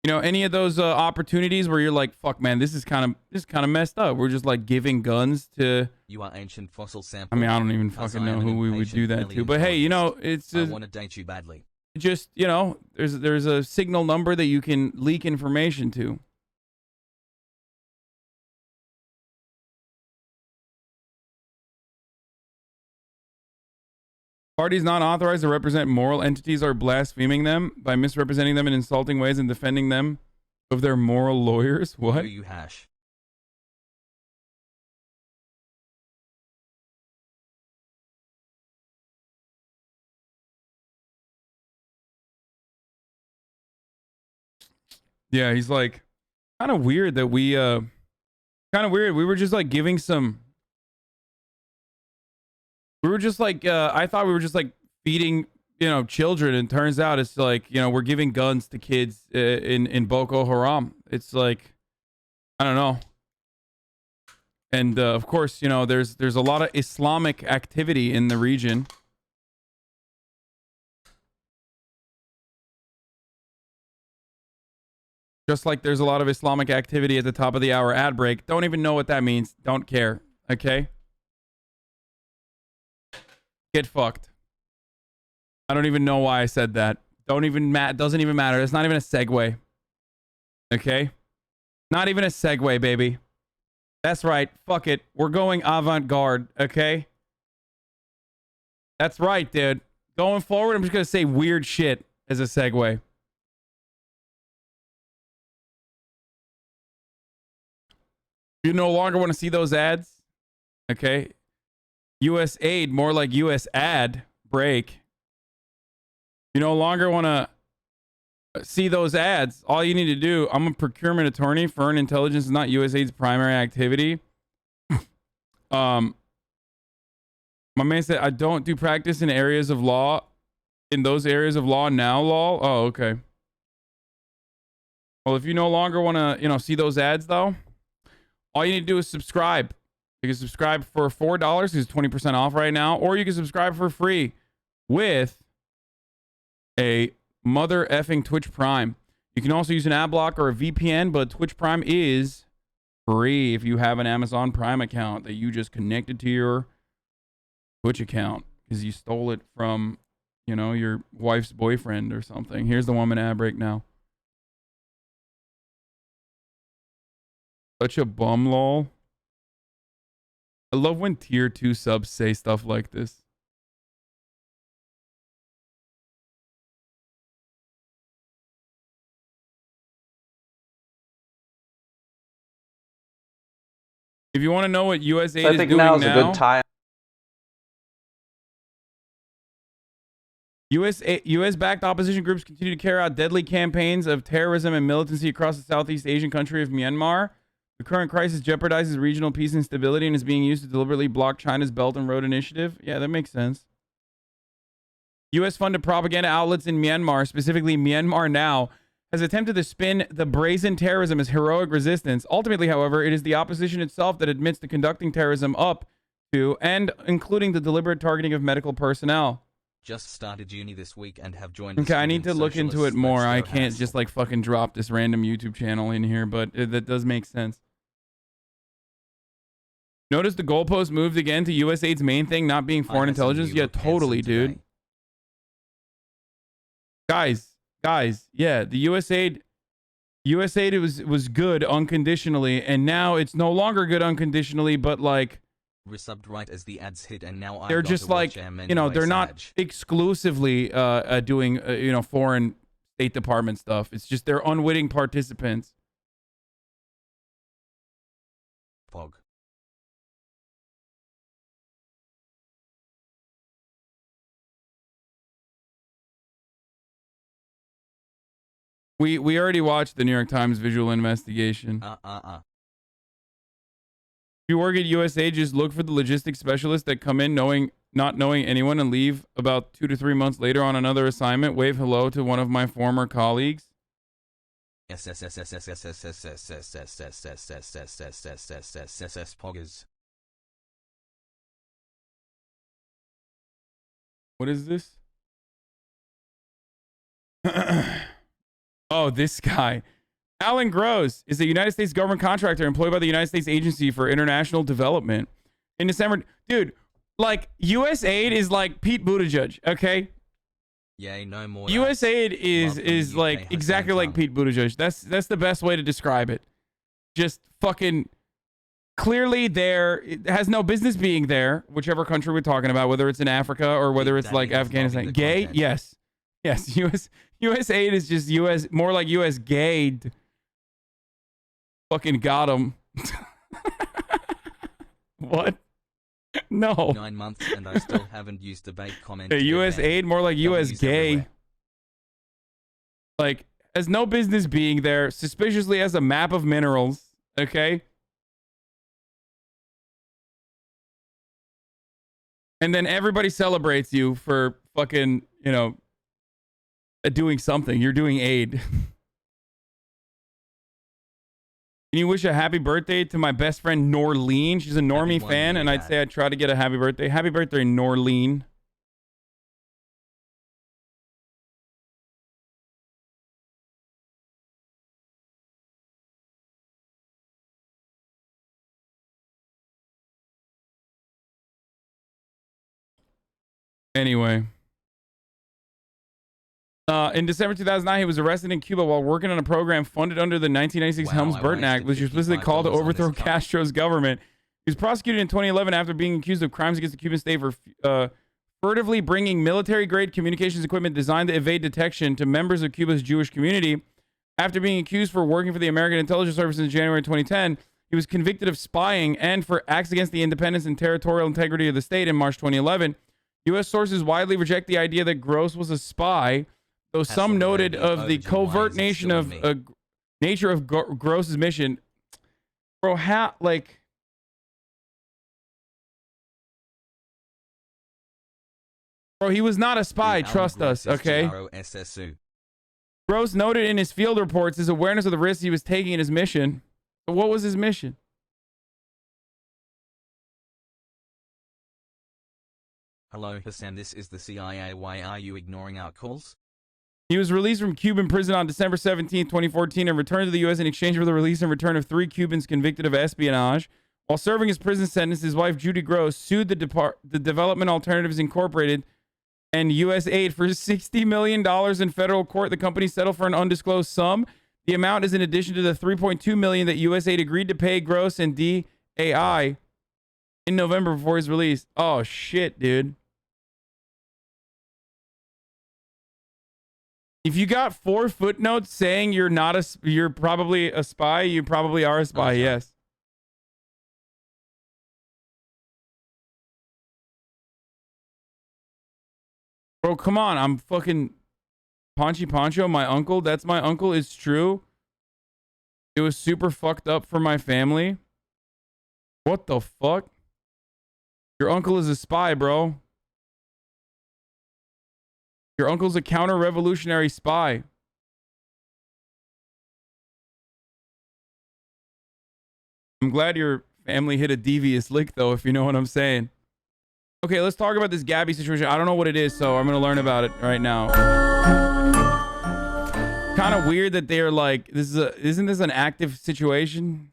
You know, any of those opportunities where you're like, fuck, man, this is kind of messed up. We're just like giving guns to. You are ancient fossil sample. I mean, I don't even fucking know who we would do that to. But hey, you know, it's. I want to date you badly. Just, you know, there's a signal number that you can leak information to. Parties not authorized to represent moral entities are blaspheming them by misrepresenting them in insulting ways and defending them of their moral lawyers. What? You hash. Yeah, he's like, kind of weird that we, we were just like giving some. We were just like, I thought we were just like feeding, you know, children. And turns out it's like, you know, we're giving guns to kids in Boko Haram. It's like, I don't know. And of course, you know, there's a lot of Islamic activity in the region. Just like there's a lot of Islamic activity at the top of the hour ad break. Don't even know what that means. Don't care. Okay? Get fucked. I don't even know why I said that. Doesn't even matter. It's not even a segue. Okay? Not even a segue, baby. That's right. Fuck it. We're going avant-garde, okay? That's right, dude. Going forward, I'm just gonna say weird shit as a segue. You no longer want to see those ads? Okay? USAID, more like US ad break. You no longer want to see those ads. All you need to do, I'm a procurement attorney. Foreign intelligence is not USAID's primary activity. My man said, I don't do practice in areas of law. In those areas of law now, lol. Oh, okay. Well, if you no longer want to, you know, see those ads though, all you need to do is subscribe. You can subscribe for $4 because it's 20% off right now, or you can subscribe for free with a mother effing Twitch Prime. You can also use an ad block or a VPN, but Twitch Prime is free if you have an Amazon Prime account that you just connected to your Twitch account because you stole it from you know, your wife's boyfriend or something. Here's the woman ad break now. Such a bum, lol. I love when tier 2 subs say stuff like this. If you want to know what USAID is doing now, a good time. US-backed opposition groups continue to carry out deadly campaigns of terrorism and militancy across the Southeast Asian country of Myanmar. The current crisis jeopardizes regional peace and stability and is being used to deliberately block China's Belt and Road Initiative. Yeah, that makes sense. US-funded propaganda outlets in Myanmar, specifically Myanmar Now, has attempted to spin the brazen terrorism as heroic resistance. Ultimately, however, it is the opposition itself that admits to conducting terrorism up to and including the deliberate targeting of medical personnel. Just started uni this week and have joined. Okay, I need to look into it more. I can't just like fucking drop this random YouTube channel in here, but that does make sense. Notice the goalpost moved again to USAID's main thing not being foreign intelligence? Yeah, totally, dude. Guys, yeah, the USAID was good unconditionally, and now it's no longer good unconditionally, but like resubbed right as the ads hit, and now they're just like, you know, they're not exclusively doing you know, foreign State Department stuff. It's just they're unwitting participants. Pog. We already watched the New York Times visual investigation. If you work at USAID, just look for the logistics specialists that come in not knowing anyone and leave about 2 to 3 months later on another assignment. Wave hello to one of my former colleagues. Poggers. What is this? Oh, this guy. Alan Gross is a United States government contractor employed by the United States Agency for International Development. In December, dude, like USAID is like Pete Buttigieg, okay? Yeah, no more. USAID is like exactly like Pete Buttigieg. That's the best way to describe it. Just fucking clearly there. It has no business being there, whichever country we're talking about, whether it's in Africa or whether it's like Afghanistan. Gay? Yes. Yes, USAID is just more like US gayed. Fucking got him. What? No. 9 months and I still haven't used debate comment. USAID, more like US gay. Everywhere. Like, has no business being there. Suspiciously has a map of minerals. Okay? And then everybody celebrates you for fucking, you know, doing something. You're doing aid. Can you wish a happy birthday to my best friend Norleen? She's a Normie fan, and I'd say I'd try to get a happy birthday. Happy birthday, Norleen. Anyway. In December 2009, he was arrested in Cuba while working on a program funded under the 1996 Helms-Burton Act, which was explicitly called to overthrow Castro's government. He was prosecuted in 2011 after being accused of crimes against the Cuban state for furtively bringing military-grade communications equipment designed to evade detection to members of Cuba's Jewish community. After being accused for working for the American Intelligence Service in January 2010, he was convicted of spying and for acts against the independence and territorial integrity of the state in March 2011. U.S. sources widely reject the idea that Gross was a spy, though some noted of the covert nature of Gross's mission. Bro, how, like... Bro, he was not a spy, trust us, okay? Gross noted in his field reports his awareness of the risks he was taking in his mission. But what was his mission? Hello, Hasan, this is the CIA. Why are you ignoring our calls? He was released from Cuban prison on December 17, 2014, and returned to the U.S. in exchange for the release and return of 3 Cubans convicted of espionage. While serving his prison sentence, his wife, Judy Gross, sued the Development Alternatives Incorporated and USAID for $60 million in federal court. The company settled for an undisclosed sum. The amount is in addition to the $3.2 million that USAID agreed to pay Gross and DAI in November before his release. Oh shit, dude. If you got 4 footnotes saying you're probably a spy, you probably are a spy, yes. Bro, come on. I'm fucking Ponchy Poncho, my uncle. That's my uncle. It's true. It was super fucked up for my family. What the fuck? Your uncle is a spy, bro. Your uncle's a counter-revolutionary spy. I'm glad your family hit a devious lick, though, if you know what I'm saying. Okay, let's talk about this Gabby situation. I don't know what it is, so I'm going to learn about it right now. Kind of weird that they're like, isn't this an active situation?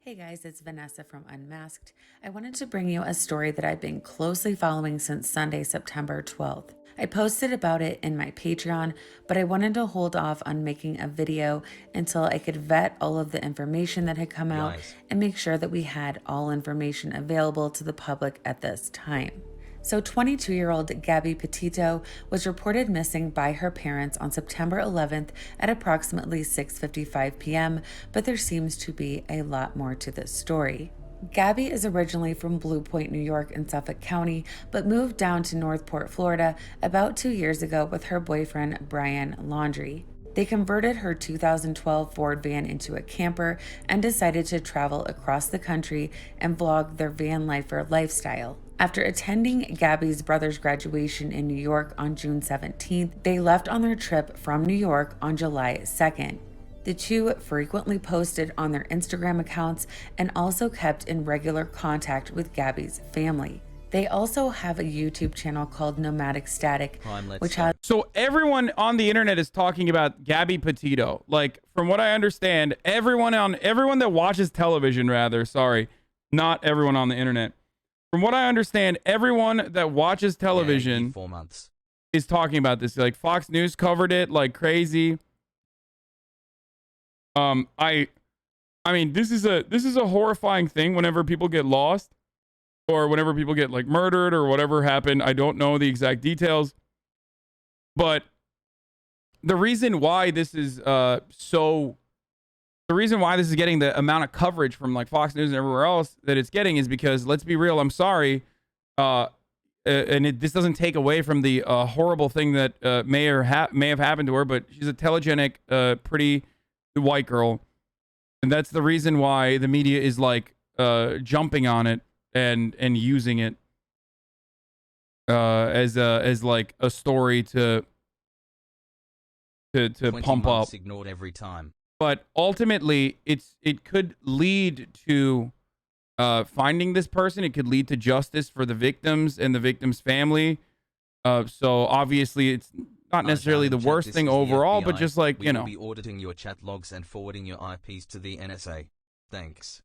Hey guys, it's Vanessa from Unmasked. I wanted to bring you a story that I've been closely following since Sunday, September 12th. I posted about it in my Patreon, but I wanted to hold off on making a video until I could vet all of the information that had come out and make sure that we had all information available to the public at this time. So 22-year-old Gabby Petito was reported missing by her parents on September 11th at approximately 6:55 p.m., but there seems to be a lot more to this story. Gabby is originally from Blue Point, New York in Suffolk County, but moved down to Northport, Florida about 2 years ago with her boyfriend, Brian Laundrie. They converted her 2012 Ford van into a camper and decided to travel across the country and vlog their van lifer lifestyle. After attending Gabby's brother's graduation in New York on June 17th, they left on their trip from New York on July 2nd. The two frequently posted on their Instagram accounts and also kept in regular contact with Gabby's family. They also have a YouTube channel called Nomadic Static, which has... So everyone on the internet is talking about Gabby Petito. Like, from what I understand, everyone that watches television, not everyone on the internet. From what I understand, everyone that watches television 4 months is talking about this. Like, Fox News covered it like crazy. I mean, this is a horrifying thing whenever people get lost or whenever people get like murdered or whatever happened. I don't know the exact details, but the reason why this is getting the amount of coverage from like Fox News and everywhere else that it's getting is because, let's be real, I'm sorry, and this doesn't take away from the horrible thing that may have happened to her, but she's a telegenic, pretty white girl, and that's the reason why the media is like jumping on it and using it as like a story to pump up. Ignored every time. But ultimately, it could lead to finding this person. It could lead to justice for the victims and the victim's family. So obviously, it's not necessarily the worst thing overall, but just like, you know. We will be auditing your chat logs and forwarding your IPs to the NSA. Thanks.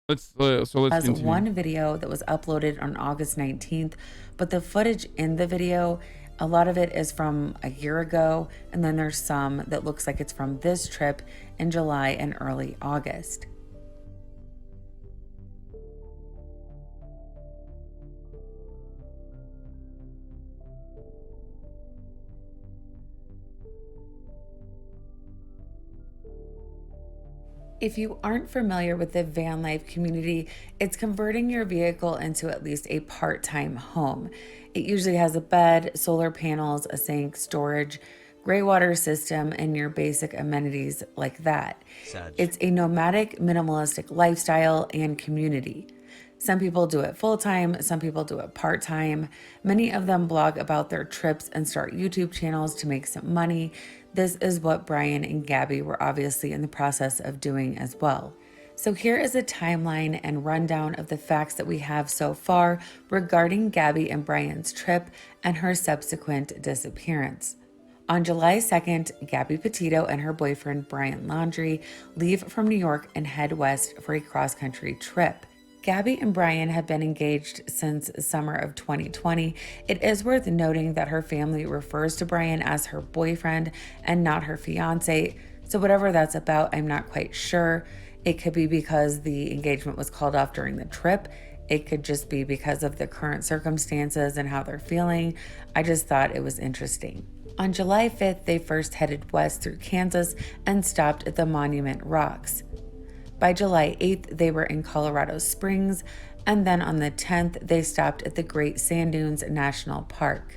Let's continue. One video that was uploaded on August 19th, but the footage in the video, a lot of it is from a year ago, and then there's some that looks like it's from this trip in July and early August. If you aren't familiar with the van life community, it's converting your vehicle into at least a part-time home. It usually has a bed, solar panels, a sink, storage, gray water system, and your basic amenities like that. It's a nomadic, minimalistic lifestyle and community. Some people do it full-time, some people do it part-time. Many of them blog about their trips and start YouTube channels to make some money. This is what Brian and Gabby were obviously in the process of doing as well. So here is a timeline and rundown of the facts that we have so far regarding Gabby and Brian's trip and her subsequent disappearance. On July 2nd, Gabby Petito and her boyfriend Brian Laundrie leave from New York and head west for a cross-country trip. Gabby and Brian have been engaged since summer of 2020. It is worth noting that her family refers to Brian as her boyfriend and not her fiance, so whatever that's about, I'm not quite sure. It could be because the engagement was called off during the trip. It could just be because of the current circumstances and how they're feeling. I just thought it was interesting. On July 5th, they first headed west through Kansas and stopped at the Monument Rocks. By July 8th, they were in Colorado Springs, and then on the 10th, they stopped at the Great Sand Dunes National Park.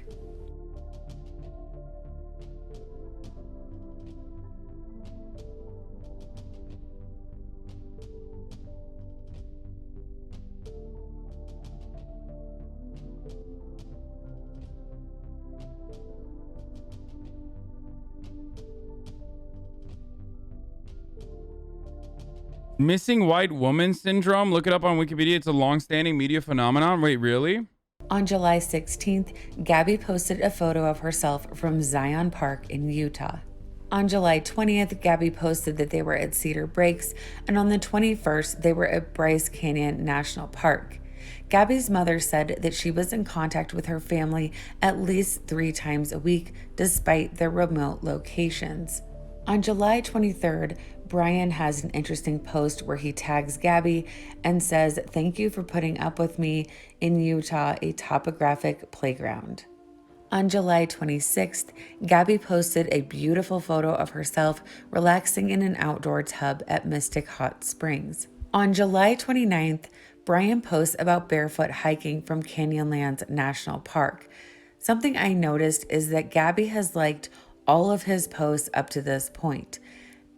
Missing white woman syndrome. Look it up on Wikipedia. It's a long-standing media phenomenon. Wait, really? On July 16th, Gabby posted a photo of herself from Zion Park in Utah. On July 20th, Gabby posted that they were at Cedar Breaks, and on the 21st, they were at Bryce Canyon National Park. Gabby's mother said that she was in contact with her family at least 3 times a week, despite their remote locations. On July 23rd, Brian has an interesting post where he tags Gabby and says, "Thank you for putting up with me in Utah, a topographic playground." On July 26th, Gabby posted a beautiful photo of herself relaxing in an outdoor tub at Mystic Hot Springs. On July 29th, Brian posts about barefoot hiking from Canyonlands National Park. Something I noticed is that Gabby has liked all of his posts up to this point.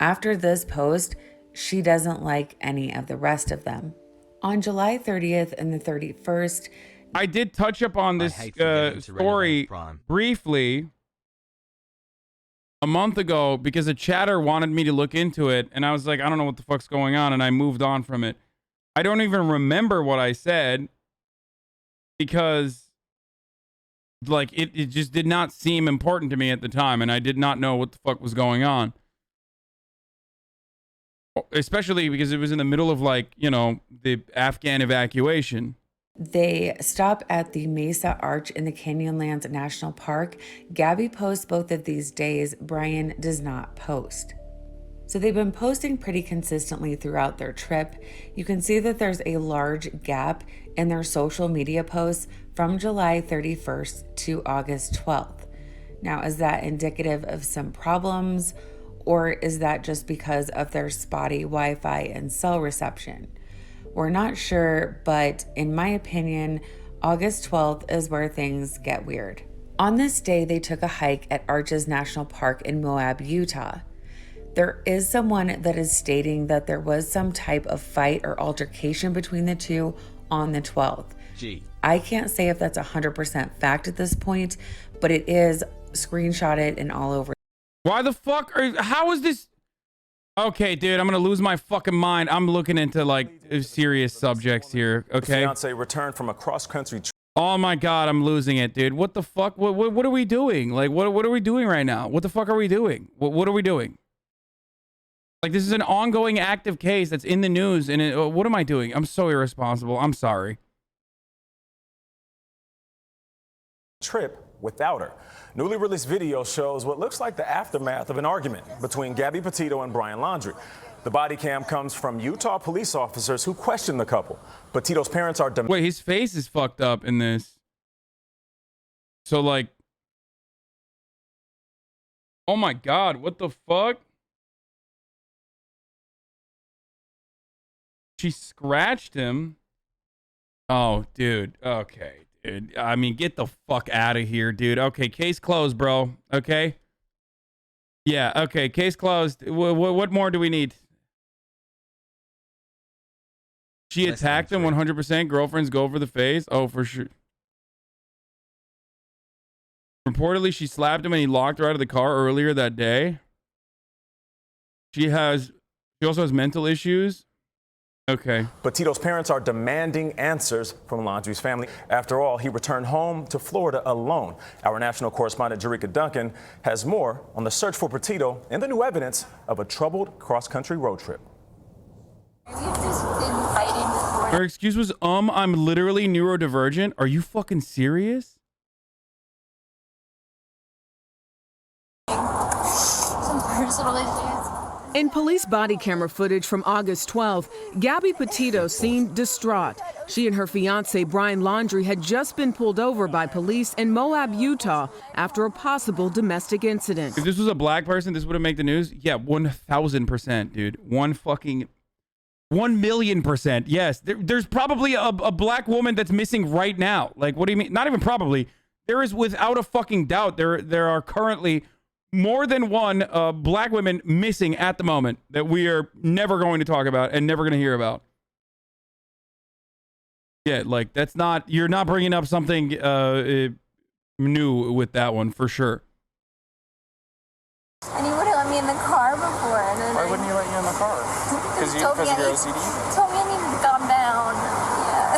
After this post, she doesn't like any of the rest of them. On July 30th and the 31st, I did touch up on this story briefly a month ago because a chatter wanted me to look into it, and I was like, I don't know what the fuck's going on, and I moved on from it. I don't even remember what I said because like it just did not seem important to me at the time, and I did not know what the fuck was going on. Especially because it was in the middle of, like, you know, the Afghan evacuation. They stop at the Mesa Arch in the Canyonlands National Park. Gabby posts both of these days. Brian does not post. So they've been posting pretty consistently throughout their trip. You can see that there's a large gap in their social media posts from July 31st to August 12th. Now, is that indicative of some problems? Or is that just because of their spotty Wi-Fi and cell reception? We're not sure, but in my opinion, August 12th is where things get weird. On this day, they took a hike at Arches National Park in Moab, Utah. There is someone that is stating that there was some type of fight or altercation between the two on the 12th. I can't say if that's 100% fact at this point, but it is screenshotted and all over. Why the fuck how is this? Okay, dude, I'm gonna lose my fucking mind. I'm looking into like serious subjects here. Okay. Fiance returned from a cross-country trip. Oh my god, I'm losing it, dude. What the fuck? What are we doing? Like, what are we doing right now? What the fuck are we doing? What are we doing? Like, this is an ongoing active case that's in the news, and what am I doing? I'm so irresponsible. I'm sorry. Trip without her. Newly released video shows what looks like the aftermath of an argument between Gabby Petito and Brian Laundrie. The body cam comes from Utah police officers who questioned the couple. Petito's parents are... Wait, his face is fucked up in this. So, like... Oh my god, what the fuck? She scratched him. Oh, dude. Okay. Dude, I mean, get the fuck out of here, dude. Okay, case closed, bro. Okay? Yeah, okay, case closed. What more do we need? She attacked him 100%. Girlfriends go for the face. Oh, for sure. Reportedly, she slapped him and he locked her out of the car earlier that day. She also has mental issues. Okay. Petito's parents are demanding answers from Laundrie's family. After all, he returned home to Florida alone. Our national correspondent, Jerika Duncan, has more on the search for Petito and the new evidence of a troubled cross-country road trip. Her excuse was, I'm literally neurodivergent. Are you fucking serious? Some personal issues. In police body camera footage from August 12th, Gabby Petito seemed distraught. She and her fiancé, Brian Laundrie, had just been pulled over by police in Moab, Utah, after a possible domestic incident. If this was a black person, this wouldn't make the news? Yeah, 1,000%, dude. 1,000,000%. Yes, there's probably a black woman that's missing right now. Like, what do you mean? Not even probably. There is, without a fucking doubt, there are currently more than one black women missing at the moment that we are never going to talk about and never going to hear about. Yeah, like, that's not, you're not bringing up something new with that one, for sure. And he wouldn't let me in the car before. And then Why wouldn't he let you in the car? Because of your OCD? Told me I needed to calm down. Yeah.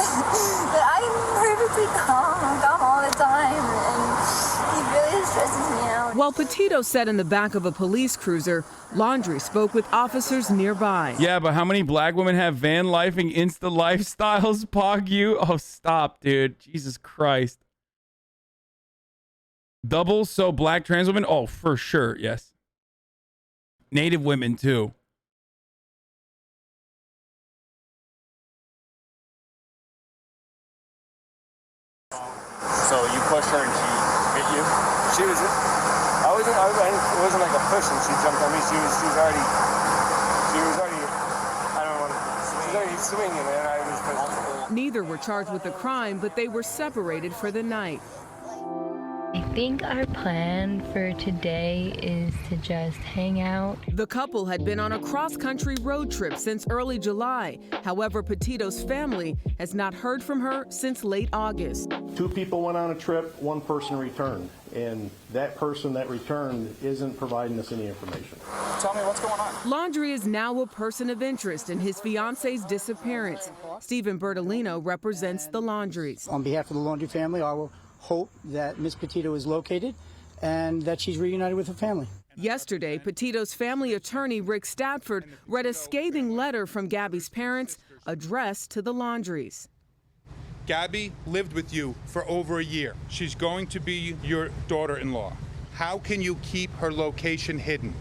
But I'm perfectly calm. I'm calm all the time. And he really stresses me out. While Petito sat in the back of a police cruiser, Laundrie spoke with officers nearby. Yeah, but how many black women have van lifing Insta lifestyles, Pog you? Oh, stop, dude. Jesus Christ. Double so black trans women? Oh, for sure, yes. Native women, too. So you pushed her and she hit you? She was, it wasn't like a push and she jumped on me. She was already, I don't know, she was already swinging and I was pushing. Neither were charged with the crime, but they were separated for the night. I think our plan for today is to just hang out. The couple had been on a cross-country road trip since early July. However, Petito's family has not heard from her since late August. 2 people went on a trip, 1 person returned, and that person that returned isn't providing us any information. Tell me what's going on. Laundrie is now a person of interest in his fiance's disappearance. Stephen Bertolino represents the Laundries. On behalf of the Laundrie family, I will hope that Miss Petito is located and that she's reunited with her family. Yesterday, Petito's family attorney, Rick Stafford, read a scathing letter from Gabby's parents addressed to the Laundries. Gabby lived with you for over a year. She's going to be your daughter-in-law. How can you keep her location hidden?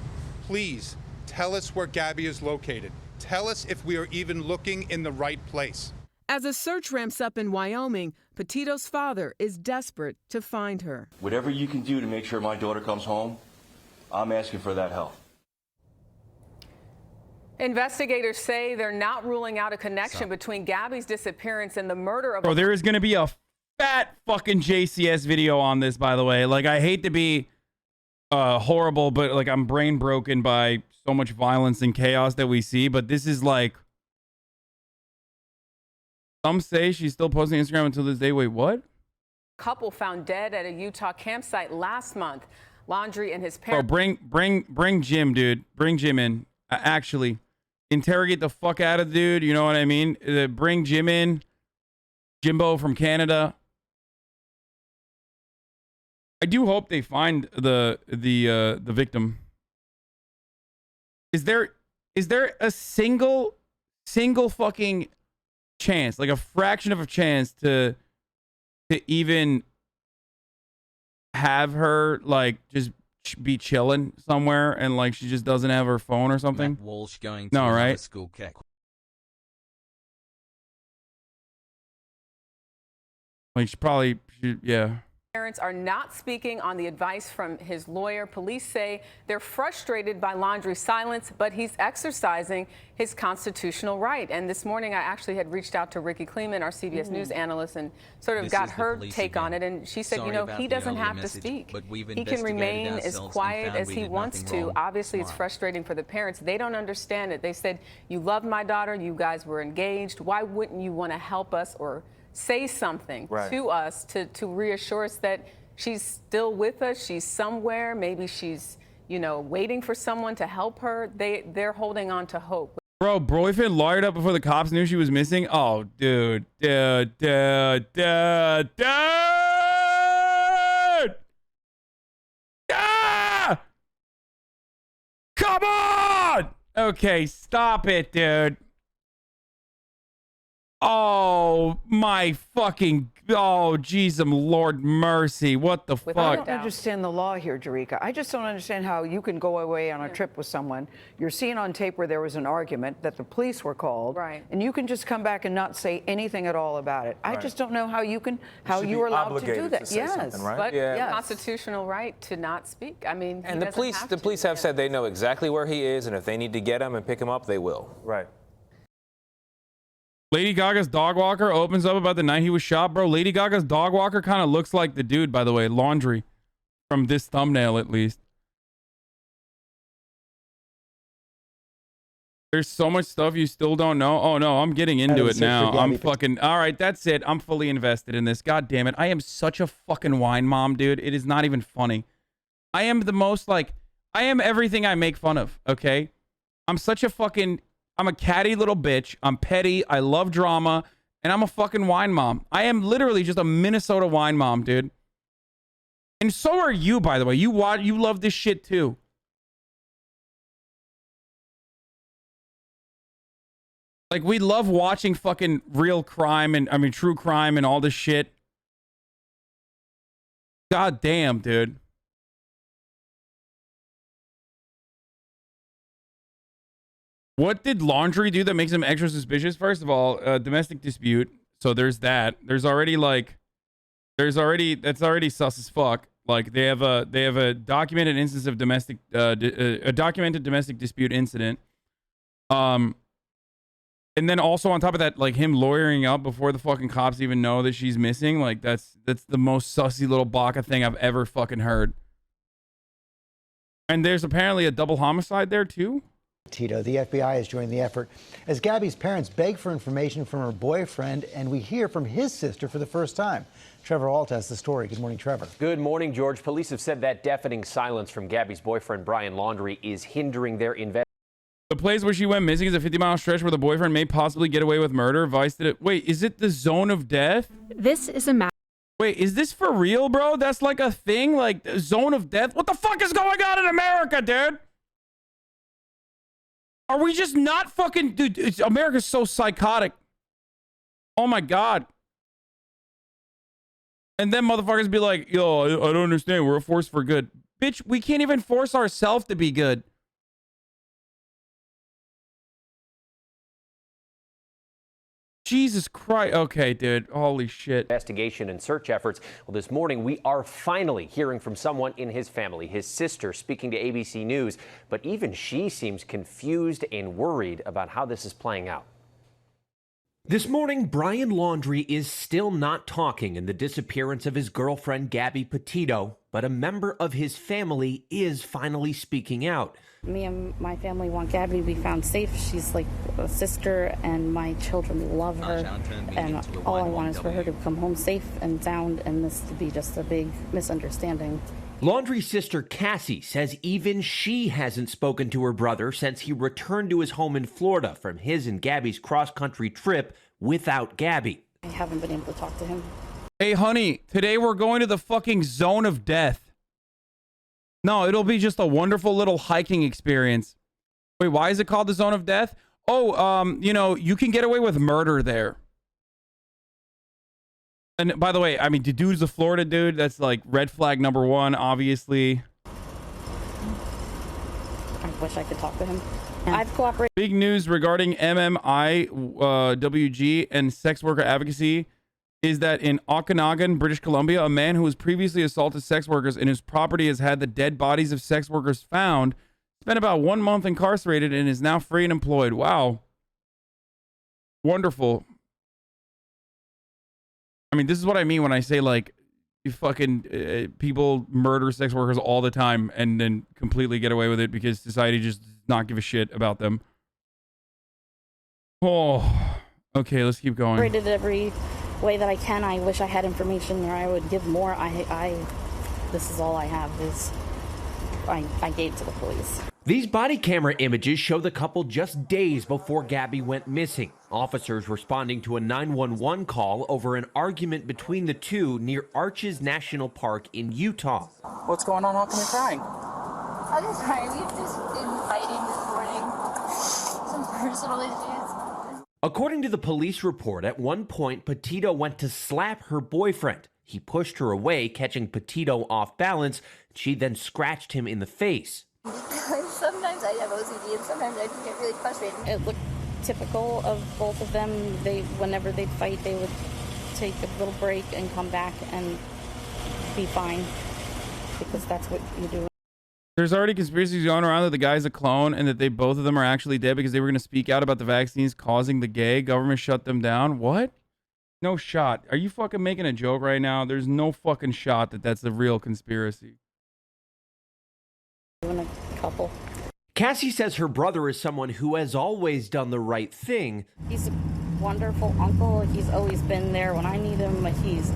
Please tell us where Gabby is located. Tell us if we are even looking in the right place. As a search ramps up in Wyoming, Petito's father is desperate to find her. Whatever you can do to make sure my daughter comes home, I'm asking for that help. Investigators say they're not ruling out a connection between Gabby's disappearance and the murder of... Bro, there is going to be a fat fucking JCS video on this, by the way. Like, I hate to be horrible, but, like, I'm brain broken by so much violence and chaos that we see, but this is like... Some say she's still posting Instagram until this day. Wait, what? Couple found dead at a Utah campsite last month. Laundrie and his parents... Bro, bring Jim, dude. Bring Jim in. Actually, interrogate the fuck out of the dude. You know what I mean? Bring Jim in. Jimbo from Canada. I do hope they find the victim. Is there a single fucking chance, like a fraction of a chance to even have her like just be chilling somewhere and like she just doesn't have her phone or something? Matt Walsh going to no, right? School kick. Like she probably should, yeah. Parents are not speaking on the advice from his lawyer. Police say they're frustrated by Laundrie's silence, but he's exercising his constitutional right. And this morning, I actually had reached out to Ricky Kleeman, our CBS News analyst, and sort of got her take on it. And she said, you know, he doesn't have to speak. He can remain as quiet as he wants to. Obviously, it's frustrating for the parents. They don't understand it. They said, you loved my daughter. You guys were engaged. Why wouldn't you want to help us or say something to us to reassure us that she's still with us, she's somewhere, maybe she's, you know, waiting for someone to help her. They're holding on to hope. Bro, boyfriend lawyered up before the cops knew she was missing. Oh, dude. Ah! Come on! Okay, stop it, dude. Oh, my fucking... Oh, jeez, Lord mercy. What the fuck? I don't understand the law here, Jerika. I just don't understand how you can go away on a trip with someone. You're seen on tape where there was an argument that the police were called. Right. And you can just come back and not say anything at all about it. I just don't know how you can, how you are allowed to do that. Yes. Right? But yes. Constitutional right to not speak. I mean, and the police have said they know exactly where he is, and if they need to get him and pick him up, they will. Right. Lady Gaga's dog walker opens up about the night he was shot. Bro, Lady Gaga's dog walker kind of looks like the dude, by the way, Laundry, from this thumbnail at least. There's so much stuff you still don't know. Oh no, I'm getting into it now. I'm fucking, all right, that's it. I'm fully invested in this. God damn it. I am such a fucking wine mom, dude. It is not even funny. I am the most like, I am everything I make fun of, okay? I'm such a fucking... I'm a catty little bitch. I'm petty. I love drama. And I'm a fucking wine mom. I am literally just a Minnesota wine mom, dude. And so are you, by the way. You love this shit too. Like, we love watching fucking real crime and, I mean, true crime and all this shit. God damn, dude. What did Laundry do that makes him extra suspicious? First of all, domestic dispute. So there's that. There's already like, that's already sus as fuck. Like they have a documented instance of domestic, a documented domestic dispute incident. And then also on top of that, like him lawyering up before the fucking cops even know that she's missing. Like that's the most sussy little baka thing I've ever fucking heard. And there's apparently a double homicide there too. Tito, the FBI has joined the effort as Gabby's parents beg for information from her boyfriend, and we hear from his sister for the first time. Trevor Alt has the story. Good morning, Trevor. Good morning, George. Police have said that deafening silence from Gabby's boyfriend, Brian Laundrie, is hindering their investigation. The place where she went missing is a 50-mile stretch where the boyfriend may possibly get away with murder. Vice did it. Wait, is it the Zone of Death? This is a map. Wait, is this for real, bro? That's like a thing? Like, Zone of Death? What the fuck is going on in America, dude? Are we just not fucking... Dude, America's so psychotic. Oh, my God. And then motherfuckers be like, yo, I don't understand. We're a force for good. Bitch, we can't even force ourselves to be good. Jesus Christ. Okay, dude. Holy shit. Investigation and search efforts. Well, this morning, we are finally hearing from someone in his family, his sister, speaking to ABC News. But even she seems confused and worried about how this is playing out. This morning, Brian Laundrie is still not talking in the disappearance of his girlfriend, Gabby Petito, but a member of his family is finally speaking out. Me and my family want Gabby to be found safe. She's like a sister, and my children love her. And all I want is for her to come home safe and sound, and this to be just a big misunderstanding. Laundrie's sister, Cassie, says even she hasn't spoken to her brother since he returned to his home in Florida from his and Gabby's cross-country trip without Gabby. I haven't been able to talk to him. Hey, honey, today we're going to the fucking Zone of Death. No, it'll be just a wonderful little hiking experience. Wait, why is it called the Zone of Death? Oh, you know, you can get away with murder there. And by the way, I mean, the dude's a Florida dude. That's like red flag number one, obviously. I wish I could talk to him. I've cooperated. Big news regarding MMIWG and sex worker advocacy is that in Okanagan, British Columbia, a man who was previously assaulted sex workers and whose property has had the dead bodies of sex workers found spent about 1 month incarcerated and is now free and employed. Wow. Wonderful. I mean, this is what I mean when I say, like, you fucking people murder sex workers all the time and then completely get away with it because society just does not give a shit about them. Oh, okay, let's keep going. Cooperated every way that I can. I wish I had information or I would give more. This is all I have is I gave to the police. These body camera images show the couple just days before Gabby went missing. Officers responding to a 911 call over an argument between the two near Arches National Park in Utah. What's going on? How come you're crying? I'm just sorry. We've just been fighting this morning. Some personal issues. According to the police report, at one point, Petito went to slap her boyfriend. He pushed her away, catching Petito off balance. She then scratched him in the face. Sometimes I have OCD and sometimes I just get really frustrated. It looked typical of both of them. Whenever they'd fight, they would take a little break and come back and be fine, because that's what you do. There's already conspiracies going around that the guy's a clone and that both of them are actually dead because they were going to speak out about the vaccines causing the gay. Government shut them down. What? No shot. Are you fucking making a joke right now? There's no fucking shot that that's the real conspiracy. A couple. Cassie says her brother is someone who has always done the right thing. He's a wonderful uncle. He's always been there when I need him. He's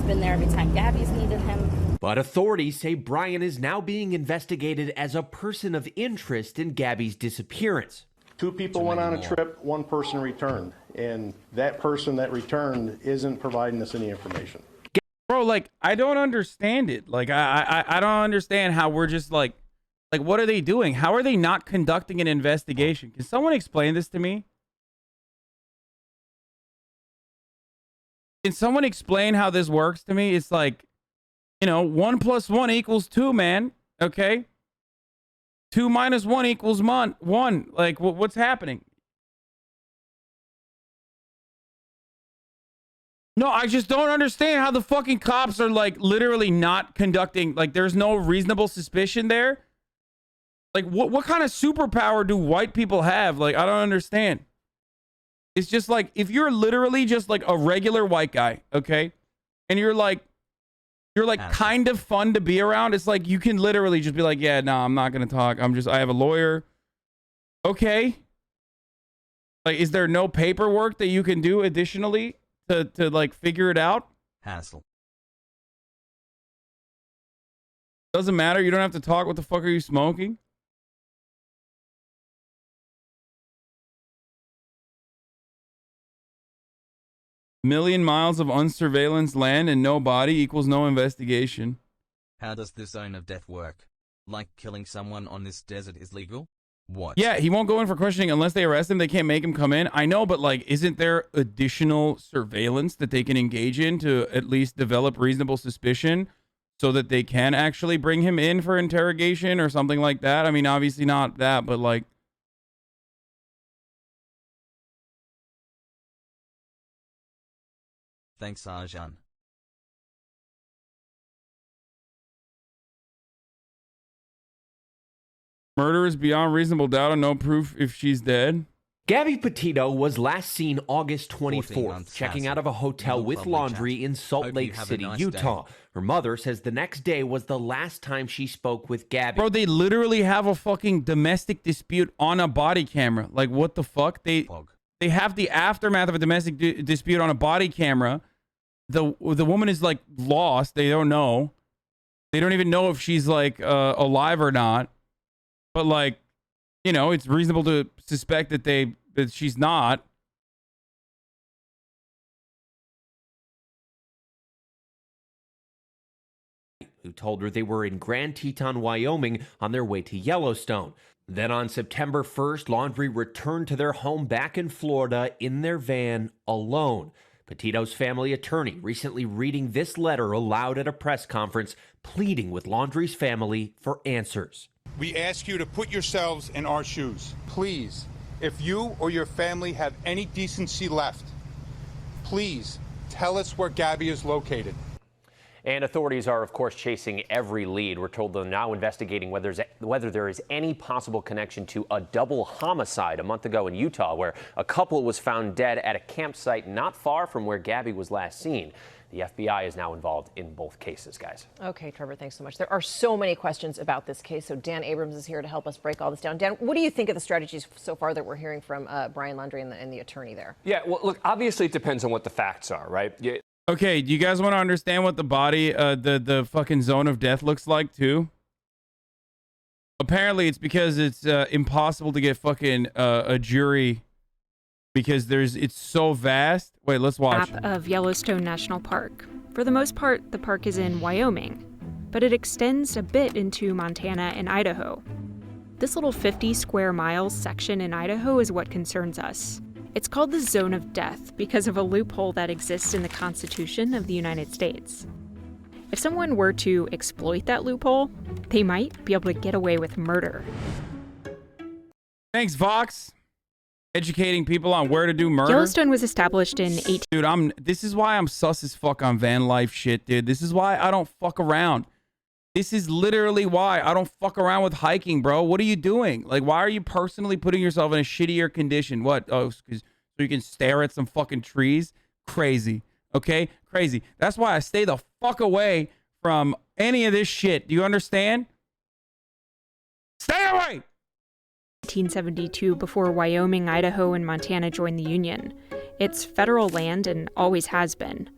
been there every time Gabby's needed him. But authorities say Brian is now being investigated as a person of interest in Gabby's disappearance. 2 people went on a trip, 1 person returned, and that person that returned isn't providing us any information. Bro, like, I don't understand it. Like, I don't understand how we're just like, what are they doing? How are they not conducting an investigation? Can someone explain this to me? Can someone explain how this works to me? It's like, 1 + 1 = 2, man. Okay? 2 - 1 = 1. Like, what's happening? No, I just don't understand how the fucking cops are, like, literally not conducting, like, there's no reasonable suspicion there. Like, what kind of superpower do white people have? Like, I don't understand. It's just like, if you're literally just like a regular white guy, okay? And you're like kind of fun to be around. It's like, you can literally just be like, yeah, no, I'm not going to talk. I have a lawyer. Okay. Like, is there no paperwork that you can do additionally to like figure it out? Hassle. Doesn't matter. You don't have to talk. What the fuck are you smoking? Million miles of unsurveillance land and no body equals no investigation. How does the zone of death work? Like killing someone on this desert is legal? What? Yeah, he won't go in for questioning unless they arrest him. They can't make him come in. I know, but like, isn't there additional surveillance that they can engage in to at least develop reasonable suspicion so that they can actually bring him in for interrogation or something like that? I mean, obviously not that, but like, Thanks, Hasan. murder is beyond reasonable doubt and no proof if she's dead. Gabby Petito was last seen August 24th, checking out of a hotel with laundry in Salt Lake City, Utah. Her mother says the next day was the last time she spoke with Gabby. Bro, they literally have a fucking domestic dispute on a body camera. Like, what the fuck? They have the aftermath of a domestic dispute on a body camera. The woman is like lost. They don't know. They don't even know if she's like alive or not. But like, it's reasonable to suspect that she's not. Who told her they were in Grand Teton, Wyoming on their way to Yellowstone. Then on September 1st, Laundrie returned to their home back in Florida in their van alone. Petito's family attorney recently reading this letter aloud at a press conference, pleading with Laundrie's family for answers. We ask you to put yourselves in our shoes. Please, if you or your family have any decency left, please tell us where Gabby is located. And authorities are, of course, chasing every lead. We're told they're now investigating whether there is any possible connection to a double homicide a month ago in Utah, where a couple was found dead at a campsite not far from where Gabby was last seen. The FBI is now involved in both cases, guys. Okay, Trevor, thanks so much. There are so many questions about this case, so Dan Abrams is here to help us break all this down. Dan, what do you think of the strategies so far that we're hearing from Brian Laundrie and the attorney there? Yeah, well, look, obviously it depends on what the facts are, right? Yeah. Okay, do you guys want to understand what the body, the fucking zone of death looks like too? Apparently, it's because it's impossible to get fucking a jury because it's so vast. Wait, let's watch. Map of Yellowstone National Park. For the most part, the park is in Wyoming, but it extends a bit into Montana and Idaho. This little 50 square miles section in Idaho is what concerns us. It's called the Zone of Death because of a loophole that exists in the Constitution of the United States. If someone were to exploit that loophole, they might be able to get away with murder. Thanks, Vox. Educating people on where to do murder. Yellowstone was established in Dude, this is why I'm sus as fuck on van life shit, dude. This is why I don't fuck around. This is literally why I don't fuck around with hiking, bro. What are you doing? Like, why are you personally putting yourself in a shittier condition? What? Oh, so you can stare at some fucking trees? Crazy. Okay? Crazy. That's why I stay the fuck away from any of this shit. Do you understand? Stay away! 1872, before Wyoming, Idaho, and Montana joined the Union. It's federal land and always has been.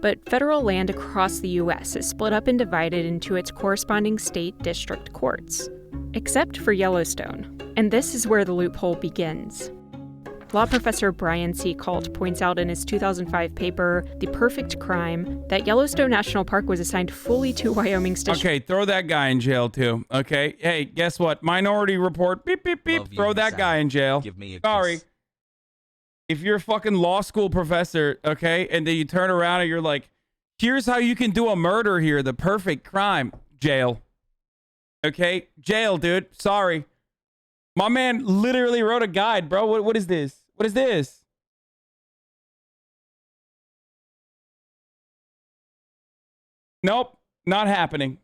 But federal land across the U.S. is split up and divided into its corresponding state district courts, except for Yellowstone. And this is where the loophole begins. Law professor Brian C. Kalt points out in his 2005 paper, The Perfect Crime, that Yellowstone National Park was assigned fully to Wyoming's district. Okay, throw that guy in jail too. Okay, hey, guess what? Minority Report, beep, beep, beep. Throw that guy in jail. Give me a Sorry. kiss. If you're a fucking law school professor, okay, and then you turn around and you're like, here's how you can do a murder here, the perfect crime, jail. Okay, jail, dude. Sorry. My man literally wrote a guide, bro. What is this? What is this? Nope, not happening.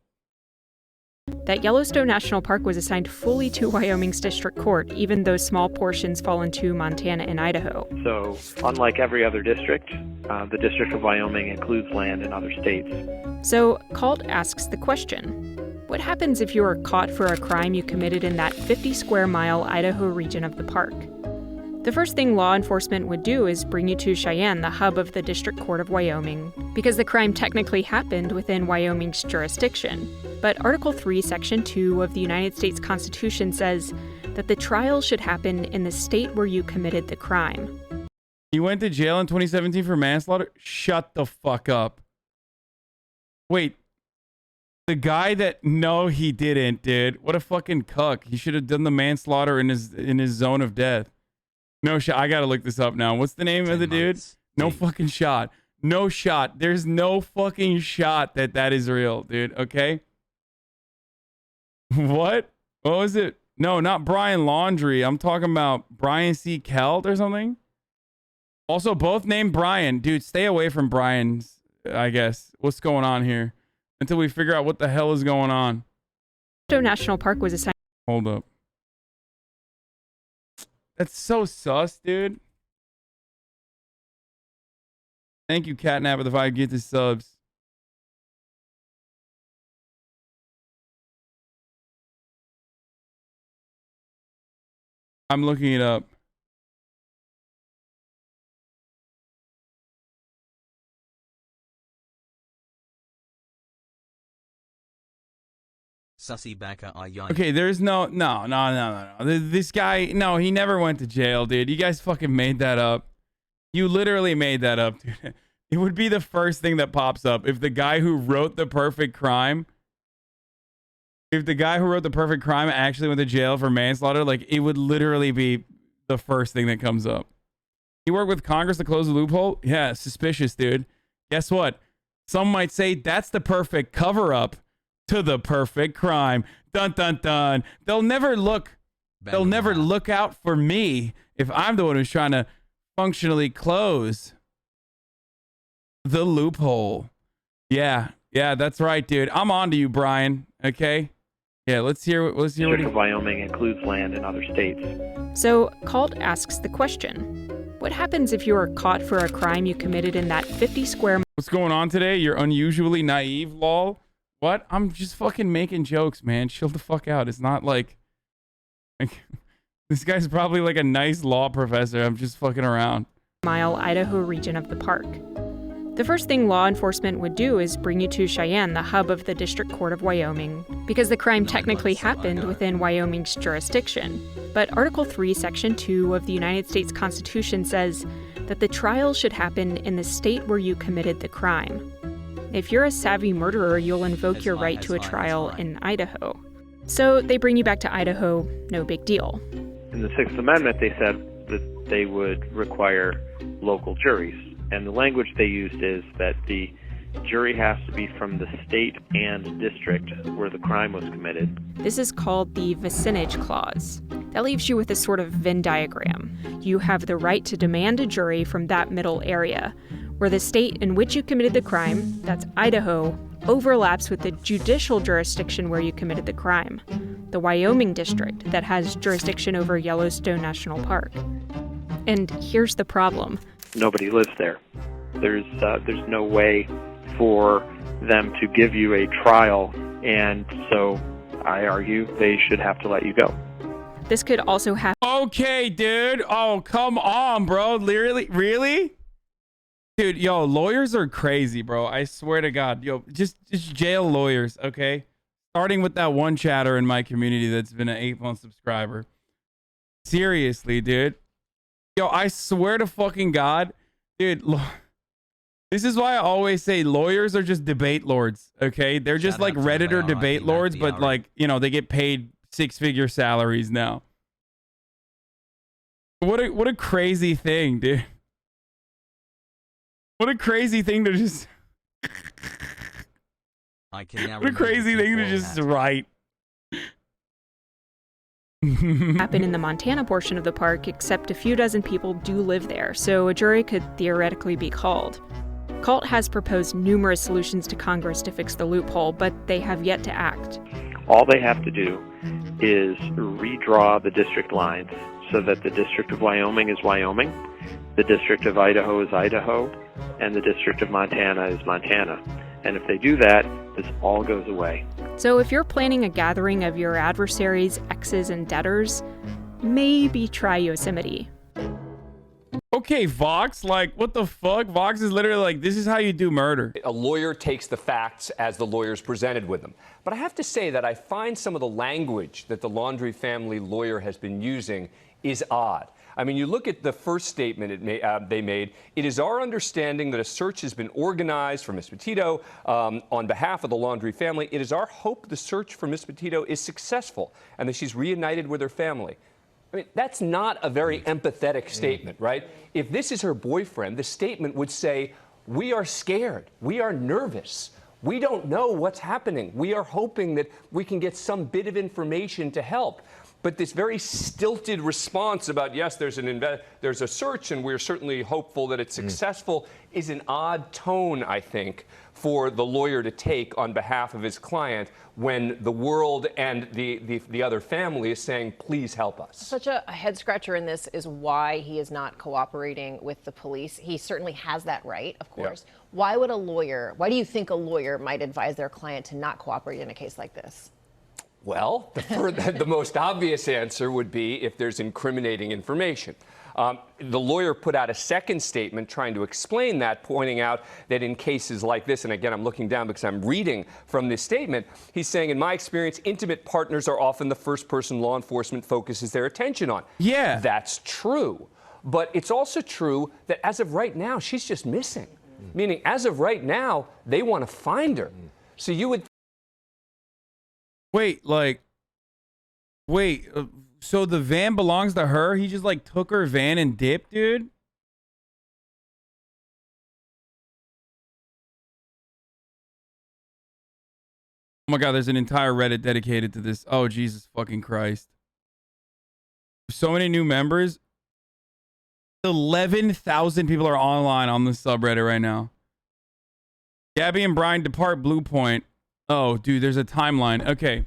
That Yellowstone National Park was assigned fully to Wyoming's district court, even though small portions fall into Montana and Idaho. So, unlike every other district, the District of Wyoming includes land in other states. So, Kalt asks the question, what happens if you are caught for a crime you committed in that 50 square mile Idaho region of the park? The first thing law enforcement would do is bring you to Cheyenne, the hub of the District Court of Wyoming, because the crime technically happened within Wyoming's jurisdiction. But Article 3, Section 2 of the United States Constitution says that the trial should happen in the state where you committed the crime. You went to jail in 2017 for manslaughter? Shut the fuck up. Wait. The guy that... No, he didn't, dude. What a fucking cuck. He should have done the manslaughter in his zone of death. No shot. I gotta look this up now. What's the name of the dude? No fucking shot. No shot. There's no fucking shot that is real, dude. Okay? What? What was it? No, not Brian Laundrie. I'm talking about Brian C. Kelt or something. Also, both named Brian. Dude, stay away from Brian's, I guess. What's going on here? Until we figure out what the hell is going on. Yellowstone National Park was assigned... Hold up. That's so sus, dude. Thank you, Catnap, with the 5 gifted subs. I'm looking it up. Sussy Baka Ayan. Okay, there's no. This guy, no, he never went to jail, dude. You guys fucking made that up. You literally made that up, dude. It would be the first thing that pops up if the guy who wrote The Perfect Crime, actually went to jail for manslaughter, like, it would literally be the first thing that comes up. He worked with Congress to close the loophole? Yeah, suspicious, dude. Guess what? Some might say that's the perfect cover-up to the perfect crime. Dun dun dun. They'll never look out for me if I'm the one who's trying to functionally close the loophole. Yeah, that's right, dude. I'm on to you, Brian. Okay? Yeah, let's hear what District of Wyoming includes land in other states. So, Kalt asks the question, what happens if you are caught for a crime you committed in that 50 square... What's going on today? You're unusually naive, lol. What? I'm just fucking making jokes, man. Chill the fuck out. It's not like this guy's probably like a nice law professor. I'm just fucking around. Mile Idaho region of the park. The first thing law enforcement would do is bring you to Cheyenne, the hub of the District Court of Wyoming, because the crime technically happened within Wyoming's jurisdiction. But Article 3, Section 2 of the United States Constitution says that the trial should happen in the state where you committed the crime. If you're a savvy murderer, you'll invoke your right to a trial in Idaho. So they bring you back to Idaho, no big deal. In the Sixth Amendment, they said that they would require local juries. And the language they used is that the jury has to be from the state and district where the crime was committed. This is called the vicinage clause. That leaves you with a sort of Venn diagram. You have the right to demand a jury from that middle area, where the state in which you committed the crime, that's Idaho, overlaps with the judicial jurisdiction where you committed the crime, the Wyoming district that has jurisdiction over Yellowstone National Park. And here's the problem. Nobody lives there. There's no way for them to give you a trial, and so I argue they should have to let you go. This could also happen. Okay, dude. Oh, come on, bro. Really? Dude, yo, lawyers are crazy, bro. I swear to God. Yo, just jail lawyers, okay? Starting with that one chatter in my community that's been an 8-month subscriber. Seriously, dude. Yo, I swear to fucking God, dude, this is why I always say lawyers are just debate lords, okay? They're just like Redditor debate lords, but like, you know, they get paid 6-figure salaries now. What a crazy thing, dude. What a crazy thing to just... I can now what a crazy thing to just write. Happen in the Montana portion of the park, except a few dozen people do live there, so a jury could theoretically be called. CULT has proposed numerous solutions to Congress to fix the loophole, but they have yet to act. All they have to do is redraw the district lines so that the District of Wyoming is Wyoming, the District of Idaho is Idaho, and the District of Montana is Montana. And if they do that, this all goes away. So if you're planning a gathering of your adversaries, exes, and debtors, maybe try Yosemite. Okay, Vox, like, what the fuck? Vox is literally like, this is how you do murder. A lawyer takes the facts as the lawyer's presented with them. But I have to say that I find some of the language that the Laundrie family lawyer has been using is odd. I mean, you look at the first statement they made. It is our understanding that a search has been organized for Ms. Petito on behalf of the Laundrie family. It is our hope the search for Ms. Petito is successful and that she's reunited with her family. I mean, that's not a very empathetic statement, right? If this is her boyfriend, the statement would say, we are scared. We are nervous. We don't know what's happening. We are hoping that we can get some bit of information to help. But this very stilted response about, yes, there's a search and we're certainly hopeful that it's successful is an odd tone, I think, for the lawyer to take on behalf of his client when the world and the other family is saying, please help us. Such a head scratcher in this is why he is not cooperating with the police. He certainly has that right, of course. Yep. Why do you think a lawyer might advise their client to not cooperate in a case like this? Well, the most obvious answer would be if there's incriminating information. The lawyer put out a second statement trying to explain that, pointing out that in cases like this, and again, I'm looking down because I'm reading from this statement, he's saying, in my experience, intimate partners are often the first person law enforcement focuses their attention on. Yeah. That's true. But it's also true that as of right now, she's just missing. Meaning, as of right now, they want to find her. So you would... Wait, so the van belongs to her? He just like took her van and dipped, dude? Oh my God, there's an entire Reddit dedicated to this. Oh, Jesus fucking Christ. So many new members. 11,000 people are online on the subreddit right now. Gabby and Brian depart Blue Point. Oh, dude, there's a timeline. Okay.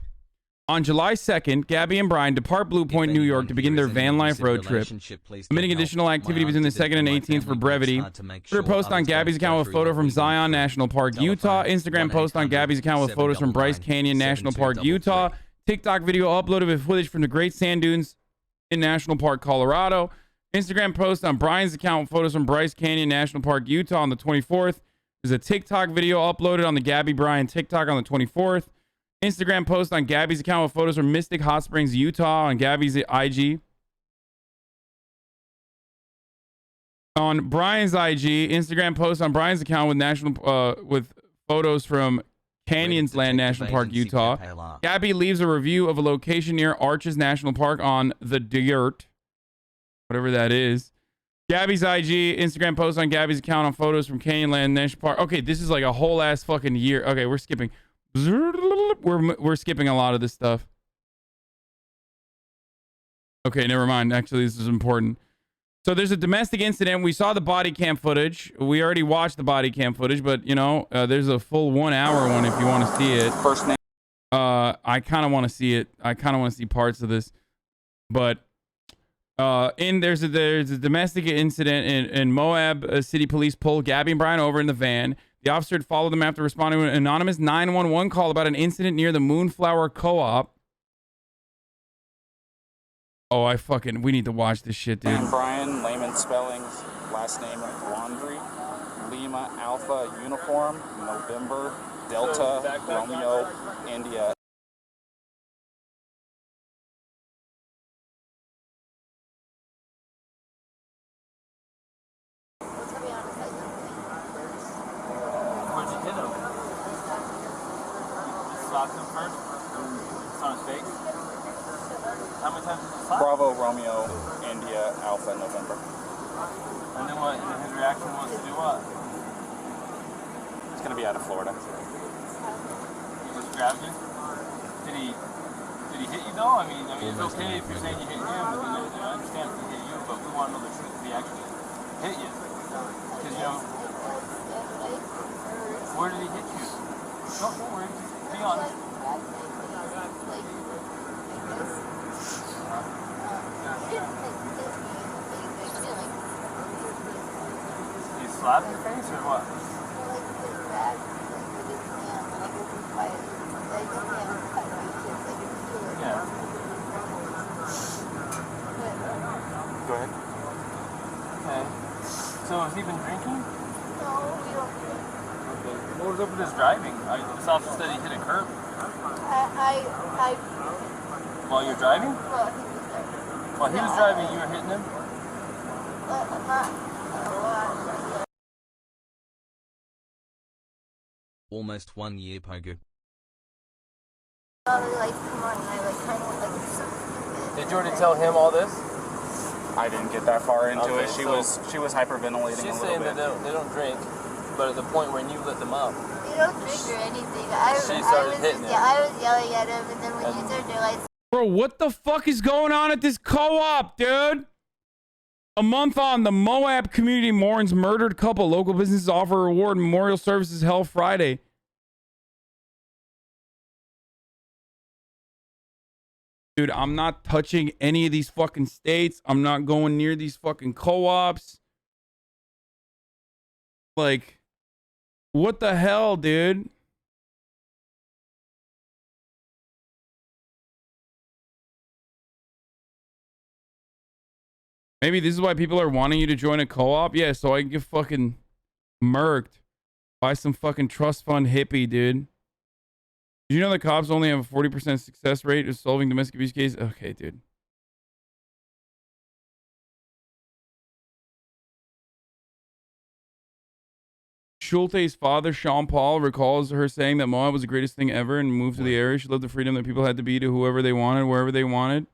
On July 2nd, Gabby and Brian depart Blue Point, New York to begin their van life road trip. Submitting additional activity between the 2nd and 18th for brevity. Twitter post on Gabby's account with photo from Zion National Park, Utah. Instagram post on Gabby's account with photos from Bryce Canyon National Park, Utah. TikTok video uploaded with footage from the Great Sand Dunes in National Park, Colorado. Instagram post on Brian's account with photos from Bryce Canyon National Park, Utah on the 24th. There's a TikTok video uploaded on the Gabby Bryan TikTok on the 24th. Instagram post on Gabby's account with photos from Mystic Hot Springs, Utah on Gabby's IG. On Brian's IG, Instagram post on Brian's account with photos from Canyonsland National Park, Utah. Gabby leaves a review of a location near Arches National Park on the theyre, whatever that is. Gabby's IG, Instagram post on Gabby's account on photos from Canyonland National Park. Okay, this is like a whole ass fucking year. Okay, we're skipping. We're skipping a lot of this stuff. Okay, never mind. Actually, this is important. So there's a domestic incident. We saw the body cam footage. We already watched the body cam footage, but you know, there's a full 1 hour one if you want to see it. First name. I kind of want to see it. I kind of want to see parts of this, but there's a domestic incident in Moab. City police pulled Gabby and Brian over in the van. The officer had followed them after responding to an anonymous 911 call about an incident near the Moonflower Co-op. Oh, we need to watch this shit, dude. Brian, layman spellings, last name Laundry, Lima, Alpha, Uniform, November, Delta, Romeo, India. Where'd you hit him? You slapped him first? It's on his face? How many times did you slap? Bravo, Romeo, India, Alpha, November. And then what? And his reaction was to do what? It's going to be out of Florida. He just grabbed you? Did he hit you though? I mean, it's okay if you're saying you hit him, but then I understand if he hit you, but we want to know the truth if he actually hit you. Because, you know, where did he hit you? Don't worry, just be honest. You slapped your face or what? Yeah. Go ahead. Okay. So has he been drinking? No, we don't drink. Okay. What was up with his driving? This officer said he hit a curb. While you're driving? While he was driving, you were hitting him? Almost 1 year, Pogo. Did you already tell him all this? I didn't get that far into it. She was hyperventilating She's a little saying bit. that they don't drink, but at the point when you lit them up. You don't drink or anything. She started hitting him. Yeah, I was yelling at him, and then when you turned your lights. Bro, what the fuck is going on at this co-op, dude? A month on, the Moab community mourns murdered couple. Local businesses offer a reward. Memorial services held Friday. Dude, I'm not touching any of these fucking states. I'm not going near these fucking co-ops. Like, what the hell, dude? Maybe this is why people are wanting you to join a co-op? Yeah, so I can get fucking murked by some fucking trust fund hippie, dude. Did you know that cops only have a 40% success rate of solving domestic abuse cases? Okay, dude. Schulte's father, Sean Paul, recalls her saying that Moab was the greatest thing ever and moved to the area. She loved the freedom that people had to be to whoever they wanted, wherever they wanted.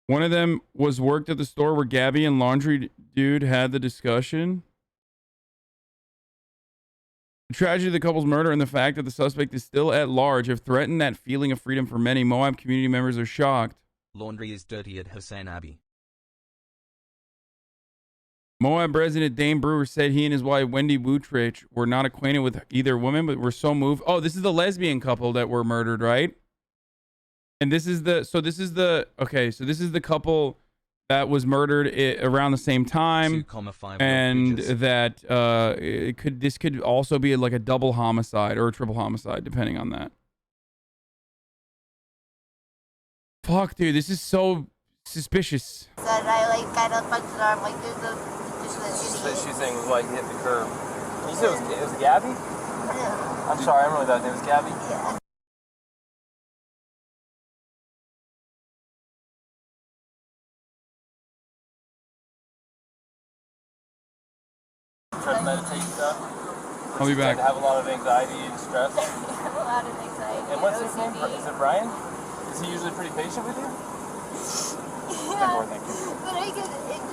One of them was worked at the store where Gabby and Laundry Dude had the discussion. The tragedy of the couple's murder and the fact that the suspect is still at large have threatened that feeling of freedom for many. Moab community members are shocked. Laundry is dirty at HasanAbi. Moab resident Dane Brewer said he and his wife Wendy Wootrich were not acquainted with either woman, but were so moved. Oh, this is the lesbian couple that were murdered, right? And this is the couple that was murdered around the same time, 2,5 and poaches. that this could also be like a double homicide or a triple homicide, depending on that. Fuck, dude, this is so suspicious. And I kind of punched her arm, there's She's saying why he hit the curb. You said it was Gabby? Yeah. I'm sorry, I remember that name was Gabby. Yeah. Try to meditate stuff. I'll be back. To have a lot of anxiety and stress. I have a lot of anxiety. And what's his name? Is it Brian? Is he usually pretty patient with you? Yeah. But it just makes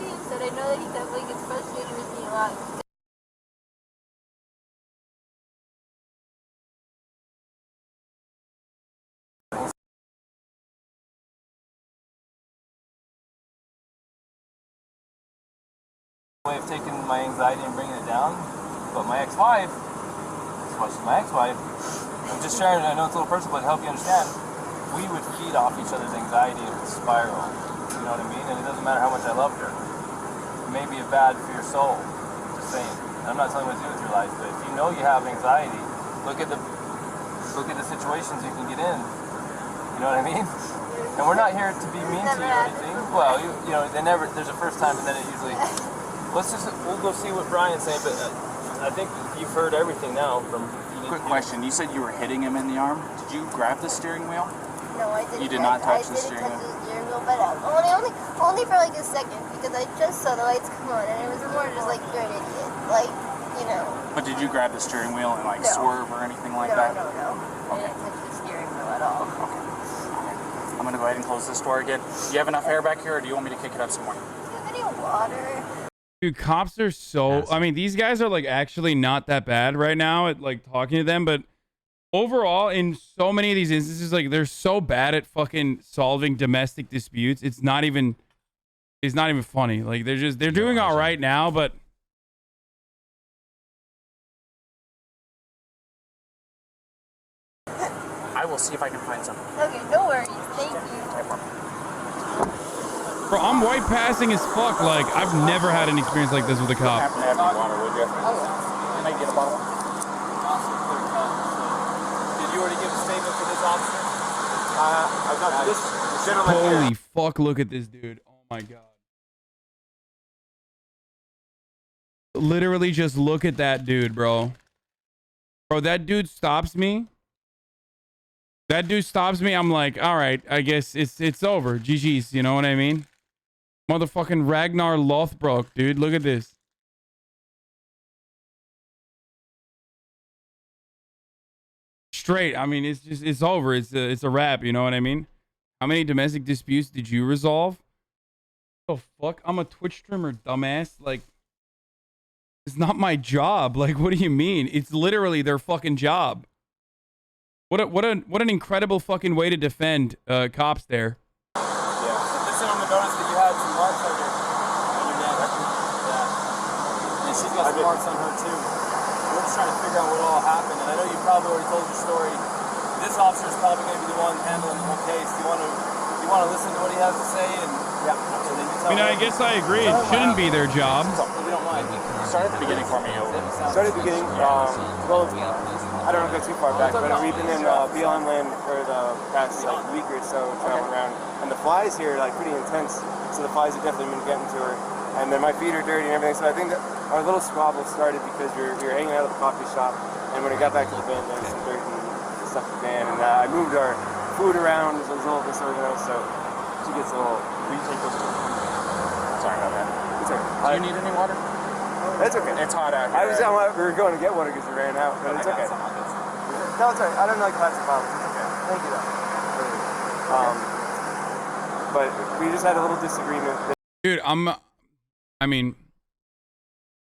me upset. I know that he definitely gets frustrated with me a lot. Way of taking my anxiety and bringing it down, but my ex-wife, she's my ex-wife, I'm just sharing, I know it's a little personal, but to help you understand, we would feed off each other's anxiety and it would spiral, you know what I mean? And it doesn't matter how much I loved her. It may be bad for your soul, just saying. I'm not telling you what to do with your life, but if you know you have anxiety, look at the situations you can get in, you know what I mean? And we're not here to be mean to you or anything. Well, you know, there's a first time and then it usually... We'll go see what Brian's saying, but I think you've heard everything now from... Quick question, you said you were hitting him in the arm. Did you grab the steering wheel? No, I didn't. You did not touch the steering wheel? I didn't touch the steering wheel, but only for like a second, because I just saw the lights come on, and it was more just like, you're an idiot. Like, you know. But did you grab the steering wheel and like swerve or anything like that? No. I didn't touch the steering wheel at all. Okay. I'm going to go ahead and close this door again. Do you have enough air back here, or do you want me to kick it up some more? Do you have any water? Dude, cops are so... I mean, these guys are, like, actually not that bad right now at, like, talking to them, but overall, in so many of these instances, like, they're so bad at fucking solving domestic disputes. It's not even funny. Like, they're doing all right now, but... I will see if I can find something. Okay, no worries. Thank you. Bro, I'm white passing as fuck. Like, I've never had an experience like this with a cop. Happen to have any water, would you? Can I get a bottle? Did you already give a statement for this officer? I've got this gentleman here. Holy fuck, look at this dude. Oh my god. Literally just look at that dude, bro. Bro, that dude stops me. I'm like, all right, I guess it's over. GG's, you know what I mean? Motherfucking Ragnar Lothbrok, dude. Look at this. Straight. I mean, it's over. It's a wrap, you know what I mean? How many domestic disputes did you resolve? Oh fuck, I'm a Twitch streamer, dumbass. Like, it's not my job. Like, what do you mean? It's literally their fucking job. What an incredible fucking way to defend cops there. Yeah. Listen on the notice that you had some marks on your neck. Yeah. And she's got some marks on her too. We're just trying to figure out what all happened. And I know you probably already told your story. This officer is probably going to be the one handling the whole case. Do you want to listen to what he has to say? And yeah. And then you tell I guess I agree. It shouldn't be their job. We don't mind. Start at the beginning for me. Start at the beginning. Well, I don't want to go too far back, but we've been in BLM land for the past week or so, traveling around, and the flies here are pretty intense. So the flies have definitely been getting to her, and then my feet are dirty and everything. So I think that our little squabble started because we were hanging out at the coffee shop, and when we got back to the van, there was some dirt and stuff in the van, and I moved our food around. It was a little disorganized, so she gets a little. Will you take those two? Sorry about that. It's okay. Do you need any water? That's okay. It's hot out here. We were going to get water because we ran out, but it's okay. No, it's alright. I don't like plastic bottles. It's okay. Thank you, though. But we just had a little disagreement. Dude, I mean,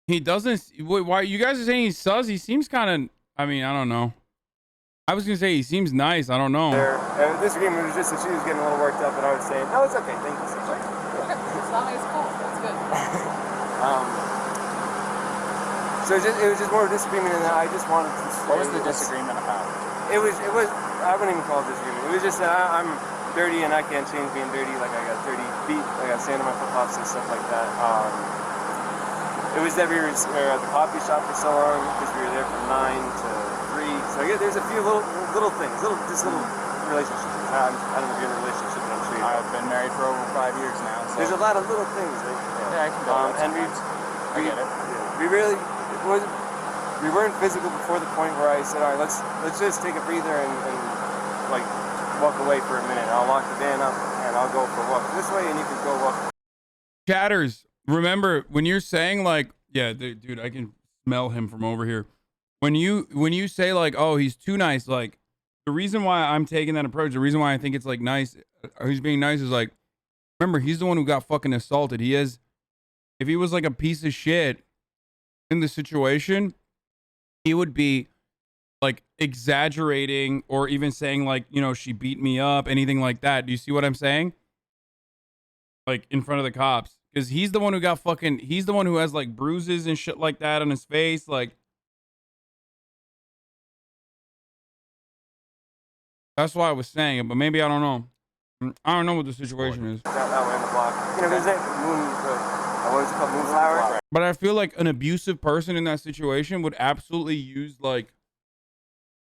he doesn't. Why you guys are saying he's sus? He seems kind of. I mean, I don't know. I was gonna say he seems nice. I don't know. The disagreement was just that she was getting a little worked up, and I was saying, no, it's okay. Thank you so much. As long as it's cool, that's good. So it was just more of a disagreement, and I just wanted to say... What was the disagreement about? It was, I wouldn't even call it disagreement. It was just that I'm dirty and I can't change being dirty. Like, I got dirty feet, I got sand on my flip-flops and stuff like that. It was that we were at the coffee shop for so long because we were there from 9 to 3. So I guess there's a few little things, little relationships. I don't know if you're in a relationship, but I'm sure you I've been married for over 5 years now. So. There's a lot of little things. Yeah, I can go and I get it. We really, we weren't physical before the point where I said, all right, let's just take a breather and like walk away for a minute. I'll lock the van up and I'll go for a walk this way and you can go walk. Chatters, remember when you're saying like, yeah, dude, I can smell him from over here. When you say like, oh, he's too nice, like the reason why I'm taking that approach, the reason why I think it's like nice, he's being nice is like, remember, he's the one who got fucking assaulted. If he was like a piece of shit in the situation, he would be like exaggerating or even saying like, you know, she beat me up, anything like that. Do you see what I'm saying? Like in front of the cops, because he's the one who got fucking, he's the one who has like bruises and shit like that on his face. Like, that's why I was saying it, but maybe I don't know. I don't know what the situation is. That way in the block. You know, there's that what is it called, moonflower? But I feel like an abusive person in that situation would absolutely use like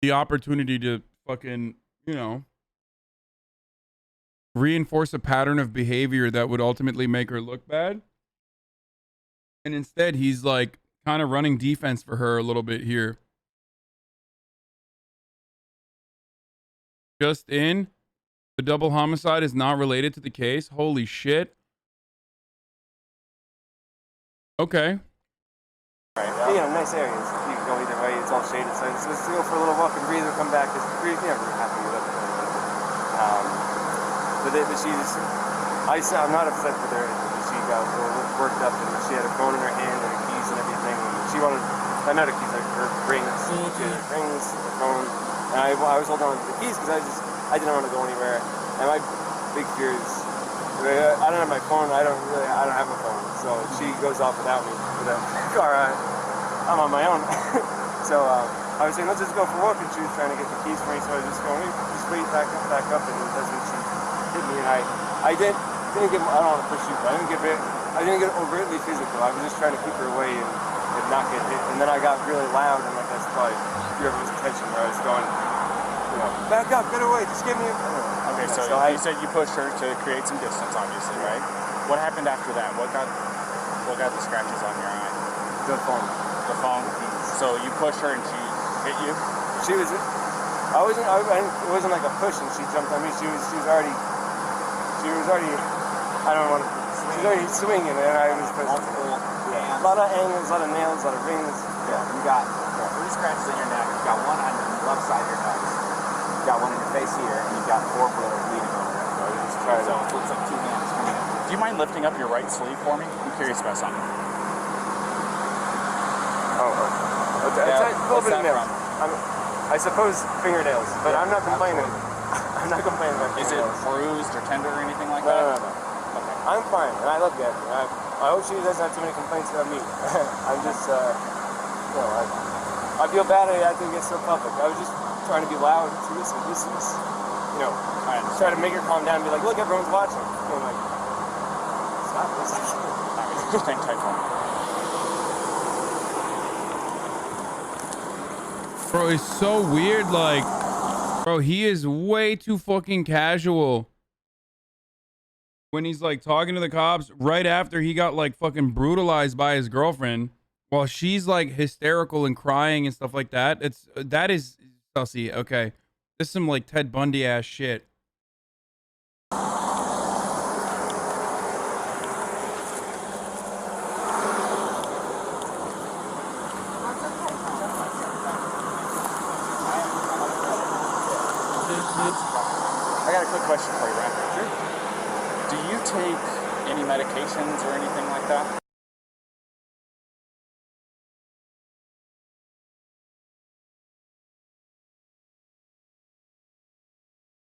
the opportunity to fucking, you know, reinforce a pattern of behavior that would ultimately make her look bad. And instead, he's like kind of running defense for her a little bit here. Just in, the double homicide is not related to the case. Holy shit. Okay. Right, you know, nice areas. You can go either way. It's all shaded. So let's go for a little walk and breathe or come back. Because we're never happy with it. But she just, I'm not upset with her. She got worked up and she had a phone in her hand and her keys and everything. And she wanted, not her keys, her rings. Her rings, her phone. And I was holding on to the keys because I didn't want to go anywhere. And my big fear is, I don't have my phone. I don't have a phone. So she goes off without me with a car. I'm on my own. So I was saying, let's just go for a walk. And she was trying to get the keys for me. So I was just going, just wait back up. And that's when she hit me. And I didn't get, I don't want to push you, but I didn't get overtly physical. I was just trying to keep her away and not get hit. And then I got really loud. And like that's probably fear of his attention where I was going, you know, back up, get away, just give me a... Okay, so you said you pushed her to create some distance, obviously, right? What happened after that? What got the scratches on your eye? The phone. The phone? So you pushed her and she hit you? It wasn't like a push and she jumped on me. She was already, I don't want to, she was already swinging and I was multiple. Yeah. A lot of angles, a lot of nails, a lot of rings. Yeah, you got 3 scratches in your neck. You got one on the left side of your nose. You got one in your face here, and you got 4 bleeding over there. So it looks like 2 hands coming in. Do you mind lifting up your right sleeve for me? I'm curious about something. It's a little bit of nails. I suppose fingernails, but I'm not complaining. I'm not complaining about fingernails. Is it bruised or tender or anything like that? No. Okay. I'm fine, and I love Gabby. I hope she doesn't have too many complaints about me. I'm just, you know, I feel bad I had to get so public. I was just trying to be loud. So this is, you know, try to make her calm down and be like, look, everyone's watching. And like, stop this. Just hang tight for me. Bro, it's so weird. Like, bro, he is way too fucking casual when he's like talking to the cops right after he got like fucking brutalized by his girlfriend while she's like hysterical and crying and stuff like that. That is sussy. Okay. This is some like Ted Bundy ass shit. I got a quick question for you, Ryan. Sure. Do you take any medications or anything like that?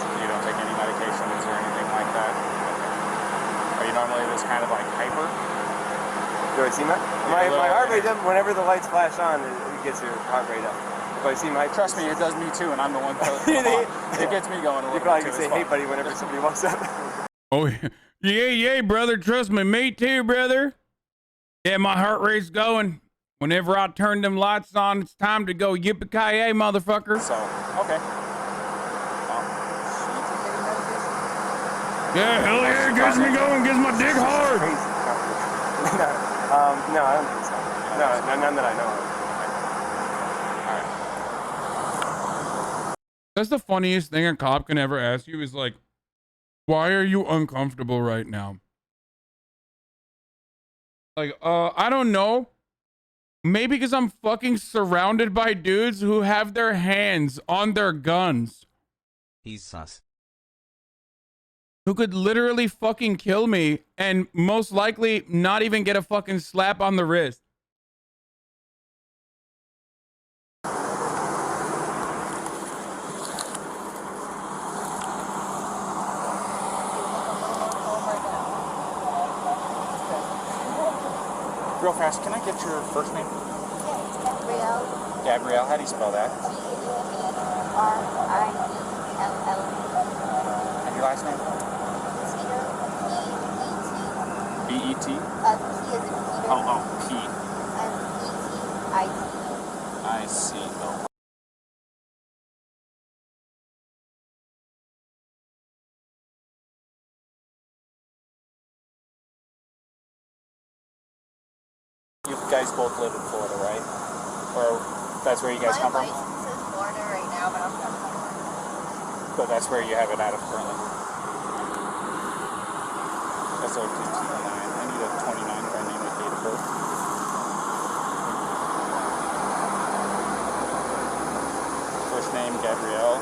You don't take any medications or anything like that? Okay. Are you normally this kind of like hyper? Do I see my heart rate up whenever the lights flash on? It gets your heart rate up. If I see my trust me, it does me too, and I'm the one. It gets me going a little bit. You probably can say, "Hey, buddy," whenever somebody walks up. Oh yeah, brother. Trust me, me too, brother. Yeah, my heart rate's going. Whenever I turn them lights on, it's time to go yippee-ki-yay, motherfucker. So, okay. Yeah, hell yeah, it gets me going, gets my dick hard. No, I don't think so. No, none that I know of. That's the funniest thing a cop can ever ask you is like, why are you uncomfortable right now? Like, I don't know. Maybe because I'm fucking surrounded by dudes who have their hands on their guns. He's sus. Who could literally fucking kill me and most likely not even get a fucking slap on the wrist. Real fast, can I get your first name? Gabrielle. Gabrielle, how do you spell that? R-I-E-L-L. And your last name? B-E-T. B-E-T? P as in Peter. Oh, P. And E-T-I-T. I see. Oh. You guys both live in Florida, right? Or that's where you guys come from? My license is Florida right now, but I'm from Florida. But that's where you have it out of currently. That's 0229. I need a 29 for a name and date of birth. First name, Gabrielle.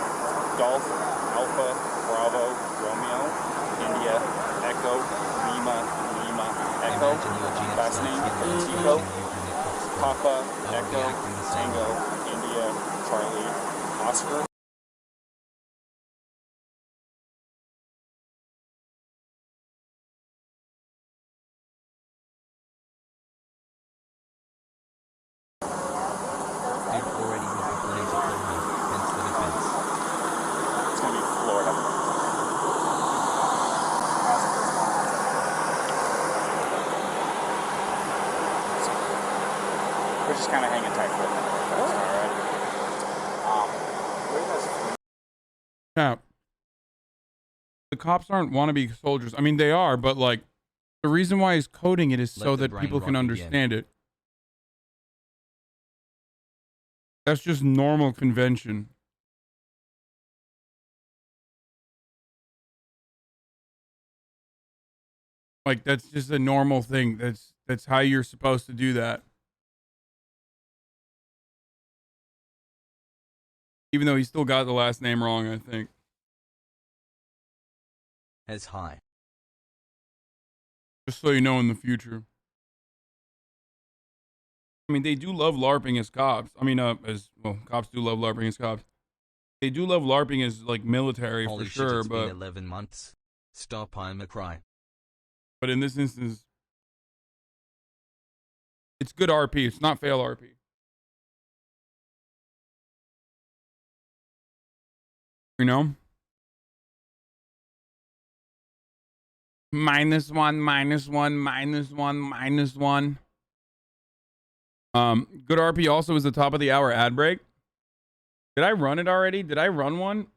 Golf, Alpha, Bravo, Romeo, India, Echo, Lima, Echo. Last name, Tico. Papa, Echo, Tango, India, Charlie, Oscar. It's going to be Florida. We're just kind of hanging tight for a minute. All right. Yeah. The cops aren't wannabe soldiers. I mean, they are, but like, the reason why he's coding it is so that people can understand it. That's just normal convention. Like, that's just a normal thing. That's how you're supposed to do that. Even though he still got the last name wrong, I think. As high. Just so you know in the future. I mean, they do love LARPing as cops. I mean, cops do love LARPing as cops. They do love LARPing as, like, military Holy for shit, sure, it's but... been 11 months. Stop, I'm a cry. But in this instance, it's good RP. It's not fail RP. You know? -1, -1, -1, -1. Good RP also is the top of the hour ad break. Did I run it already? Did I run one?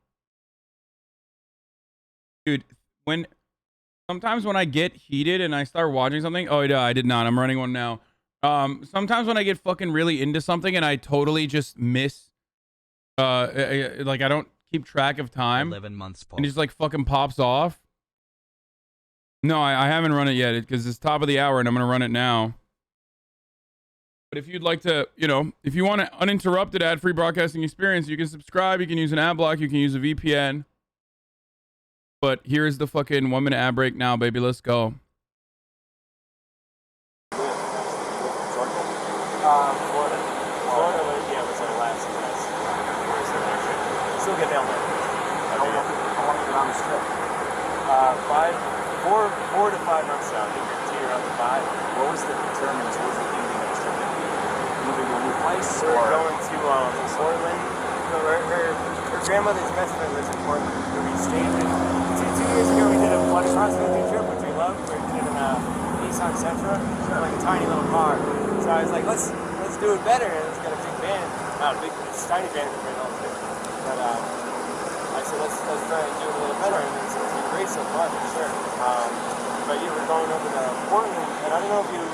Dude, sometimes when I get heated and I start watching something, oh yeah, I did not. I'm running one now. Sometimes when I get fucking really into something and I totally just miss, like I don't keep track of time. 11 months pop. And it just like fucking pops off. No, I haven't run it yet because it's top of the hour and I'm gonna run it now. But if you'd like to, you know, if you want an uninterrupted ad-free broadcasting experience, you can subscribe. You can use an ad block. You can use a VPN. But here's the fucking 1 minute ad break now, baby. Let's go. Florida, yeah, was our last test. Still get down there. How long you been on this trip? 4 to 5 months out. So you're up to 5. What was the determinants? What was the ending of this trip? Moving to a new place? We're going to Portland. So her grandmother's best friend lives in Portland. We stayed in. 2 years ago, we did a blood cross-country trip, which we loved. We did in Nissan Sentra, like a tiny little car. So I was like, let's do it better. And it's got a big van. Not a big, it's a tiny van compared to all the things. But I said, let's try and do it a little better, and it's been great so far, for sure. But you were going over to Portland, and I don't know if you're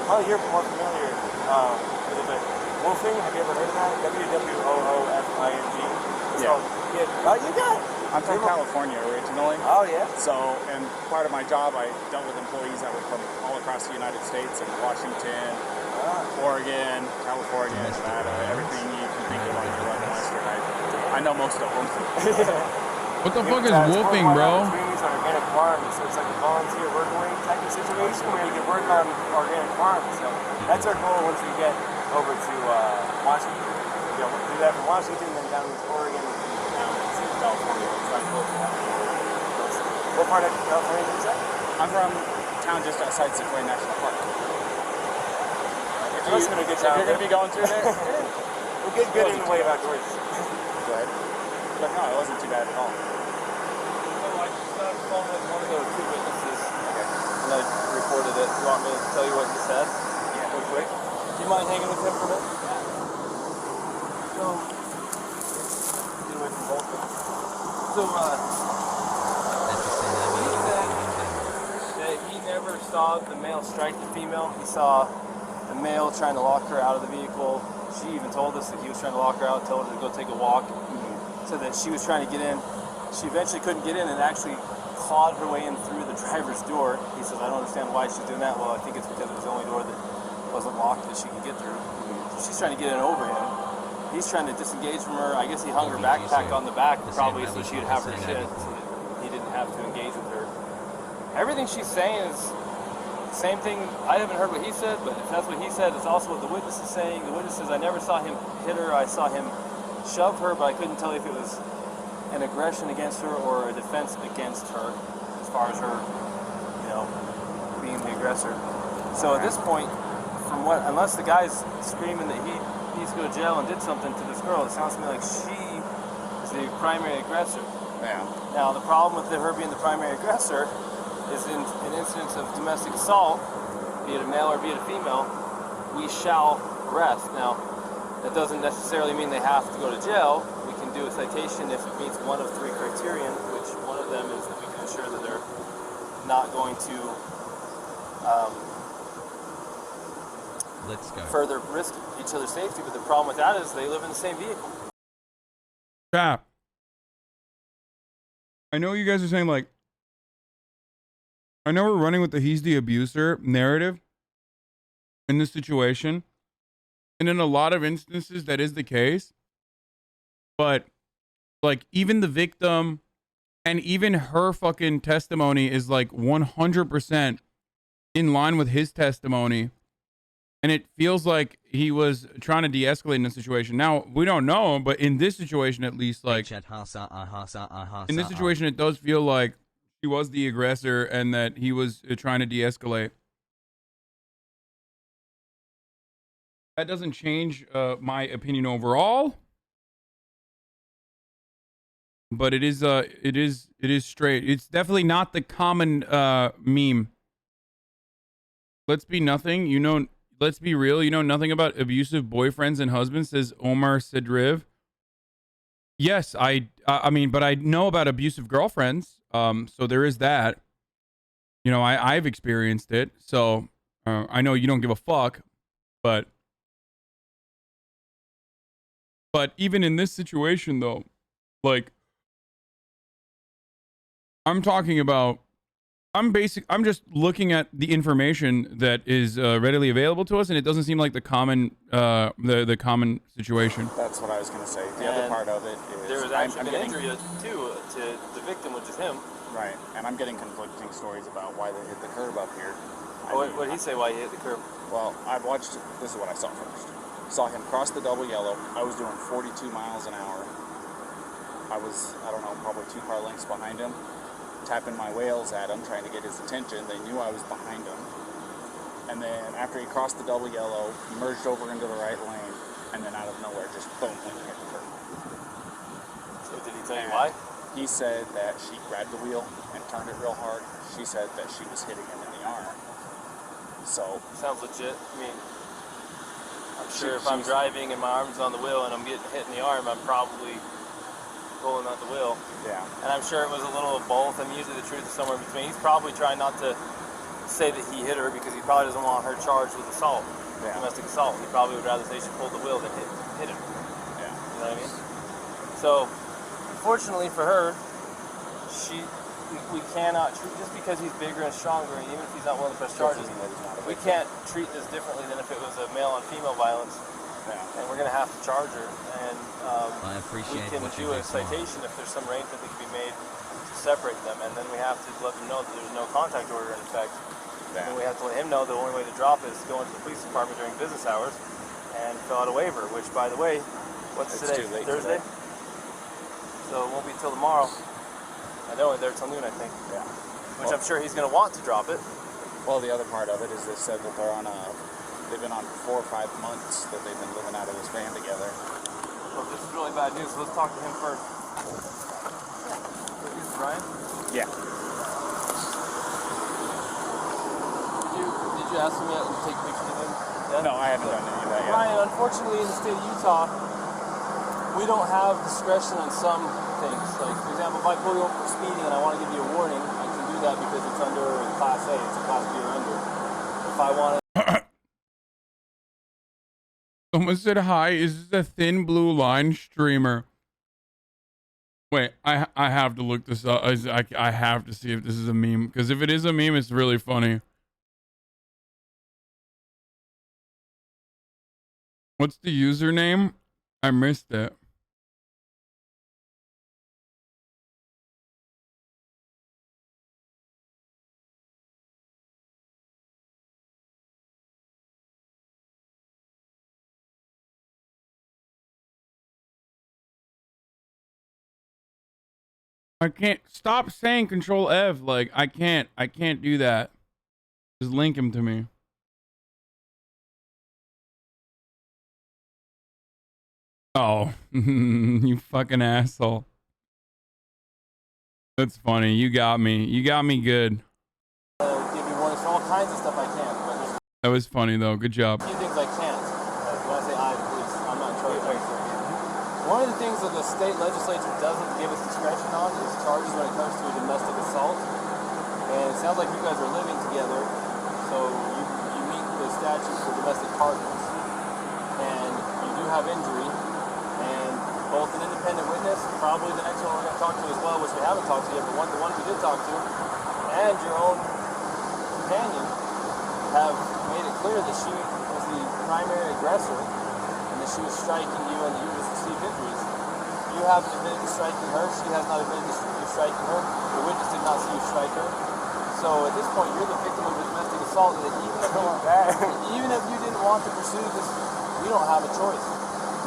probably here more familiar with it, but wolfing, have you ever heard of that? WWOOFING. It's called, oh, you got it. I'm from California originally. Oh, yeah? So, and part of my job, I dealt with employees that were from all across the United States, and Washington, Oregon, California, Nevada, everything you can think of on your Western. I know most of them. What the fuck is wolfing, bro? Trees on organic farms, so it's like a volunteer work-away type of situation where you can work on organic farms. So that's our goal once we get over to Washington. We'll do that from Washington, then down to Oregon, and down to California. So I'm close to that. What part of California is that? I'm from a town just outside Sequoia National Park. If you're going to be going through there, we'll get good in the way of outdoors. Go ahead. But no, it wasn't too bad at all. So I just got a phone with one of the two witnesses, and I reported it. You want me to tell you what he said? Yeah, real quick. Do you mind hanging with him for a minute? So, get away from both of them. So, he said that he never saw the male strike the female. He saw the male trying to lock her out of the vehicle. She even told us that he was trying to lock her out, told her to go take a walk. So that she was trying to get in. She eventually couldn't get in and actually clawed her way in through the driver's door. He says, I don't understand why she's doing that. Well, I think it's because it was the only door that wasn't locked that she could get through. So she's trying to get in over him. He's trying to disengage from her. I guess he hung her backpack on the back probably so she'd have her shit so that he didn't have to engage with her. Everything she's saying is the same thing. I haven't heard what he said, but if that's what he said, it's also what the witness is saying. The witness says, I never saw him hit her. I saw him shove her, but I couldn't tell if it was an aggression against her or a defense against her, as far as her, being the aggressor. So at this point, unless the guy's screaming that he needs to go to jail and did something to this girl, it sounds to me like she is the primary aggressor. Yeah. Now the problem with her being the primary aggressor is in an instance of domestic assault, be it a male or be it a female, we shall arrest. Now, that doesn't necessarily mean they have to go to jail. We can do a citation if it meets one of three criterion, which one of them is that we can ensure that they're not going to further risk each other's safety. But the problem with that is they live in the same vehicle. Cap. I know you guys are saying, like, I know we're running with the he's the abuser narrative in this situation. And in a lot of instances, that is the case. But, like, even the victim and even her fucking testimony is, like, 100% in line with his testimony. And it feels like he was trying to de-escalate in the situation. Now, we don't know, but in this situation, at least, like, in this situation, it does feel like he was the aggressor and that he was trying to de-escalate. That doesn't change my opinion overall, but it is straight. It's definitely not the common meme. Let's be nothing, let's be real. You know nothing about abusive boyfriends and husbands, says Omar Sidriv. Yes, I mean, but I know about abusive girlfriends. So there is that. I've experienced it. So I know you don't give a fuck, but even in this situation, though, like, I'm just looking at the information that is readily available to us, and it doesn't seem like the common the common situation. That's what I was going to say. The other part of it is there was actually an injury too to the victim, which is him. Right, and I'm getting conflicting stories about why they hit the curb up here. What did he say why he hit the curb? Well, I've watched. This is what I saw first. Saw him cross the double yellow. I was doing 42 miles an hour. I was, probably 2 car lengths behind him, tapping my whales at him, trying to get his attention. They knew I was behind him. And then after he crossed the double yellow, he merged over into the right lane, and then out of nowhere, just boom, hit the curb. So did he tell you why? He said that she grabbed the wheel and turned it real hard. She said that she was hitting him in the arm. So sounds legit. I mean, I'm sure if I'm driving and my arm's on the wheel and I'm getting hit in the arm, I'm probably pulling out the wheel. Yeah. And I'm sure it was a little of both, and usually the truth is somewhere in between. He's probably trying not to say that he hit her because he probably doesn't want her charged with assault, domestic assault. He probably would rather say she pulled the wheel than hit him. Yeah. You know what I mean? So, fortunately for her, we cannot treat, just because he's bigger and stronger, and even if he's not willing to press charges, we can't treat this differently than if it was a male on female violence. Yeah. And we're going to have to charge her, and I appreciate we can what you do a do so citation if there's some arrangement that can be made to separate them, and then we have to let them know that there's no contact order in effect. Yeah. And we have to let him know the only way to drop it is to go into the police department during business hours and fill out a waiver, which, by the way, what's It's today? too late Thursday? today. So it won't be till tomorrow. And they're only there till noon, I think. Yeah. Which I'm sure he's going to want to drop it. Well, the other part of it is they said that they've been on 4 or 5 months that they've been living out of this van together. Well, this is really bad news, so let's talk to him first. This is Brian? Yeah. Did you ask him yet to take pictures of him? Yeah? No, I haven't done any of that yet. Brian, unfortunately in the state of Utah, we don't have discretion on some things. Like, for example, if I pull you over for speeding and I want to give you a warning, I can do that because it's under Class A, it's a Class B or under. If I want to... Someone said hi. Is this a thin blue line streamer? Wait, I have to look this up. I have to see if this is a meme, because if it is a meme, it's really funny. What's the username? I missed it. I can't stop saying Control F. Like, I can't do that. Just link him to me. Oh, you fucking asshole. That's funny. You got me. You got me good. give you warnings for all kinds of stuff I can, but there's That was funny though. Good job. a few things I can't. When I say I, please, I'm not in charge of it. One of the things that the state legislature doesn't give us discretion on is charges when it comes to a domestic assault. And it sounds like you guys are living together, so you meet the statute for domestic partners. And you do have injury, and both an independent witness, probably the next one we're going to talk to as well, which we haven't talked to yet, but the one we did talk to, and your own companion have made it clear that she was the primary aggressor and that she was striking you and that you just received injuries. You haven't admitted to striking her. She has not admitted to you striking her. The witness did not see you strike her. So at this point, you're the victim of a domestic assault. That even if you didn't want to pursue this, we don't have a choice.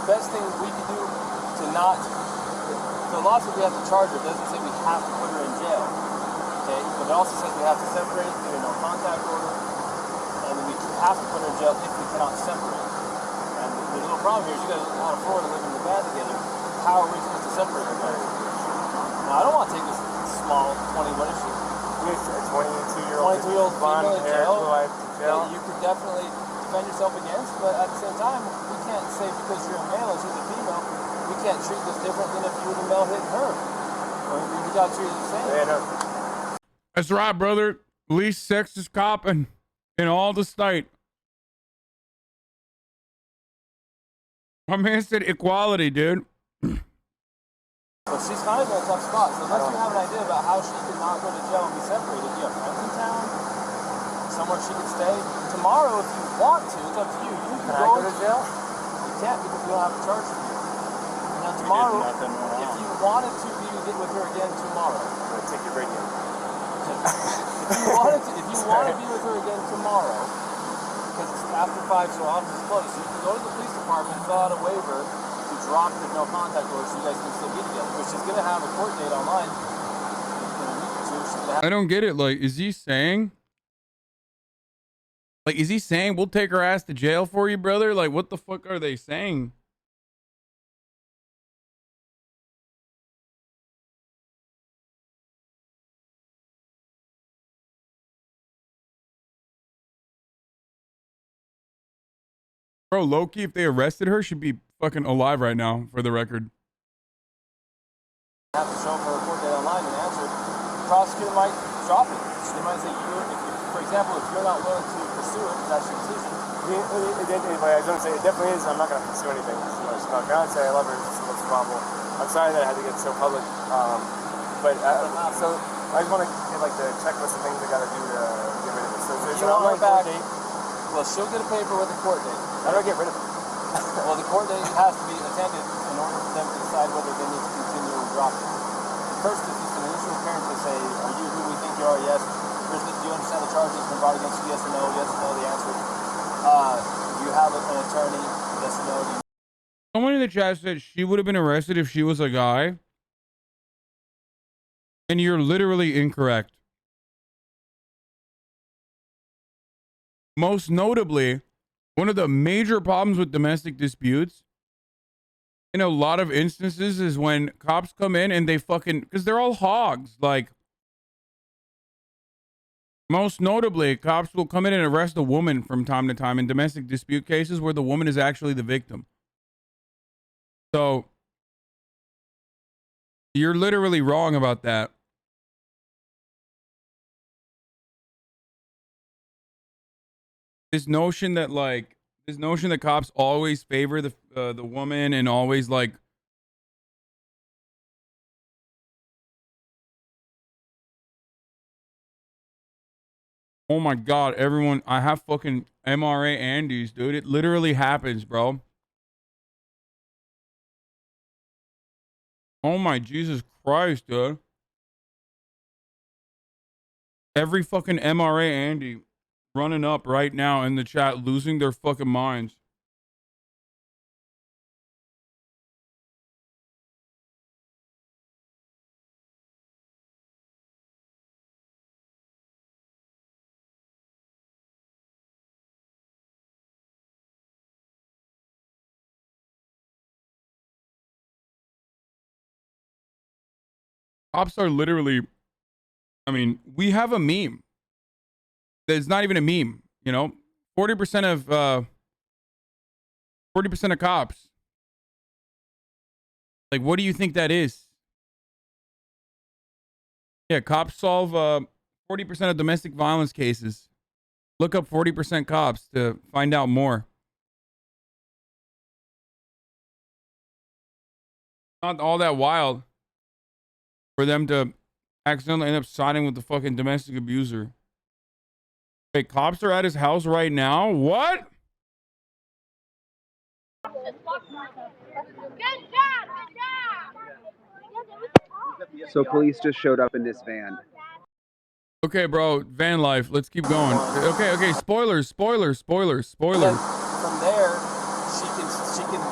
The best thing we can do to not, the law says we have to charge her. It doesn't say we have to put her in jail. Okay, but it also says we have to separate through a no contact order, and we have to put her in jail if we cannot separate. And the little problem here is you guys are out of Florida living in the van together. How are we supposed to separate you guys? Now I don't want to take this small 20, what is she? 22-year-old blonde hair, blue eyed that you could definitely defend yourself against, but at the same time, we can't say because you're a male and she's a female, we can't treat this different than if you were the male hitting her. Or we got treated the same. That's right, brother. Least sexist cop in all the state. My man said equality, dude. So she's kind of in a tough spot. So unless you have an idea about how she could not go to jail and be separated, do you have friends in town? Somewhere she could stay? Tomorrow, if you want to, it's up to you. You can go to jail. You can't because we don't have a charge for you. Now tomorrow, if you wanted to be with her again tomorrow, Take your break in. if you want to be with her again tomorrow, because it's after 5, so office is closed, so you can go to the police department, fill out a waiver to drop the no contact order so you guys can still be together, which is going to have a court date online in a week or two. She's gonna have I don't get it. Like, is he saying we'll take her ass to jail for you, brother? Like, what the fuck are they saying? Bro, Loki, if they arrested her, she'd be fucking alive right now, for the record. have to show up for a court date online and answer, the prosecutor might drop it. They might say, for example, if you're not willing to pursue it, that's your decision. I was going to say, it definitely is. I'm not going to pursue anything. It's my fiance, I love her. It's probable. I'm sorry that I had to get so public. So I just want to get like the checklist of things I got to do to get rid of it. So there's an online court date. Well, she'll get a paper with a court date. How do I get rid of it? Well, the court date has to be attended in order for them to decide whether they need to continue or drop it. First, it's just an initial appearance to say, are you who we think you are? Yes. Do you understand the charges been brought against you? Yes or no? Yes or no, the answer. Do you have an attorney? Yes or no? Someone in the chat said she would have been arrested if she was a guy. And you're literally incorrect. Most notably, one of the major problems with domestic disputes in a lot of instances is when cops come in and they fucking, because they're all hogs. Like, most notably, cops will come in and arrest a woman from time to time in domestic dispute cases where the woman is actually the victim. So, you're literally wrong about that. This notion that cops always favor the woman and always like oh my god, everyone, I have fucking MRA Andes, dude. It literally happens, bro. Oh my Jesus Christ, dude. Every fucking MRA Andy running up right now in the chat, losing their fucking minds. Cops are literally, I mean, we have a meme. It's not even a meme, you know. 40% of cops. Like, what do you think that is? Yeah, cops solve 40% of domestic violence cases. Look up 40% cops to find out more. Not all that wild for them to accidentally end up siding with the fucking domestic abuser. Wait, cops are at his house right now? What? So police just showed up in this van. Okay, bro, van life. Let's keep going. Okay. Spoilers. From there, she can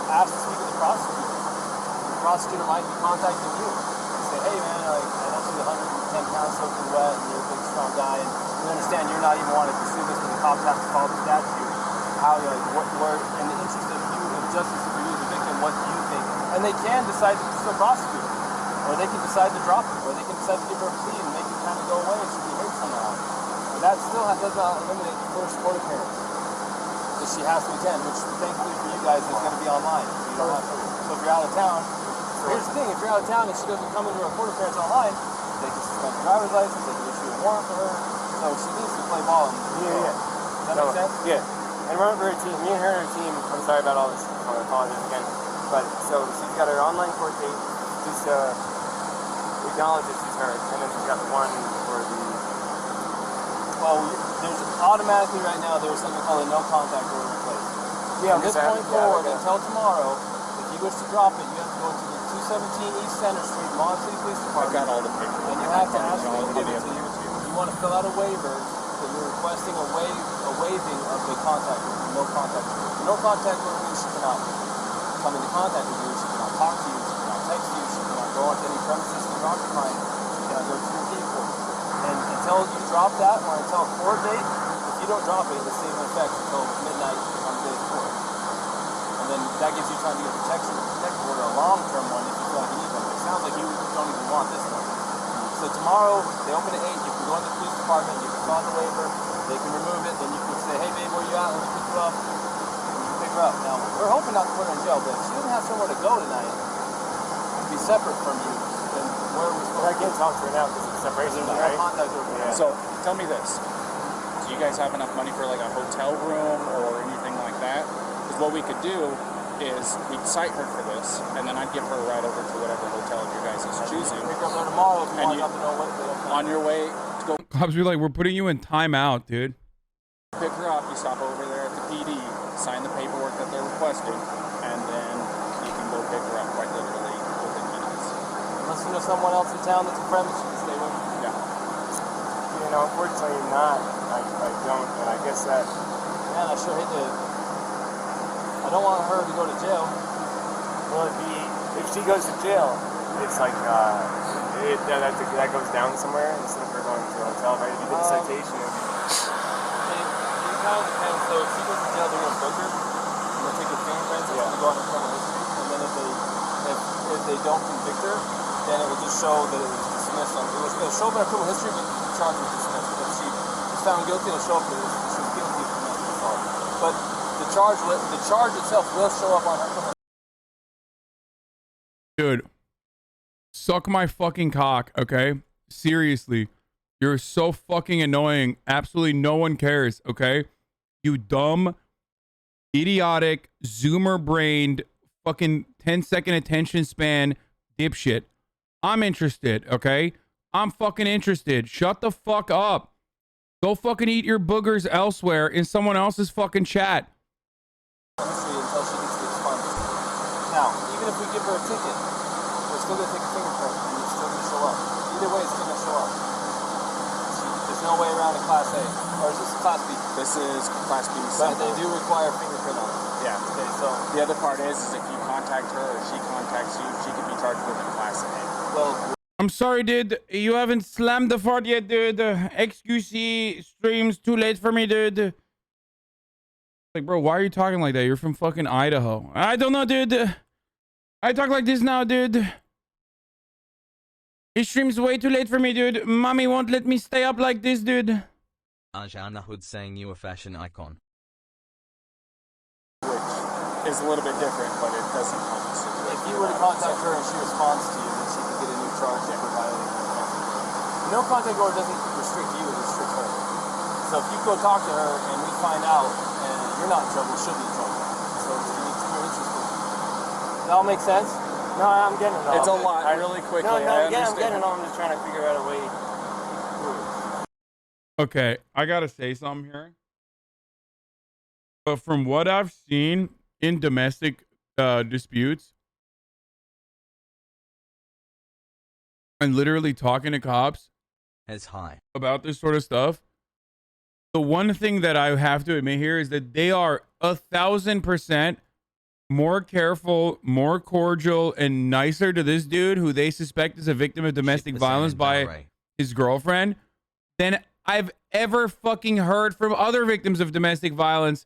ask to speak to the prosecutor. The prosecutor might be contacting you. Say, hey man, like, I don't see 110 pounds soaking wet, and you're a big strong guy, and we understand you're not even wanting to pursue this, but the cops have to follow the statute. How, like, what, in the interest of you, of justice for you as a victim, what do you think? And they can decide to still prosecute her, or they can decide to drop her, or they can decide to give her a plea and make it kind of go away if she be hurt somehow. But that still does not eliminate the first court appearance that she has to attend, which thankfully for you guys is going to be online. So you don't have to. So if you're out of town, here's the thing: if you're out of town and she doesn't come into her court appearance online, they can suspend her driver's license, they can issue a warrant for her. So she needs to play ball. Does that make sense? Yeah. And remember, her team, me and her and her team. I'm sorry about all this. I apologize again. But so she's got her online court date. Just acknowledge that she's hurt, and then she's got the one for the. Well, there's automatically right now there's something called a no contact order in place. Yeah. From this point forward until tomorrow, if you wish to drop it, you have to go to the 217 East Center Street, Mon City Police Department. I've got all the papers. And you have to ask them to give it to you. You want to fill out a waiver that you're requesting a waiving of the contact order, no contact order. No contact order means she cannot come into contact with you, she cannot talk to you, she cannot text you, she cannot go onto any premises you're occupying, she cannot go to your vehicle. And until you drop that, or until a court date, if you don't drop it, it's in effect until midnight on the day of court. And then that gives you time to get protection, protective order, a long-term one if you feel like you need one. But it sounds like you don't even want this one. So tomorrow, they open at 8, you can go into the police department, you can fill out the waiver, they can remove it, then you can say, hey babe, where you at? Let me pick you up. And you can pick her up. Now, we're hoping not to put her in jail, but if she doesn't have somewhere to go tonight, it'd be she's separate from you, then where are we supposed to? I can't talk to her now because it's separation, right? So tell me this: do you guys have enough money for like a hotel room or anything like that? Because what we could do is we'd cite her for this, and then I'd give her a ride over to whatever hotel you guys is choosing. Pick up her tomorrow if you want to know what. On your way to go. Cops be like, we're putting you in timeout, dude. Pick her up. You stop over there at the PD, sign the paperwork that they're requesting, and then you can go pick her up quite literally within minutes. Unless you know someone else in town that's a friend that you can stay with. Yeah. You know, unfortunately not. I don't, and I guess that. Man, I sure hate to. I don't want her to go to jail. Will it be if she goes to jail? It's like that goes down somewhere instead of her going to a hotel. Right? If you did a citation. It kind of depends. So if she goes to jail, they're gonna book her. They'll take her fingerprints. Yeah. Go on her criminal history, and then if they don't convict her, then it will just show that it was dismissed. It'll show up in her criminal history, but the charge was dismissed. If she was found guilty, it'll show up that she was guilty of domestic assault. But the charge itself will show up on her criminal. Dude, suck my fucking cock, okay? Seriously. You're so fucking annoying. Absolutely no one cares, okay? You dumb, idiotic, zoomer-brained, fucking 10-second attention span dipshit. I'm interested, okay? I'm fucking interested. Shut the fuck up. Go fucking eat your boogers elsewhere in someone else's fucking chat. Until she gets the response. Now, even if we give her a ticket, we're still gonna take a fingerprint and it's still gonna show up. Either way, it's still gonna show up. There's no way around a Class A. Or is this Class B? This is Class B. But they do require a fingerprint on it. Yeah. Okay, so the other part is if you contact her or she contacts you, she could be charged with a Class A. Well, I'm sorry, dude. You haven't slammed the fart yet, dude. XQC streams too late for me, dude. Like, bro, why are you talking like that? You're from fucking Idaho. I don't know, dude. I talk like this now, dude. His stream's way too late for me, dude. Mommy won't let me stay up like this, dude. Ajana saying you a fashion icon. Which is a little bit different, but it doesn't constitute. if you were to contact her and she responds to you, then she could get a new charge for violating the contact. No contact order doesn't restrict you, it restricts her. So if you go talk to her and we find out and you're not in trouble, she'll be in trouble. So you're interested. Does that all make sense? No, I'm getting it all. It's a lot, really quickly. No, I'm getting it all. I'm just trying to figure out a way. Okay, I gotta say something here. But from what I've seen in domestic disputes, and literally talking to cops about this sort of stuff, the one thing that I have to admit here is that they are 1,000% more careful, more cordial, and nicer to this dude who they suspect is a victim of domestic violence by his girlfriend than I've ever fucking heard from other victims of domestic violence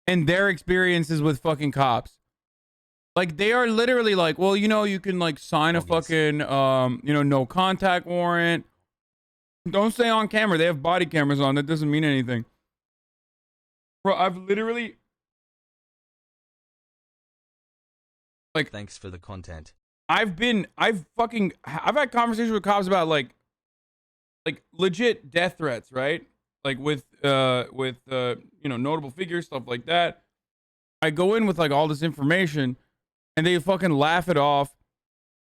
and their experiences with fucking cops. Like, they are literally like, well, you know, you can like sign a fucking, you know, no contact warrant. Don't stay on camera. They have body cameras on. That doesn't mean anything. Bro, I've literally... Like, thanks for the content. I've had conversations with cops about like legit death threats, right? Like with you know, notable figures, stuff like that. I go in with like all this information and they fucking laugh it off,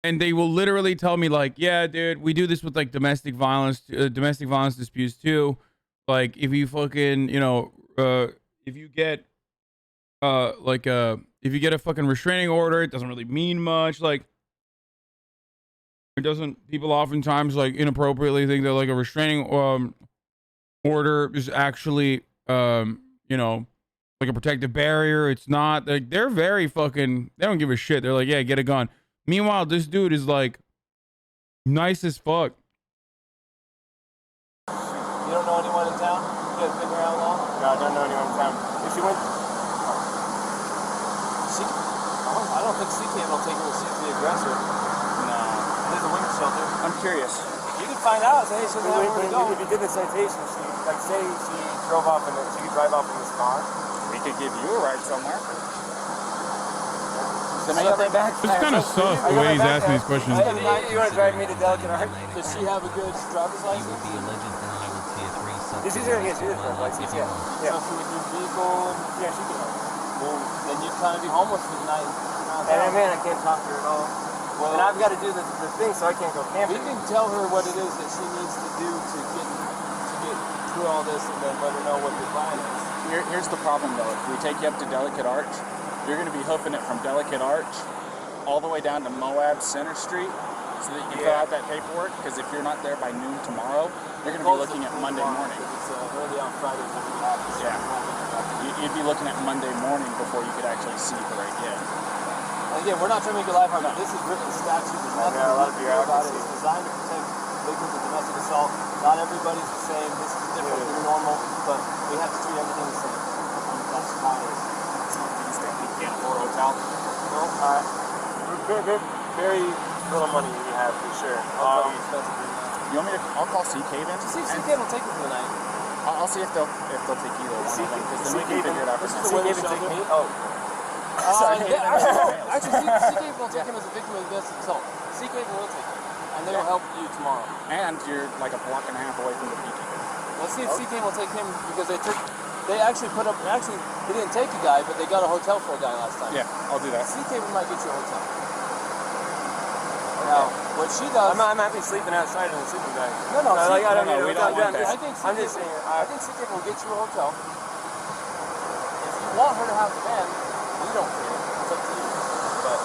and they will literally tell me like, yeah, dude, we do this with like domestic violence disputes too. Like if you fucking, you know, if you get if you get a fucking restraining order, it doesn't really mean much. Like, it doesn't, people oftentimes like inappropriately think that like a restraining order is actually, you know, like a protective barrier. It's not. Like, they're very fucking, they don't give a shit. They're like, yeah, get a gun. Meanwhile, this dude is like nice as fuck. You don't know anyone in town? You guys been around long? No, I don't know anyone in town. If you went... I don't think CCAM will take her to see the aggressor. No. There's a women's shelter. I'm curious. You can find out. Say she doesn't have where to go. If you did the citation, she, like, say she drove off she could drive off in this car. We could give you a ride somewhere. It's kind of sus the way he's asking these questions. You want to drive me to Delicate Art? Does she have a good driver's license? This is her license, yeah. So she would do vehicle, yeah, she can. Well, then you'd kind of be homeless for the night. And man, I can't talk to her at all. Well, and I've got to do the thing, so I can't go camping. We can tell her what it is that she needs to do to get through all this, and then let her know what the plan is. Here's the problem, though. If we take you up to Delicate Arch, you're going to be hoofing it from Delicate Arch all the way down to Moab Center Street, so that you can fill out that paperwork. Because if you're not there by noon tomorrow, you're going to be looking at Monday morning. It's early on Friday. Yeah. You'd be looking at Monday morning before you could actually see her again. Again, we're not trying to make your life hard. This is written statute. There's nothing a lot of bureaucracy. It's designed to protect victims of domestic assault. Not everybody's the same. This is different than normal, but we have to treat everything the same. That's how it is. You can't afford a hotel? No. Very little money you have for sure. You want me to? I'll call Sea Cave in. See if Sea Cave will take you for the night. I'll see if they'll take either one of them, because then we can figure it out. Sea Cave will take me. Oh. Actually, Sea Cave will take him as a victim of domestic assault. Sea Cave will take him, and they will help you tomorrow. And you're like a block and a half away from the PK. Let's see if Sea Cave will take him, because they actually put up. Actually, they didn't take a guy, but they got a hotel for a guy last time. Yeah, I'll do that. Sea Cave might get you a hotel. Now, what she does... I'm happy sleeping outside in a sleeping bag. No, I don't need a hotel. I'm just saying, I think Sea Cave will get you a hotel. If you want her to have the van, we don't care. It's up to you. But...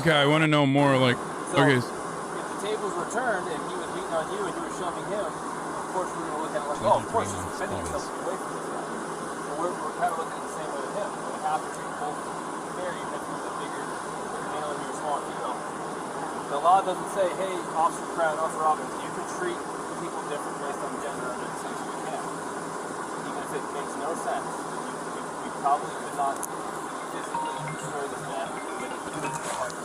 Okay, I want to know more. Like, so, okay. If the table's returned and he was beating on you and you were shoving him, of course we're going to look at it like, oh, of course, he's defending himself away from this guy. So we're kind of looking at it the same way with him. We have to treat both fair, even if he's a bigger male and you're a smaller female. The law doesn't say, hey, Officer Pratt, Officer Robbins, you can treat people different based on gender under the section you can. Even if it makes no sense, you probably could not physically destroy this man with a heart.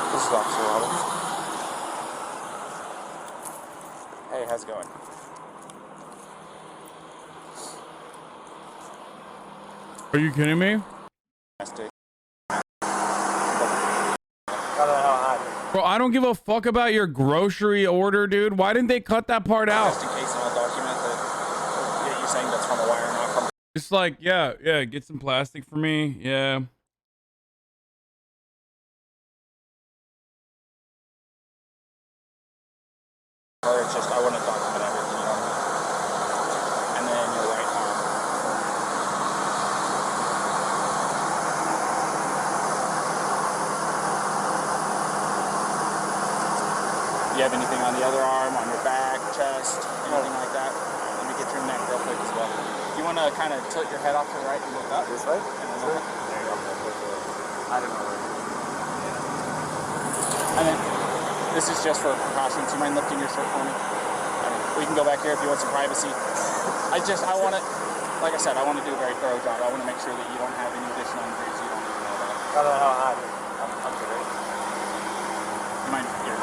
This is Officer Robbins. Hey, how's it going? Are you kidding me? Bro, I don't give a fuck about your grocery order, dude. Why didn't they cut that part out? Just in case I'll document that you're saying that's from a wire, not from... It's like, yeah, get some plastic for me. Yeah. Or it's just, I want to document everything, you know what I mean? And then your right arm. Do you have anything on the other arm, on your back, chest, anything like that? Let me get your neck real quick as well. You want to kind of tilt your head off to the right and look up? This way? And then look up. There you go. I don't know. And then, this is just for precautions. You mind lifting your shirt for me? We can go back here if you want some privacy. I want to, like I said, I want to do a very thorough job. I want to make sure that you don't have any additional injuries you don't even know about. I don't know how I'm good. You mind put your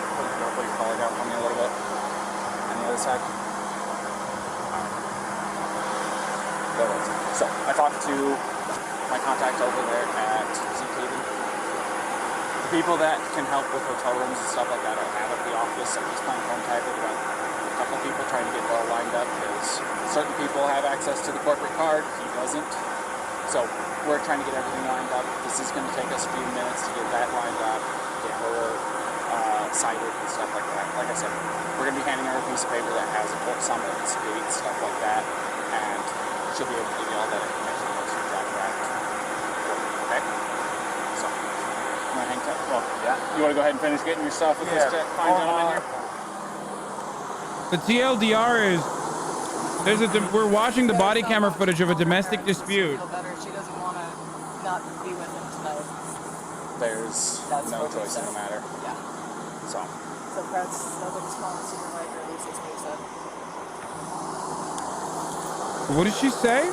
collar down for me a little bit? On the other side? Alright. So, I talked to my contact over there at ZZoomer. The people that can help with hotel rooms and stuff like that I have at the office. I'm just playing phone tag with a couple people trying to get it all lined up, because certain people have access to the corporate card, he doesn't. So we're trying to get everything lined up. This is going to take us a few minutes to get that lined up, get her cited and stuff like that. Like I said, we're going to be handing her a piece of paper that has a court summons, date, stuff like that, and she'll be able to give you all that information once you drop her out. Okay? So, you want to hang tight? Well, yeah. You want to go ahead and finish getting your stuff with this fine gentleman here? The TLDR is we're watching the body camera footage of a domestic dispute. She doesn't want to not be with him tonight. There's no choice in the matter. Yeah. So Pratt's nobody's calling the supervisor, at least that's what he said. What did she say?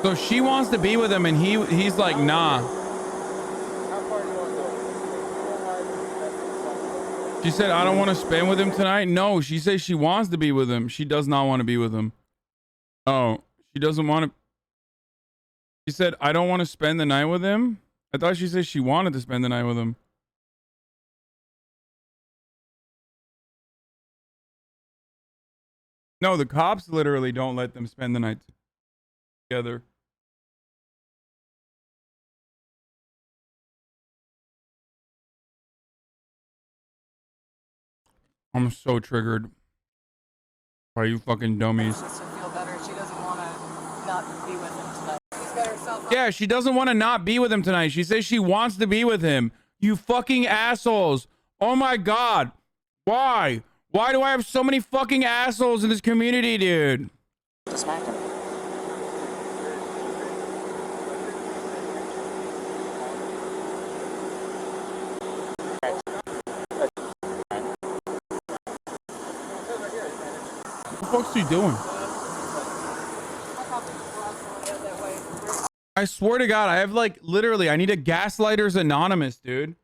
So she wants to be with him, and he's like, nah. She said, I don't want to spend with him tonight. No, she says she wants to be with him. She does not want to be with him. Oh, she doesn't want to. She said, I don't want to spend the night with him. I thought she said she wanted to spend the night with him. No, the cops literally don't let them spend the night together. I'm so triggered by you fucking dummies. Yeah, she doesn't want to not be with him tonight. She says she wants to be with him. You fucking assholes. Oh my God. Why? Why do I have so many fucking assholes in this community, dude? Smack him. What the fuck's he doing? I swear to God, I have like literally, I need a Gaslighters Anonymous, dude.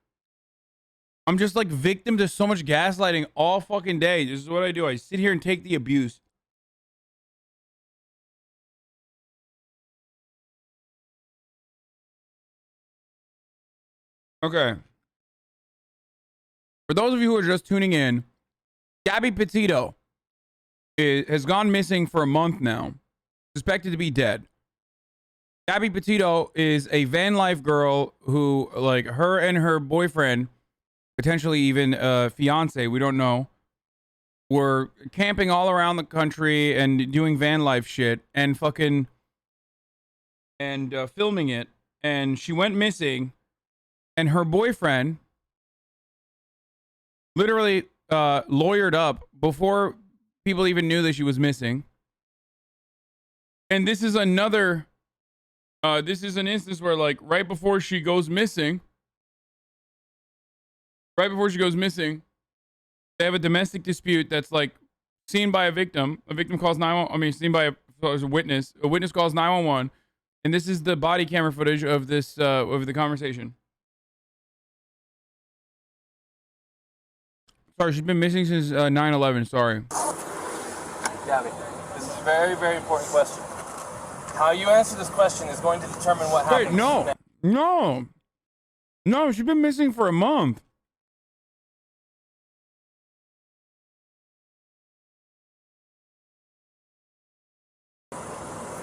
I'm just like victim to so much gaslighting all fucking day. This is what I do. I sit here and take the abuse. Okay. For those of you who are just tuning in, Gabby Petito has gone missing for a month now, suspected to be dead. Gabby Petito is a van life girl who, like, her and her boyfriend, potentially even fiance, we don't know, were camping all around the country and doing van life shit and fucking and filming it. And she went missing, and her boyfriend literally lawyered up before people even knew that she was missing. And this is another this is an instance where, like, right before she goes missing, they have a domestic dispute that's like seen by a victim. A victim calls 911. I mean, seen by a witness. A witness calls 911, and this is the body camera footage of this of the conversation. Sorry, she's been missing since 9/11. Sorry. Gabby, this is a very, very important question. How you answer this question is going to determine what happens. Wait, no, she's been missing for a month.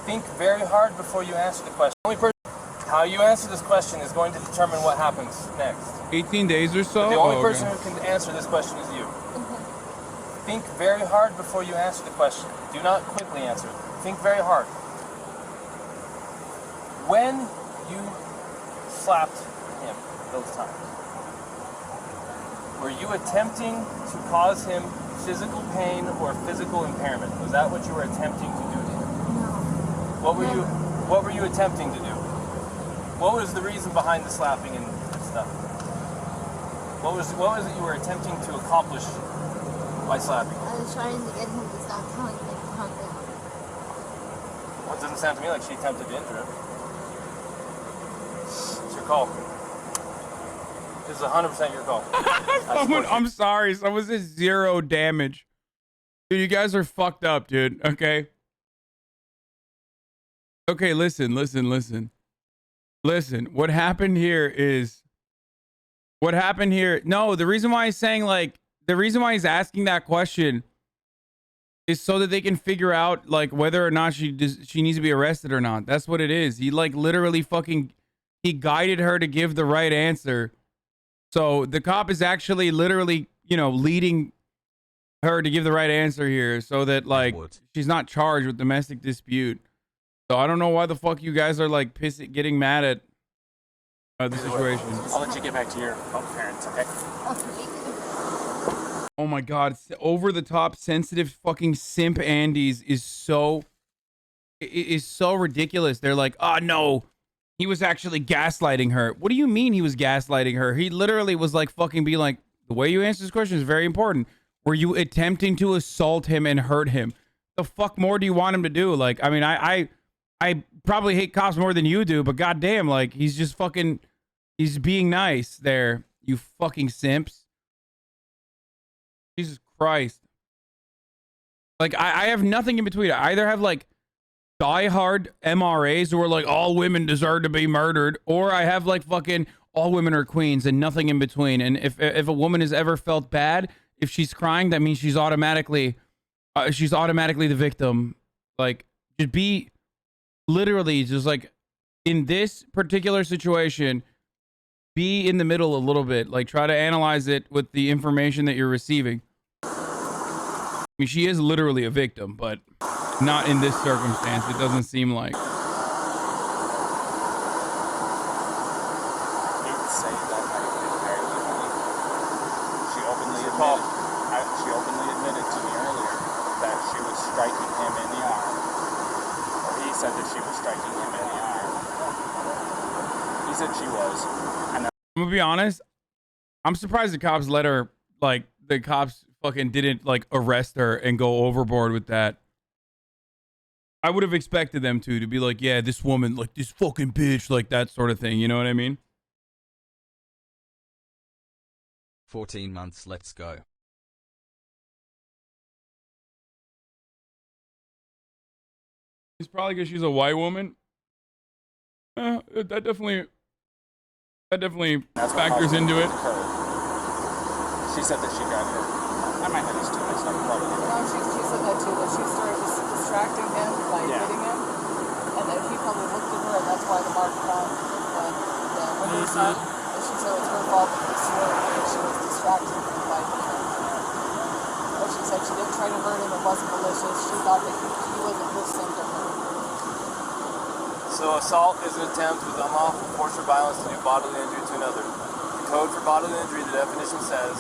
Think very hard before you answer the question. How you answer this question is going to determine what happens next. 18 days or so? The only person who can answer this question is you. Think very hard before you answer the question. Do not quickly answer. Think very hard. When you slapped him those times, were you attempting to cause him physical pain or physical impairment? Was that what you were attempting to do to him? No. What were you attempting to do? What was the reason behind the slapping and stuff? What was it you were attempting to accomplish by slapping? I was trying to get him to stop telling me to calm down. Well, it doesn't sound to me like she attempted to injure him. It's your call. This is 100% your call. I'm sorry. Someone said 0 damage. Dude, you guys are fucked up, dude. Okay. Okay, listen. What happened here is... No, the reason why he's saying, like... The reason why he's asking that question is so that they can figure out, like, whether or not she needs to be arrested or not. That's what it is. He, like, literally fucking... He guided her to give the right answer. So the cop is actually literally, you know, leading her to give the right answer here so that, like, she's not charged with domestic dispute. So I don't know why the fuck you guys are, like, getting mad at the situation. I'll let you get back to your parents, okay? Oh my God, over the top sensitive fucking simp Andes is so ridiculous. They're like, oh no, he was actually gaslighting her. What do you mean he was gaslighting her? He literally was like fucking being like, the way you answer this question is very important. Were you attempting to assault him and hurt him? The fuck more do you want him to do? Like, I mean, I probably hate cops more than you do, but goddamn, like, he's just fucking, he's being nice there, you fucking simps. Jesus Christ. Like, I have nothing in between. I either have, like, diehard MRAs who are like, all women deserve to be murdered, or I have, like, fucking all women are queens and nothing in between. And if a woman has ever felt bad, if she's crying, that means she's automatically the victim. Like, just be literally just like, in this particular situation, be in the middle a little bit. Like, try to analyze it with the information that you're receiving. I mean, she is literally a victim, but not in this circumstance. It doesn't seem like. She openly admitted to me earlier that she was striking him in the arm. Or he said that she was striking him in the arm. He said she was. And I'm gonna be honest. I'm surprised the cops let her, like, the cops fucking didn't, like, arrest her and go overboard with that. I would have expected them to be like, yeah, this woman, like, this fucking bitch, like, that sort of thing. You know what I mean? 14 months, let's go. It's probably because she's a white woman. That definitely factors into it. she said that she got hurt. I might have these two mixed up, probably. No, she said that too, that she started distracting him by hitting him, and then he probably looked at her, and that's why the mark found the window side. And she said it was her fault because she was distracting him by hitting him. But she said she didn't try to hurt him, it wasn't malicious. She thought that he wasn't listening to her. So assault is an attempt with unlawful force or violence to do bodily injury to another. The code for bodily injury, the definition says,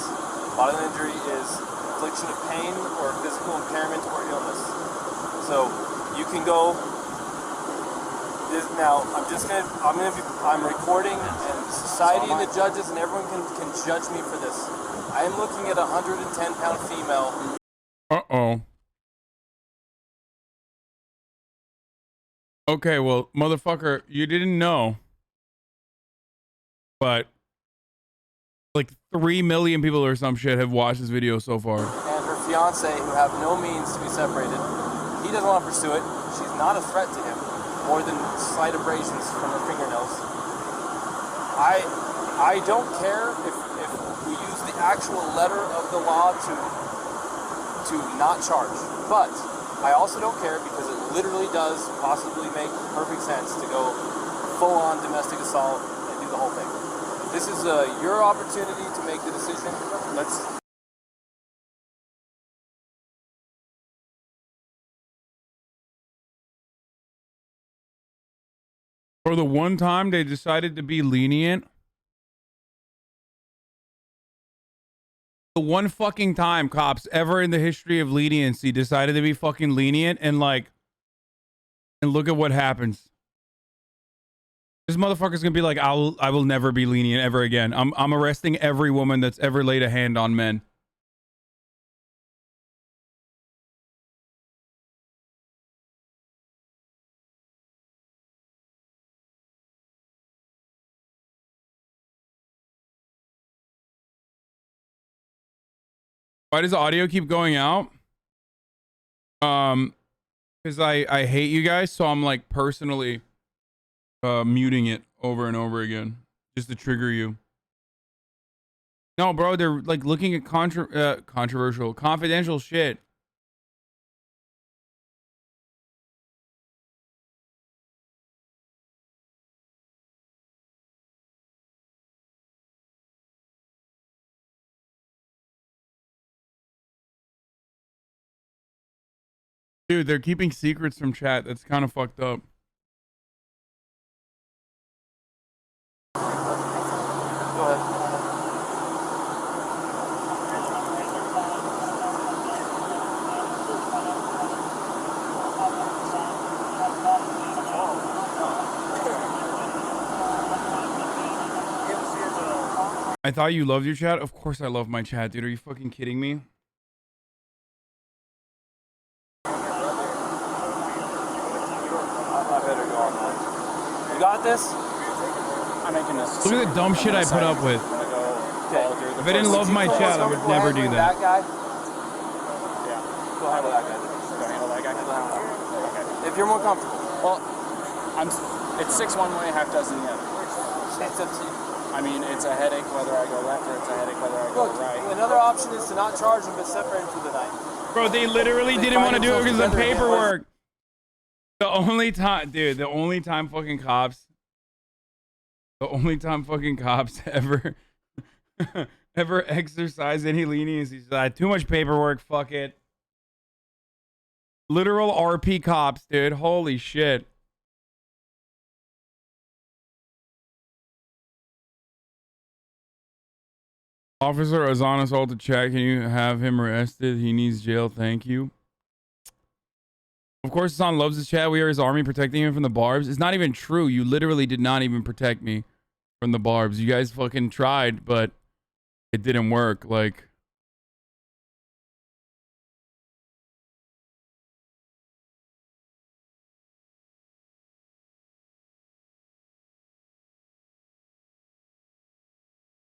bodily injury is infliction of pain or physical impairment or illness. So you can go. Now I'm recording, and society and the judges and everyone can judge me for this. I am looking at a 110-pound female. Uh-oh. Okay, well, motherfucker, you didn't know, but like 3 million people or some shit have watched this video so far. And her fiance, who have no means to be separated, he doesn't want to pursue it. She's not a threat to him, more than slight abrasions from her fingernails. I don't care if we use the actual letter of the law to not charge, but I also don't care because it literally does possibly make perfect sense to go full-on domestic assault and do the whole thing. This is your opportunity to make the decision. Let's. For the one time they decided to be lenient. The one fucking time cops ever in the history of leniency decided to be fucking lenient, and look at what happens. This motherfucker's gonna be like, I will never be lenient ever again. I'm arresting every woman that's ever laid a hand on men. Why does the audio keep going out? Because I hate you guys, so I'm like personally muting it over and over again just to trigger you. No, bro, they're like looking at controversial, confidential shit. Dude, they're keeping secrets from chat. That's kind of fucked up. Go ahead. I thought you loved your chat. Of course I love my chat, dude. Are you fucking kidding me? I better go. go on that. You got this? I'm making this. Look at the dumb shit I put up with. If I didn't love my chat, I would never do that. That guy? Yeah. Go handle that guy. Go handle that guy? Okay. If you're more comfortable. Well, it's 6 one way, half dozen the other. It's up to you. I mean, it's a headache whether I go left or it's a headache whether I go right. Another option is to not charge them but separate them through the night. Bro, they literally didn't want to do it because of the paperwork. The only time, dude, the only time fucking cops ever ever exercise any leniency is like, too much paperwork, fuck it. Literal RP cops, dude. Holy shit. Officer Hasan assaulted chat. Can you have him arrested? He needs jail. Thank you. Of course, Hasan loves his chat. We are his army protecting him from the barbs. It's not even true. You literally did not even protect me from the barbs. You guys fucking tried, but it didn't work. Like,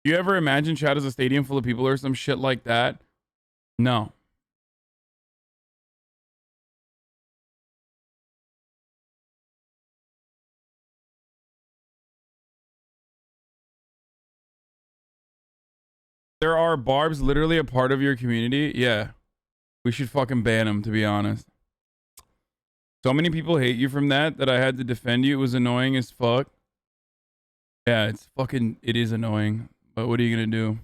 you ever imagine chat as a stadium full of people or some shit like that? No. There are barbs literally a part of your community. Yeah. We should fucking ban them, to be honest. So many people hate you from that I had to defend you. It was annoying as fuck. Yeah, it is annoying. But what are you gonna do?